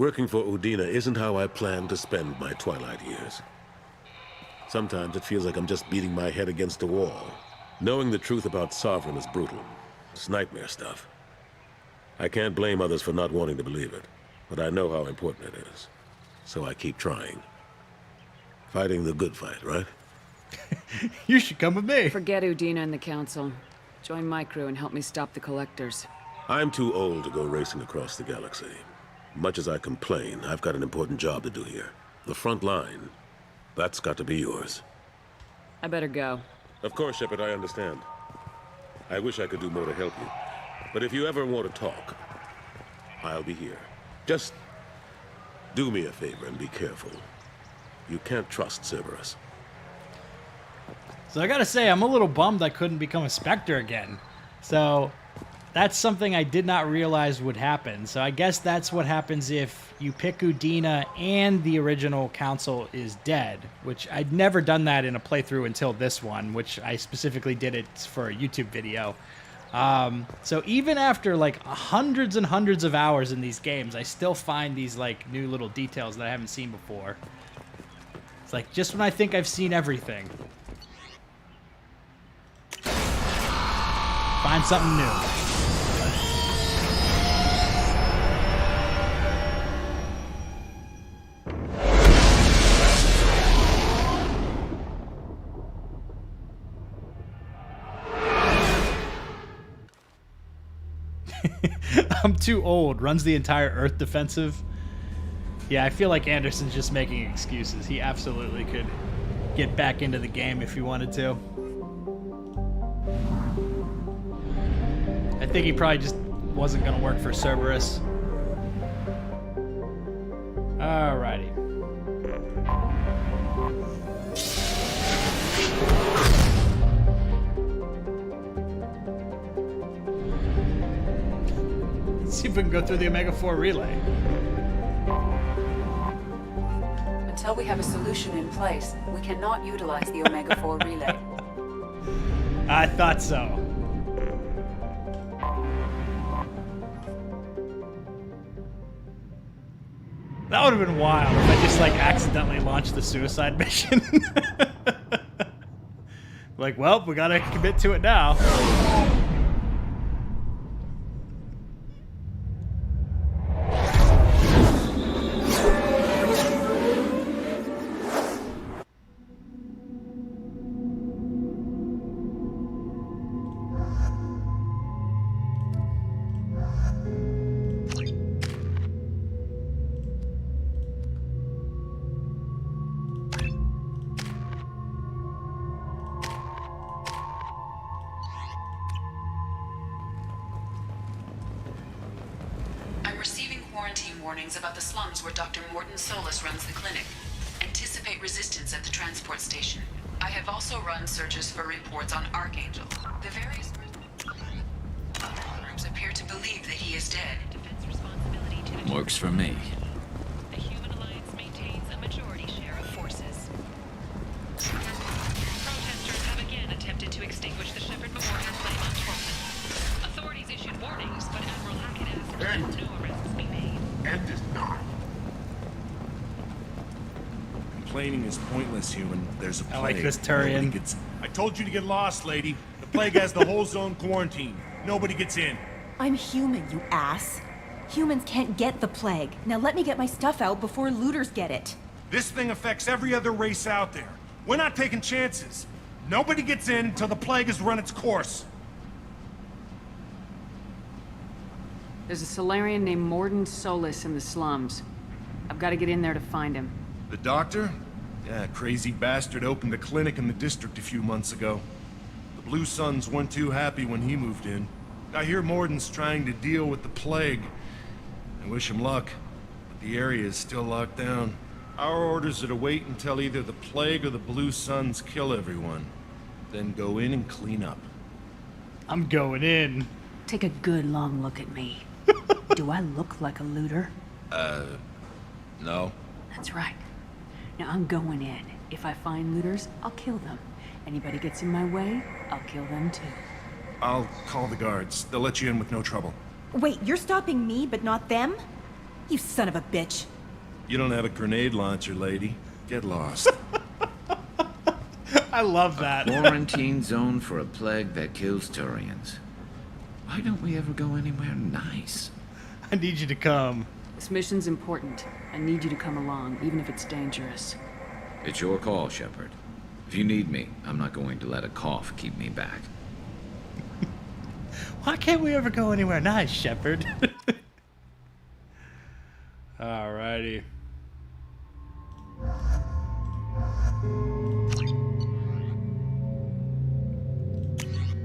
Working for Udina isn't how I plan to spend my twilight years. Sometimes it feels like I'm just beating my head against a wall. Knowing the truth about Sovereign is brutal. It's nightmare stuff. I can't blame others for not wanting to believe it, but I know how important it is. So I keep trying. Fighting the good fight, right? You should come with me. Forget Udina and the Council. Join my crew and help me stop the Collectors. I'm too old to go racing across the galaxy. Much as I complain, I've got an important job to do here. The front line. That's got to be yours. I better go. Of course, Shepard, I understand. I wish I could do more to help you. But if you ever want to talk, I'll be here. Just do me a favor and be careful. You can't trust Cerberus. So I gotta say, I'm a little bummed I couldn't become a Spectre again. So that's something I did not realize would happen. So I guess that's what happens if you pick Udina and the original Council is dead, which I'd never done that in a playthrough until this one, which I specifically did it for a YouTube video. So even after like hundreds and hundreds of hours in these games, I still find these like new little details that I haven't seen before. It's like just when I think I've seen everything, find something new. I'm too old. Runs the entire Earth defensive. Yeah, I feel like Anderson's just making excuses. He absolutely could get back into the game if he wanted to. I think he probably just wasn't going to work for Cerberus. Alrighty. Let's see if we can go through the Omega-4 relay. Until we have a solution in place, we cannot utilize the Omega-4 relay. I thought so. That would have been wild if I just like accidentally launched the suicide mission. Like, well, we gotta commit to it now. Warnings about the slums where Dr. Morton Solus runs the clinic. Anticipate resistance at the transport station. I have also run searches for reports on Archangel. The various groups appear to believe that he is dead. Works for me. The Human Alliance maintains a majority share of forces. Protesters have again attempted to extinguish the Shepard Memorial flame on Tolman. Authorities issued warnings, but Admiral Hackett asked that no arrests be made. End is not. Complaining is pointless, human. There's a plague. I like this Turian. I told you to get lost, lady. The plague has the whole zone quarantined. Nobody gets in. I'm human, you ass. Humans can't get the plague. Now let me get my stuff out before looters get it. This thing affects every other race out there. We're not taking chances. Nobody gets in until the plague has run its course. There's a Solarian named Morton Solus in the slums. I've got to get in there to find him. The doctor? Yeah, crazy bastard opened a clinic in the district a few months ago. The Blue Suns weren't too happy when he moved in. I hear Morton's trying to deal with the plague. I wish him luck, but the area is still locked down. Our orders are to wait until either the plague or the Blue Suns kill everyone. Then go in and clean up. I'm going in. Take a good long look at me. Do I look like a looter? No. That's right. Now I'm going in. If I find looters, I'll kill them. Anybody gets in my way, I'll kill them too. I'll call the guards. They'll let you in with no trouble. Wait, you're stopping me, but not them? You son of a bitch. You don't have a grenade launcher, lady. Get lost. I love that. Quarantine zone for a plague that kills Turians. Why don't we ever go anywhere nice? I need you to come. This mission's important. I need you to come along, even if it's dangerous. It's your call, Shepard. If you need me, I'm not going to let a cough keep me back. Why can't we ever go anywhere nice, Shepard? Alrighty.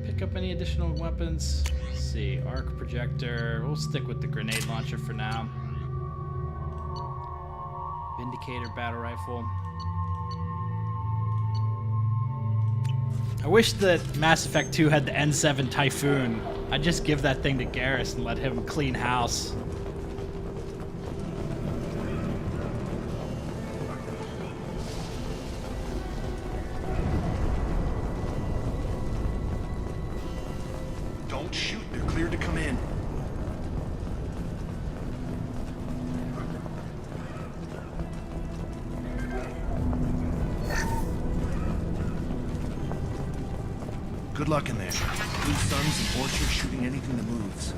Pick up any additional weapons. Let's see, arc projector. We'll stick with the grenade launcher for now. Vindicator battle rifle. I wish that Mass Effect 2 had the N7 Typhoon. I'd just give that thing to Garrus and let him clean house. Don't shoot. They're cleared to come in. Good luck in there. Blue Suns and Orchard shooting anything that moves.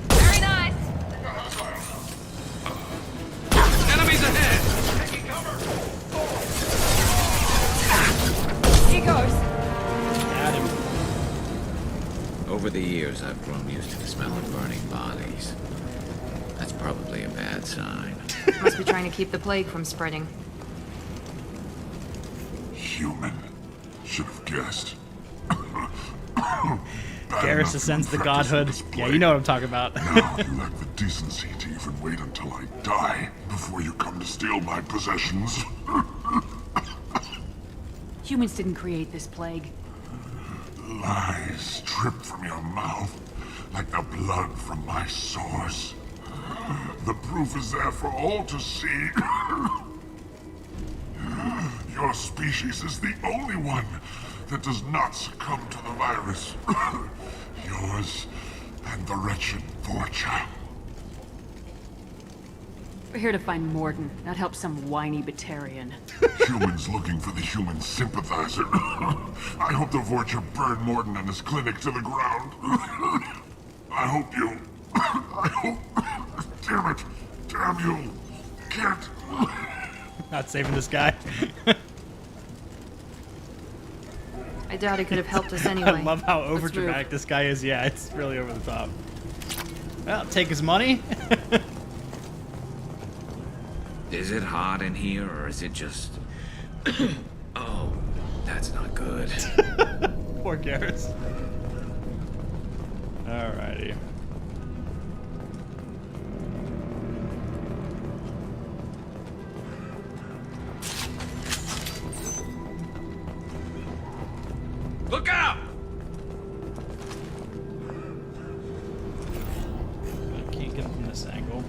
Very nice. Enemies ahead! He goes. Got him. Over the years, I've grown used to the smell of burning bodies. That's probably a bad sign. Must be trying to keep the plague from spreading. Human. Should have guessed. Garrus ascends the godhood. Yeah, you know what I'm talking about. Now you lack the decency to even wait until I die before you come to steal my possessions. Humans didn't create this plague. Lies drip from your mouth like the blood from my sores. The proof is there for all to see. Your species is the only one that does not succumb to the virus. Yours and the wretched Vorcha. We're here to find Morden, not help some whiny Batarian. Humans looking for the human sympathizer. I hope the Vorcha burn Morden and his clinic to the ground. I hope you... I hope... Damn it. Damn you. Can't... Not saving this guy. I doubt he could have helped us anyway. I love how overdramatic this guy is. Yeah, it's really over the top. Well, take his money. Is it hot in here, or is it just... Oh, that's not good. Poor Garrus. Alrighty. Look out! I can't get him from this angle.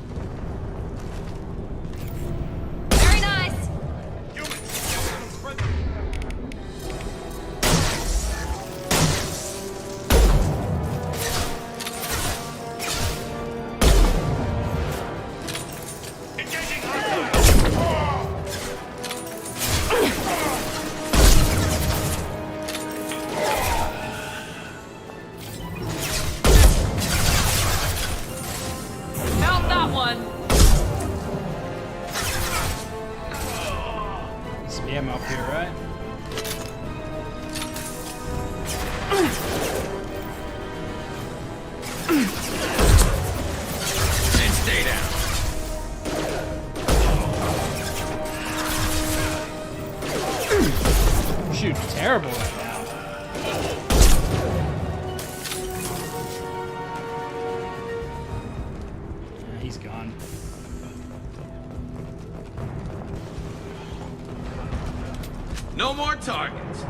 Very nice. Found that one. Spam up here, right? And stay down. Shooting terrible right now. Yeah, he's gone. No more targets.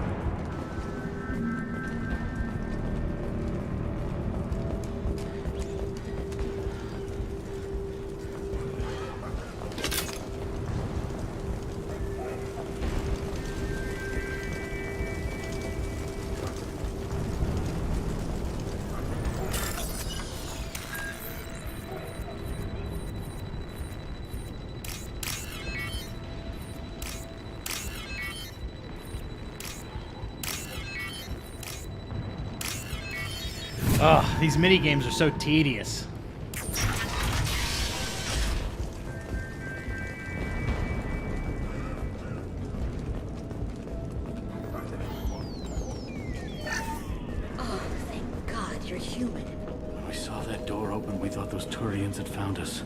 Ugh, these mini games are so tedious. Oh, thank God you're human. When we saw that door open, we thought those Turians had found us.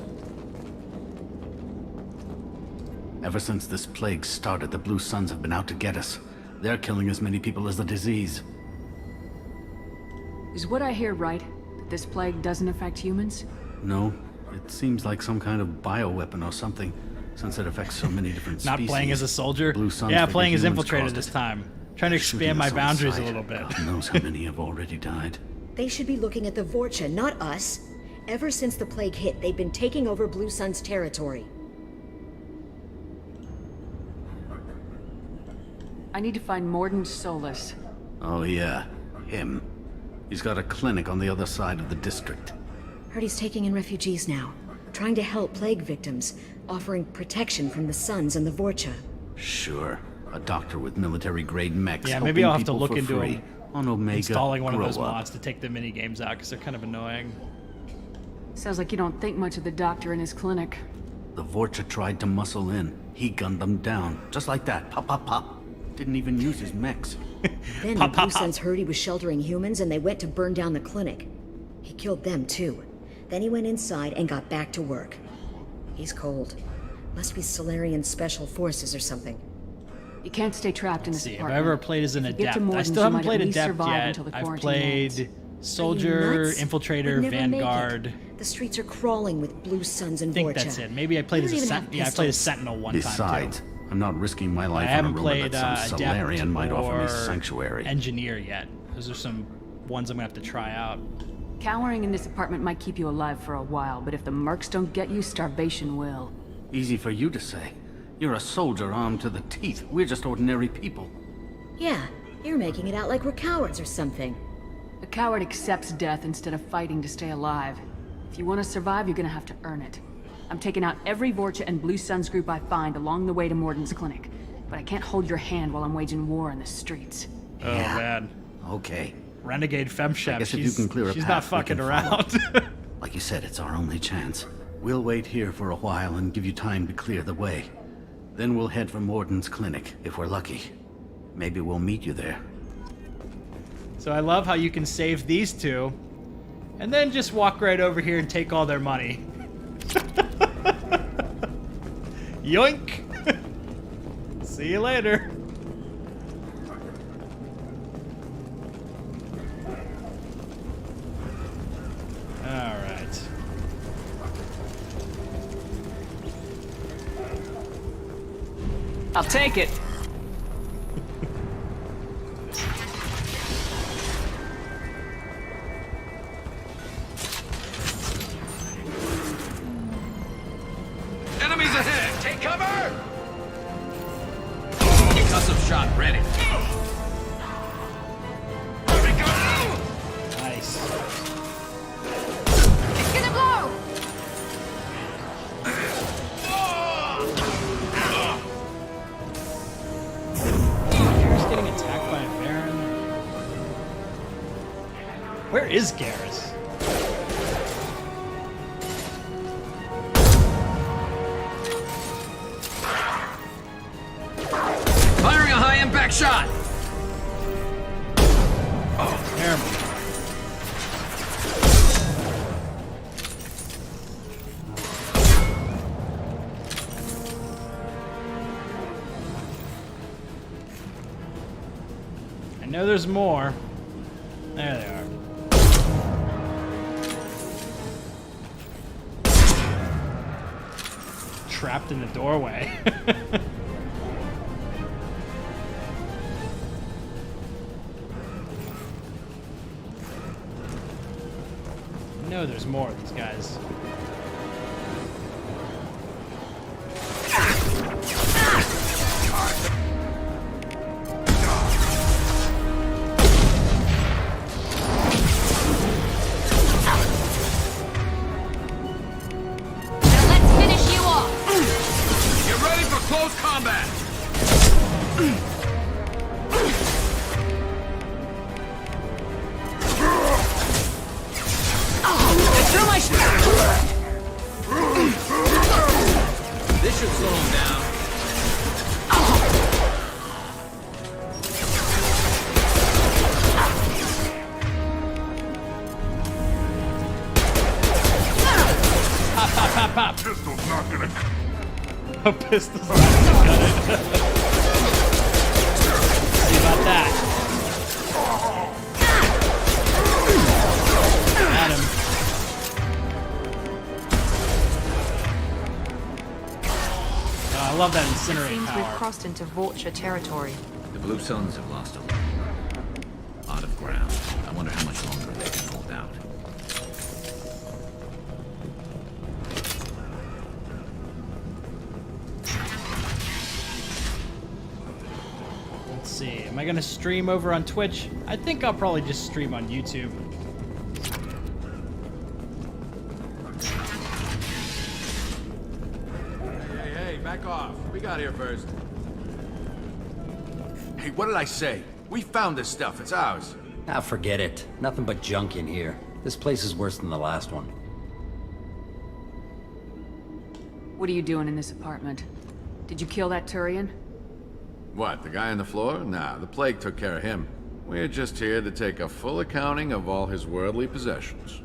Ever since this plague started, the Blue Suns have been out to get us. They're killing as many people as the disease. Is what I hear right? That this plague doesn't affect humans? No, it seems like some kind of bioweapon or something, since it affects so many different Not species. playing as a soldier? Blue Suns Yeah, figure playing as humans infiltrator caused this it. time. Trying to Shooting expand my us on boundaries a sight. little bit. God knows how many have already died. They should be looking at the Vorcha, not us. Ever since the plague hit, they've been taking over Blue Sun's territory. I need to find Morden Solus. Oh yeah, him. He's got a clinic on the other side of the district. Heard he's taking in refugees now, trying to help plague victims, offering protection from the Suns and the Vorcha. Sure. A doctor with military-grade mechs. Yeah, maybe I'll have to helping look people into for free. him. On Omega, Installing one of grow those up. mods to take the mini games out because they're kind of annoying. Sounds like you don't think much of the doctor in his clinic. The Vorcha tried to muscle in. He gunned them down. Just like that. Pop, pop, pop. Didn't even use his mechs. Then the Blue Suns heard he was sheltering humans and they went to burn down the clinic. He killed them too. Then he went inside and got back to work. He's cold. Must be Solarian Special Forces or something. You can't stay trapped in this See, have I apartment. ever played as an If you get to adept? I Morden's, still you haven't might played at least adept survive yet. until the I've quarantine ends. played Are you soldier, nuts? infiltrator, We'd never make it. vanguard. The streets are crawling with Blue Suns and I think Vorcha. that's it. Maybe I played You as don't a even have yeah, I played as pistols. sentinel one Besides, time too. I'm not risking my life I on a haven't rumor played that some adept Solarian might offer me or sanctuary. engineer yet. Those are some ones I'm gonna have to try out. Cowering in this apartment might keep you alive for a while, but if the mercs don't get you, starvation will. Easy for you to say. You're a soldier armed to the teeth. We're just ordinary people. Yeah, you're making it out like we're cowards or something. A coward accepts death instead of fighting to stay alive. If you want to survive, you're gonna have to earn it. I'm taking out every Vorcha and Blue Suns group I find along the way to Morden's clinic. But I can't hold your hand while I'm waging war in the streets. Oh man. Okay. Renegade FemShep. I guess if you can clear a she's path, not we can fucking around. follow. Like you said, it's our only chance. We'll wait here for a while and give you time to clear the way. Then we'll head for Morden's clinic, if we're lucky. Maybe we'll meet you there. So I love how you can save these two, and then just walk right over here and take all their money. Yoink! See you later. All right. I'll take it. Enemies ahead! Take cover! Concussive shot ready. Nice. It's gonna blow! Garrus getting attacked by a Baron. Where is Garrus? Firing a high impact shot! Oh, terrible. I know there's more. There they are. Trapped in the doorway. No, there's more of these guys. Let's finish you off! Get ready for close combat! pistols left to gun it. See about that. Got him. I love that It incinerate seems power. we've crossed into Vorcha territory. The Blue Suns have lost a lot of ground. I wonder how much longer they can hold out. Let's see. Am I gonna stream over on Twitch? I think I'll probably just stream on YouTube. Hey, back off. We got here first. Hey, what did I say? We found this stuff. It's ours. Ah, forget it. Nothing but junk in here. This place is worse than the last one. What are you doing in this apartment? Did you kill that Turian? What, the guy on the floor? Nah, the plague took care of him. We're just here to take a full accounting of all his worldly possessions.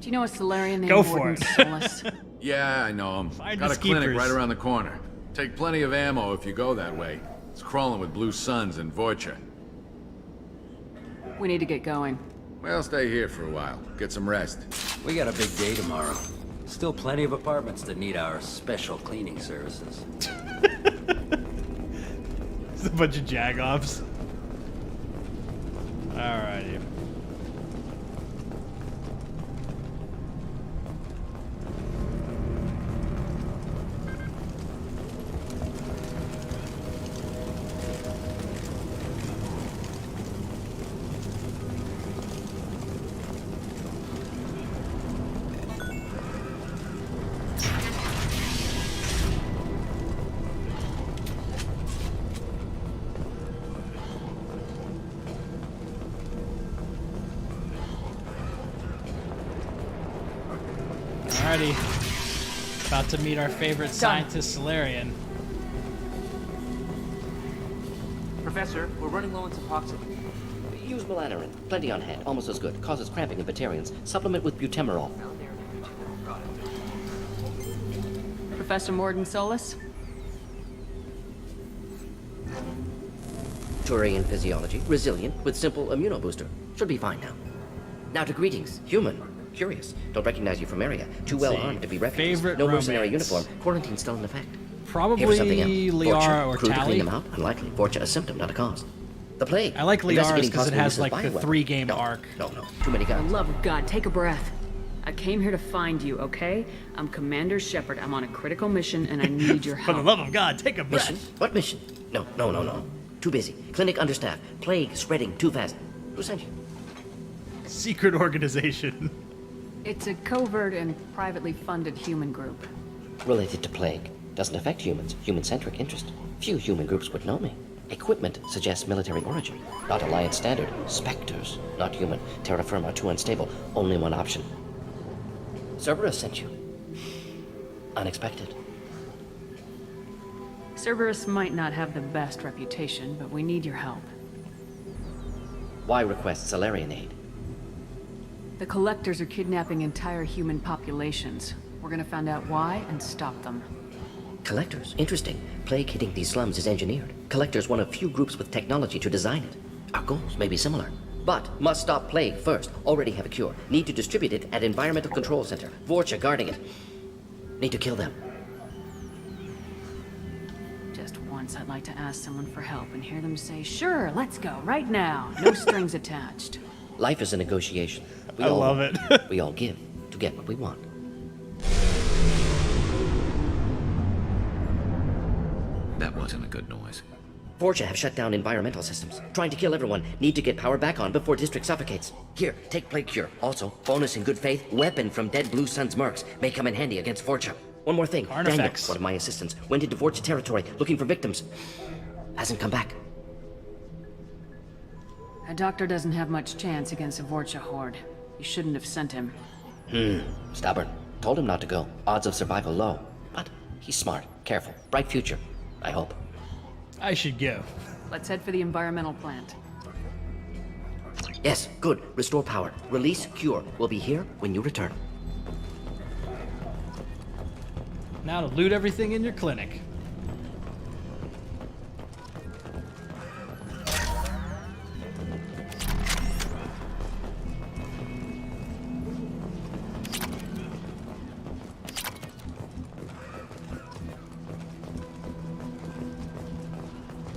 Do you know a Solarian named Go for Warden it. Solus? Yeah, I know him. Find Got his a clinic keepers. right around the corner. Take plenty of ammo if you go that way. It's crawling with Blue Suns and Vorcha. We need to get going. Well, stay here for a while. Get some rest. We got a big day tomorrow. Still plenty of apartments that need our special cleaning services. It's a bunch of jagoffs. Alrighty. Alrighty. About to meet our favorite scientist, Solarian. Professor, we're running low on suboxone. Use melanorin. Plenty on hand. Almost as good. Causes cramping in Batarians. Supplement with butemerol. Professor Morden Solus? Turian physiology. Resilient with simple immunobooster. Should be fine now. Now to greetings. Human. Curious. Don't recognize you from area. Too well armed to be refugees. Favorite no mercenary romance. uniform. Quarantine still in effect. Probably Here for something else. Liara Vorcha. or Crew to Tally. clean them out. Unlikely. Vorcha a symptom, not a cause. The plague. I like Liara's Investigating because it possible has use of like the bioweapons. 3-game arc. No. Too many For the guns. love of God, take a breath. I came here to find you, okay? I'm Commander Shepard. I'm on a critical mission, and I need your help. For the love of God, take a breath. Mission? What mission? No. Too busy. Clinic understaffed. Plague spreading too fast. Who sent you? Secret organization. It's a covert and privately funded human group. Related to plague. Doesn't affect humans. Human-centric interest. Few human groups would know me. Equipment suggests military origin. Not Alliance standard. Spectres. Not human. Terra firma too unstable. Only one option. Cerberus sent you. Unexpected. Cerberus might not have the best reputation, but we need your help. Why request Solarian aid? The Collectors are kidnapping entire human populations. We're gonna find out why and stop them. Collectors? Interesting. Plague hitting these slums is engineered. Collectors one of few groups with technology to design it. Our goals may be similar. But must stop plague first. Already have a cure. Need to distribute it at Environmental Control Center. Vorcha guarding it. Need to kill them. Just once I'd like to ask someone for help and hear them say, sure, let's go, right now. No strings attached. Life is a negotiation. I love it. We all give to get what we want. That wasn't a good noise. Vorcha have shut down environmental systems. Trying to kill everyone. Need to get power back on before district suffocates. Here, take plague cure. Also, bonus in good faith, weapon from dead Blue Suns mercs. May come in handy against Vorcha. One more thing. Daniel, Artifacts. one of my assistants, went into Vorcha territory looking for victims. Hasn't come back. A doctor doesn't have much chance against a Vorcha horde. You shouldn't have sent him. Stubborn. Told him not to go. Odds of survival low. But he's smart, careful, bright future. I hope. I should go. Let's head for the environmental plant. Yes, good. Restore power. Release cure. We'll be here when you return. Now to loot everything in your clinic.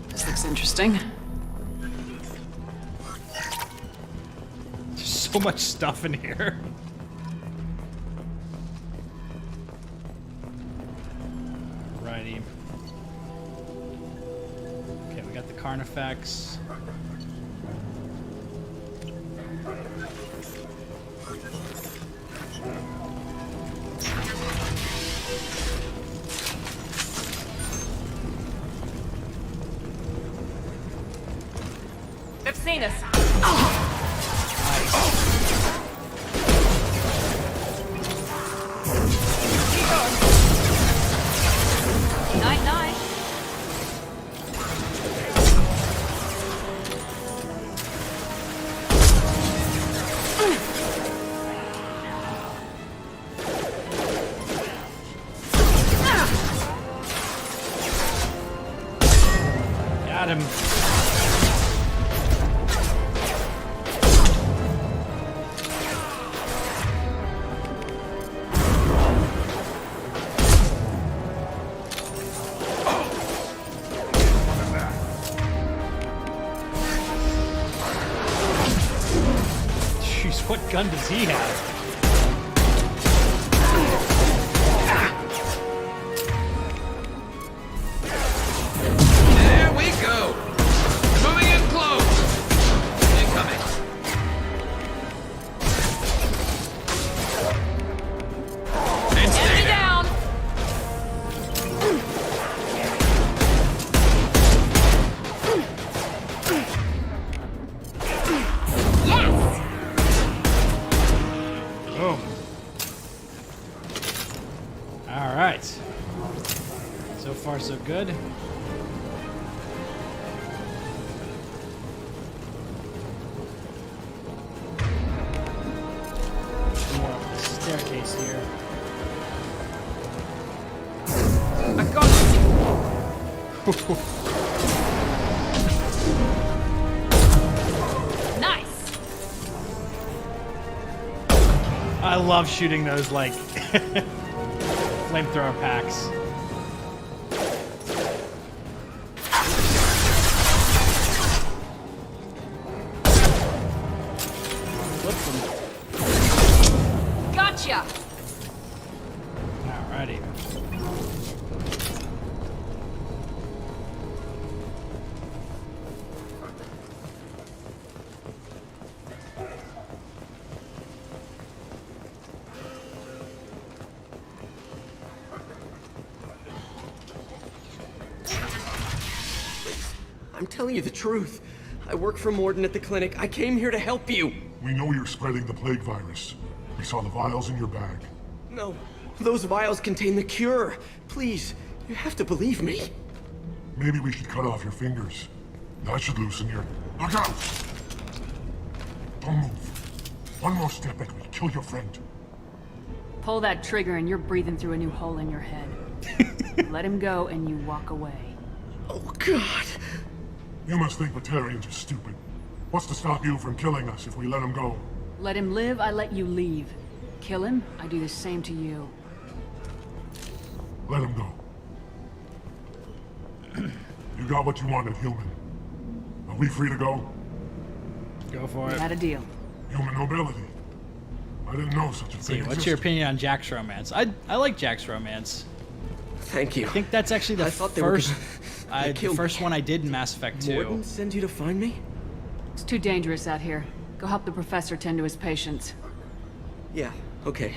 This looks interesting. There's so much stuff in here. Righty. Okay, we got the Carnifex. They've seen us. Night, night. Got him. Jeez, what gun does he have? There we go. Moving in close. Incoming. And stay Enemy down. down. Yes. Boom. All right. So far, so good. More up the staircase here. I got it. Nice. I love shooting those like flamethrower packs. Flip them. Gotcha. Alrighty. I'm telling you the truth. I work for Morden at the clinic. I came here to help you. We know you're spreading the plague virus. We saw the vials in your bag. No, those vials contain the cure. Please, you have to believe me. Maybe we should cut off your fingers. That should loosen your... Look out! Don't move. One more step and we kill your friend. Pull that trigger and you're breathing through a new hole in your head. Let him go and you walk away. Oh, God. You must think Batarians are stupid. What's to stop you from killing us if we let him go? Let him live, I let you leave. Kill him, I do the same to you. Let him go. You got what you wanted, human. Are we free to go? Go for We it. had a deal. Human nobility. I didn't know such a See, thing what's existed. your opinion on Jack's romance? I like Jack's romance. Thank you. I think that's actually the I thought they were first gonna kill me. first one I did in Mass Effect 2. Morden send you to find me? It's too dangerous out here. Go help the professor tend to his patients. Yeah, okay.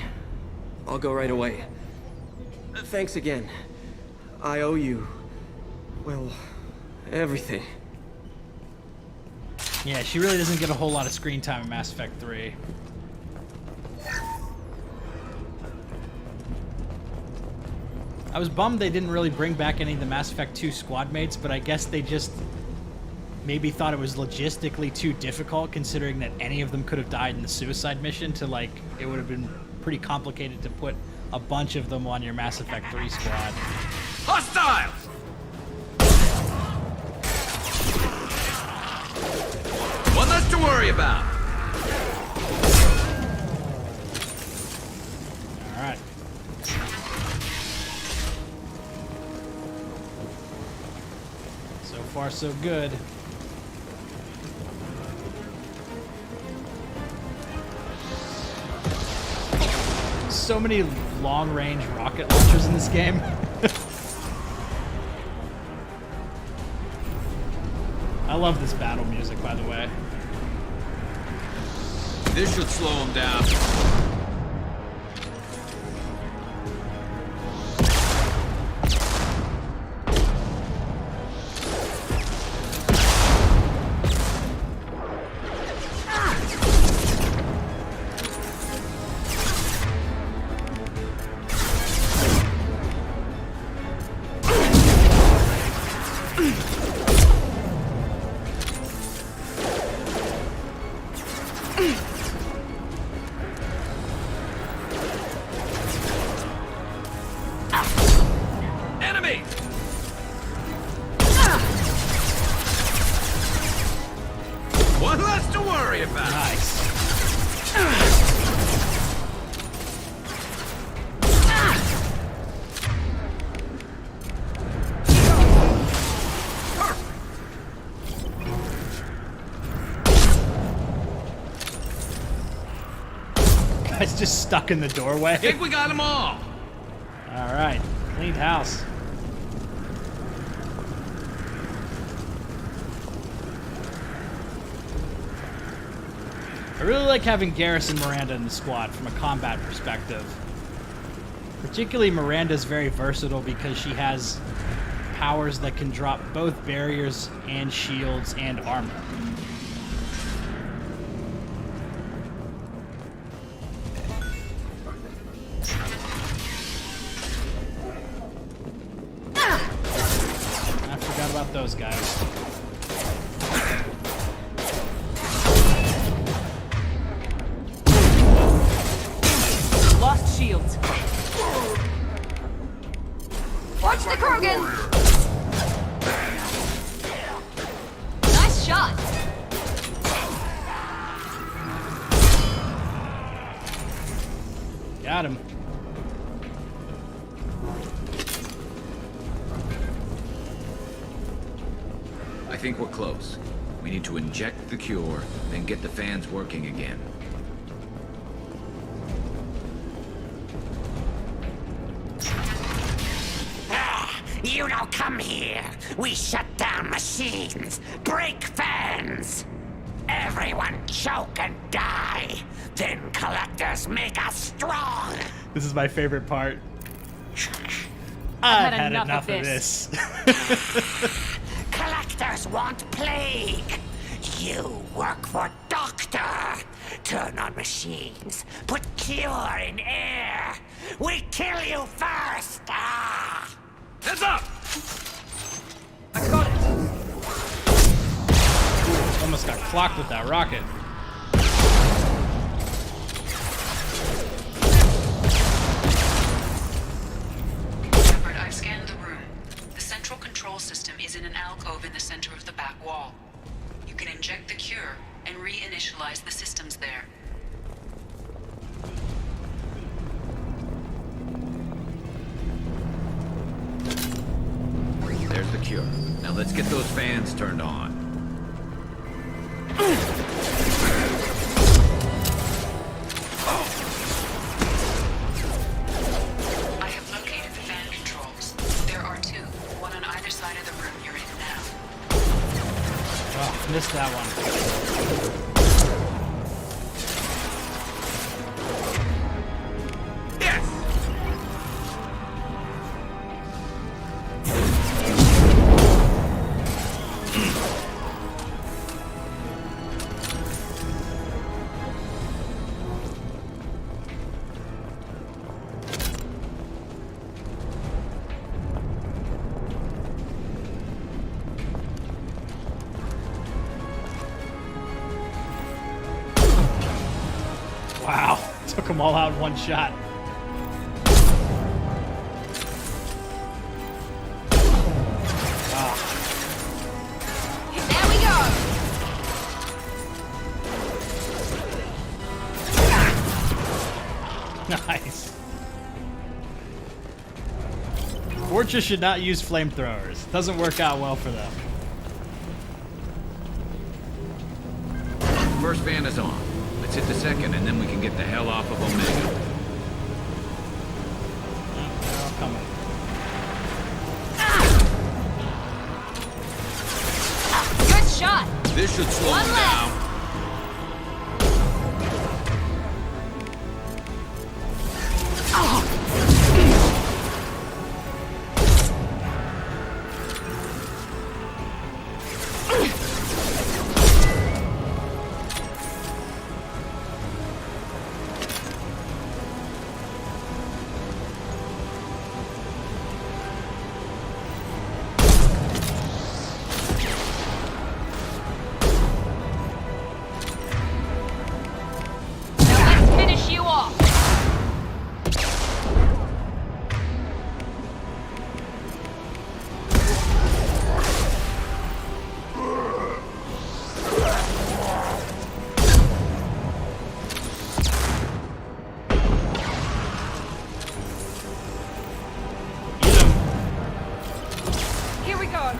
I'll go right away. Thanks again. I owe you... well, everything. Yeah, she really doesn't get a whole lot of screen time in Mass Effect 3. I was bummed they didn't really bring back any of the Mass Effect 2 squad mates, but I guess they just maybe thought it was logistically too difficult, considering that any of them could have died in the suicide mission, to like, it would have been pretty complicated to put a bunch of them on your Mass Effect 3 squad. Hostiles! One less to worry about. All right. So far, so good. So many long-range rocket launchers in this game. I love this battle music, by the way. This should slow him down. Enemy! One less to worry about. Nice. Guy's just stuck in the doorway. Think we got them all. All right, cleaned house. I really like having Garrus and Miranda in the squad from a combat perspective. Particularly Miranda's very versatile because she has powers that can drop both barriers and shields and armor. I forgot about those guys. Lost shields. Watch the Krogan! Nice shot! Got him. I think we're close. We need to inject the cure, then get the fans working again. You don't come here. We shut down machines, break fans. Everyone choke and die. Then collectors make us strong. This is my favorite part. I've I've had enough of this. Collectors want plague. You work for Doctor. Turn on machines. Put cure in air. We kill you first. Ah! Heads up! I got it. Almost got clocked with that rocket. Shepard, I've scanned the room. The central control system is in an alcove in the center of the back wall. You can inject the cure and reinitialize the systems there. There's the cure. Now let's get those fans turned on. I have located the fan controls. There are two, one on either side of the room you're in now. Oh, missed that one. Wow, took them all out in one shot. Vorcha should not use flamethrowers. Doesn't work out well for them. First fan is on. Let's hit the second, and then we can get the hell off of Omega. Coming. Good shot. This should slow One him left. down. Finish you off. Here we go.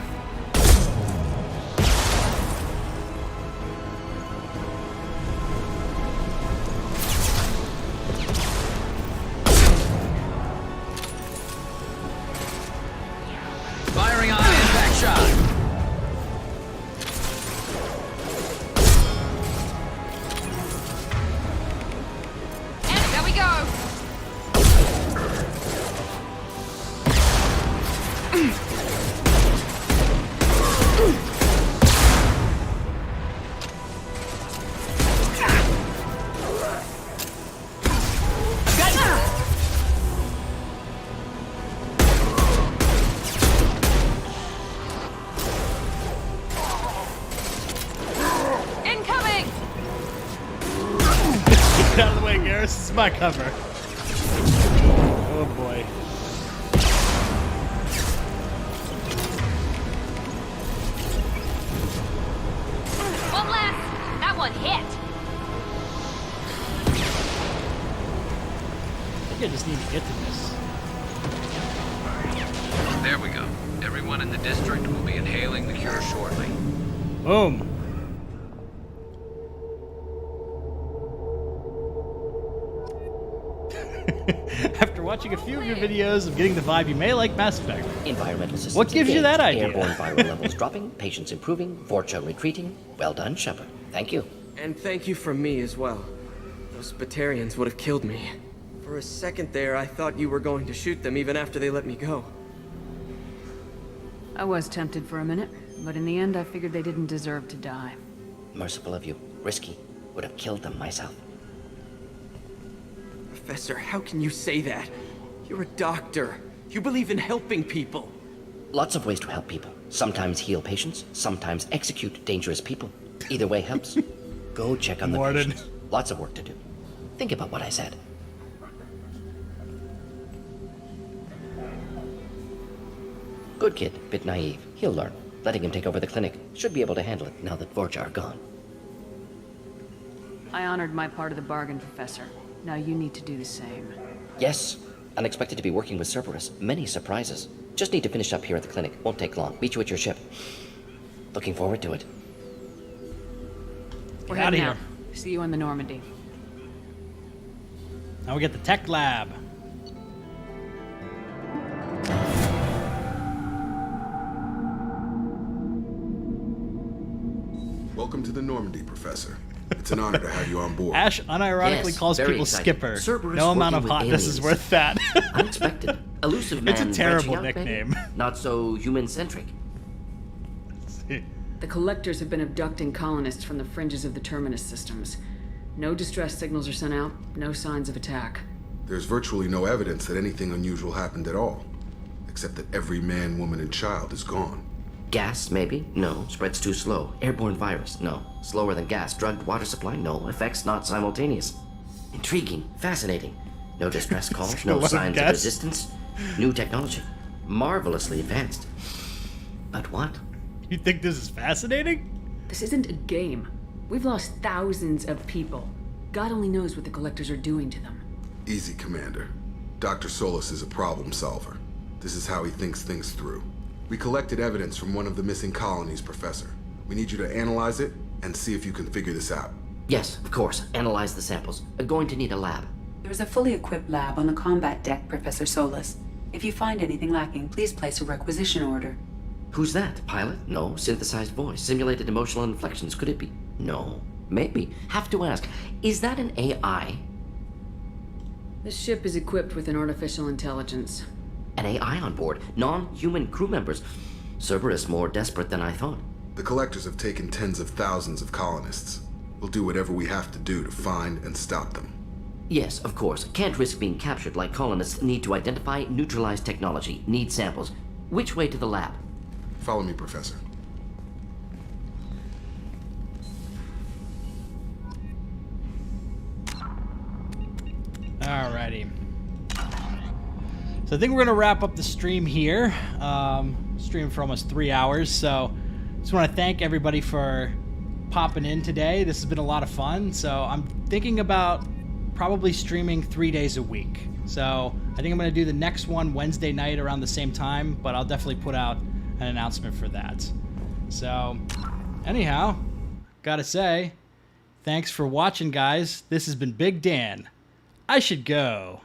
Firing on impact shot. And there we go. Incoming. Get out of the way, Garrus. This is my cover. Oh boy. One left. That one hit. I think I just need to get to this. There we go. Everyone in the district will be inhaling the cure shortly. Boom. After watching a few of your videos of getting the vibe, you may like Mass Effect. Environmental systems What gives you that engaged, idea? Airborne viral levels dropping, patients improving, Vorcha retreating. Well done, Shepard. Thank you. And thank you from me as well. Those Batarians would have killed me. For a second there, I thought you were going to shoot them even after they let me go. I was tempted for a minute, but in the end I figured they didn't deserve to die. Merciful of you. Risky. Would have killed them myself. Professor, how can you say that? You're a doctor. You believe in helping people. Lots of ways to help people. Sometimes heal patients, sometimes execute dangerous people. Either way helps. Go check on the Morden. patients. Lots of work to do. Think about what I said. Good kid, bit naive. He'll learn. Letting him take over the clinic. Should be able to handle it now that Vorcha are gone. I honored my part of the bargain, Professor. Now you need to do the same. Yes. Unexpected to be working with Cerberus. Many surprises. Just need to finish up here at the clinic. Won't take long. Meet you at your ship. Looking forward to it. We're Get outta heading here. out. See you on the Normandy. Now we get the tech lab. Welcome to the Normandy, Professor. It's an honor to have you on board. Ash unironically Yes, calls very people exciting. Skipper. Cerberus No amount of working with hotness is aliens. worth that. Unexpected. Elusive man. It's a terrible branching out, maybe? nickname. Not so human-centric. The Collectors have been abducting colonists from the fringes of the Terminus systems. No distress signals are sent out, no signs of attack. There's virtually no evidence that anything unusual happened at all. Except that every man, woman, and child is gone. Gas, maybe? No. Spreads too slow. Airborne virus? No. Slower than gas. Drugged water supply? No. Effects not simultaneous. Intriguing. Fascinating. No distress calls. No Slower than signs of gas? resistance. New technology. Marvelously advanced. But what? You think this is fascinating? This isn't a game. We've lost thousands of people. God only knows what the Collectors are doing to them. Easy, Commander. Dr. Solis is a problem solver. This is how he thinks things through. We collected evidence from one of the missing colonies, Professor. We need you to analyze it and see if you can figure this out. Yes, of course. Analyze the samples. Going to need a lab. There's a fully equipped lab on the combat deck, Professor Solis. If you find anything lacking, please place a requisition order. Who's that? Pilot? No. Synthesized voice. Simulated emotional inflections. Could it be? No. Maybe. Have to ask. Is that an AI? This ship is equipped with an artificial intelligence. An AI on board? Non-human crew members? Cerberus more desperate than I thought. The collectors have taken tens of thousands of colonists. We'll do whatever we have to do to find and stop them. Yes, of course. Can't risk being captured like colonists need to identify, neutralize technology, need samples. Which way to the lab? Follow me, Professor. Alrighty. So I think we're going to wrap up the stream here. Streamed for almost 3 hours, so just want to thank everybody for popping in today. This has been a lot of fun, so I'm thinking about probably streaming 3 days a week. So I think I'm going to do the next one Wednesday night around the same time, but I'll definitely put out an announcement for that. So anyhow, gotta say, thanks for watching, guys. This has been Big Dan. I should go.